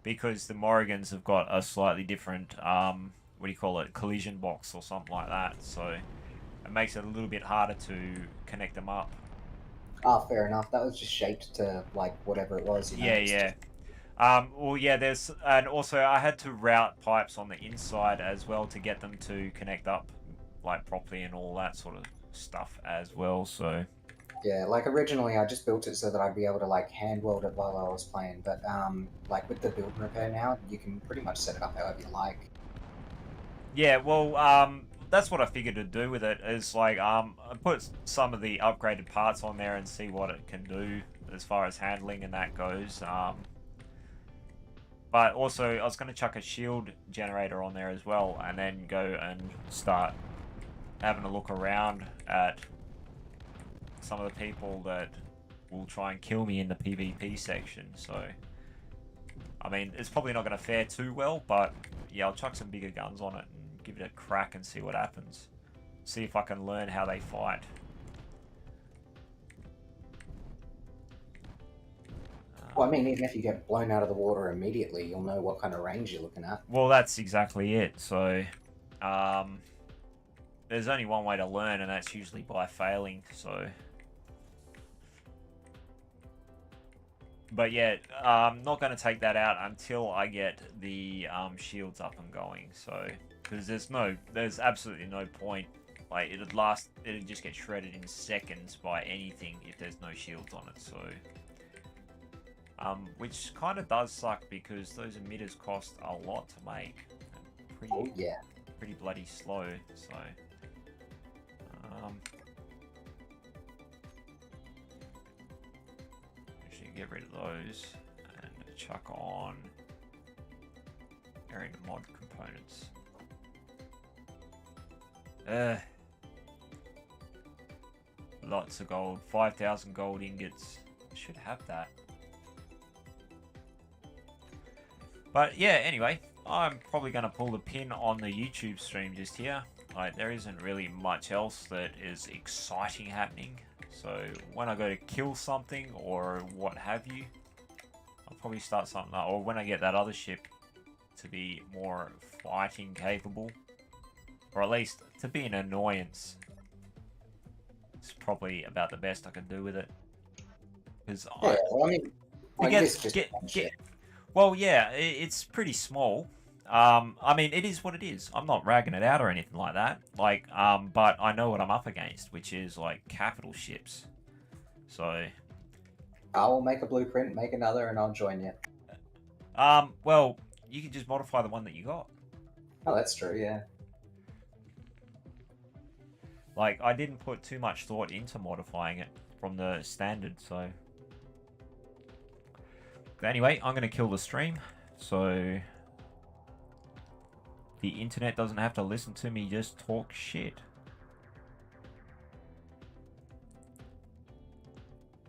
because the Morrigans have got a slightly different, what do you call it, collision box or something like that. So, it makes it a little bit harder to connect them up. Ah, fair enough. That was just shaped to like whatever it was. You know? Yeah. Well, yeah, and also I had to route pipes on the inside as well to get them to connect up, like, properly and all that sort of stuff as well, so... Yeah, like originally I just built it so that I'd be able to like hand weld it while I was playing, but like with the build and repair now, you can pretty much set it up however you like. Yeah, well, that's what I figured to do with it, is like, I put some of the upgraded parts on there and see what it can do as far as handling and that goes, but also, I was going to chuck a shield generator on there as well, and then go and start having a look around at some of the people that will try and kill me in the PvP section. So, I mean, it's probably not going to fare too well, but yeah, I'll chuck some bigger guns on it and give it a crack and see what happens. See if I can learn how they fight. Well, I mean, even if you get blown out of the water immediately, you'll know what kind of range you're looking at. Well, that's exactly it. So, there's only one way to learn, and that's usually by failing. So, but yeah, I'm not going to take that out until I get the shields up and going. So, because there's absolutely no point. Like, it'd just get shredded in seconds by anything if there's no shields on it. So. Which kind of does suck because those emitters cost a lot to make. Pretty bloody slow, so... actually get rid of those and chuck on area mod components. Lots of gold, 5,000 gold ingots. Should have that. But yeah, anyway, I'm probably going to pull the pin on the YouTube stream just here. Like, there isn't really much else that is exciting happening. So when I go to kill something or what have you, I'll probably start something up. Or when I get that other ship to be more fighting capable, or at least to be an annoyance, it's probably about the best I can do with it. Because well, yeah, it's pretty small. I mean, it is what it is. I'm not ragging it out or anything like that. Like, but I know what I'm up against, which is like capital ships. So, I will make a blueprint, make another, and I'll join you. well, you can just modify the one that you got. Oh, that's true. Yeah. Like, I didn't put too much thought into modifying it from the standard, so. But anyway, I'm going to kill the stream, so the internet doesn't have to listen to me just talk shit.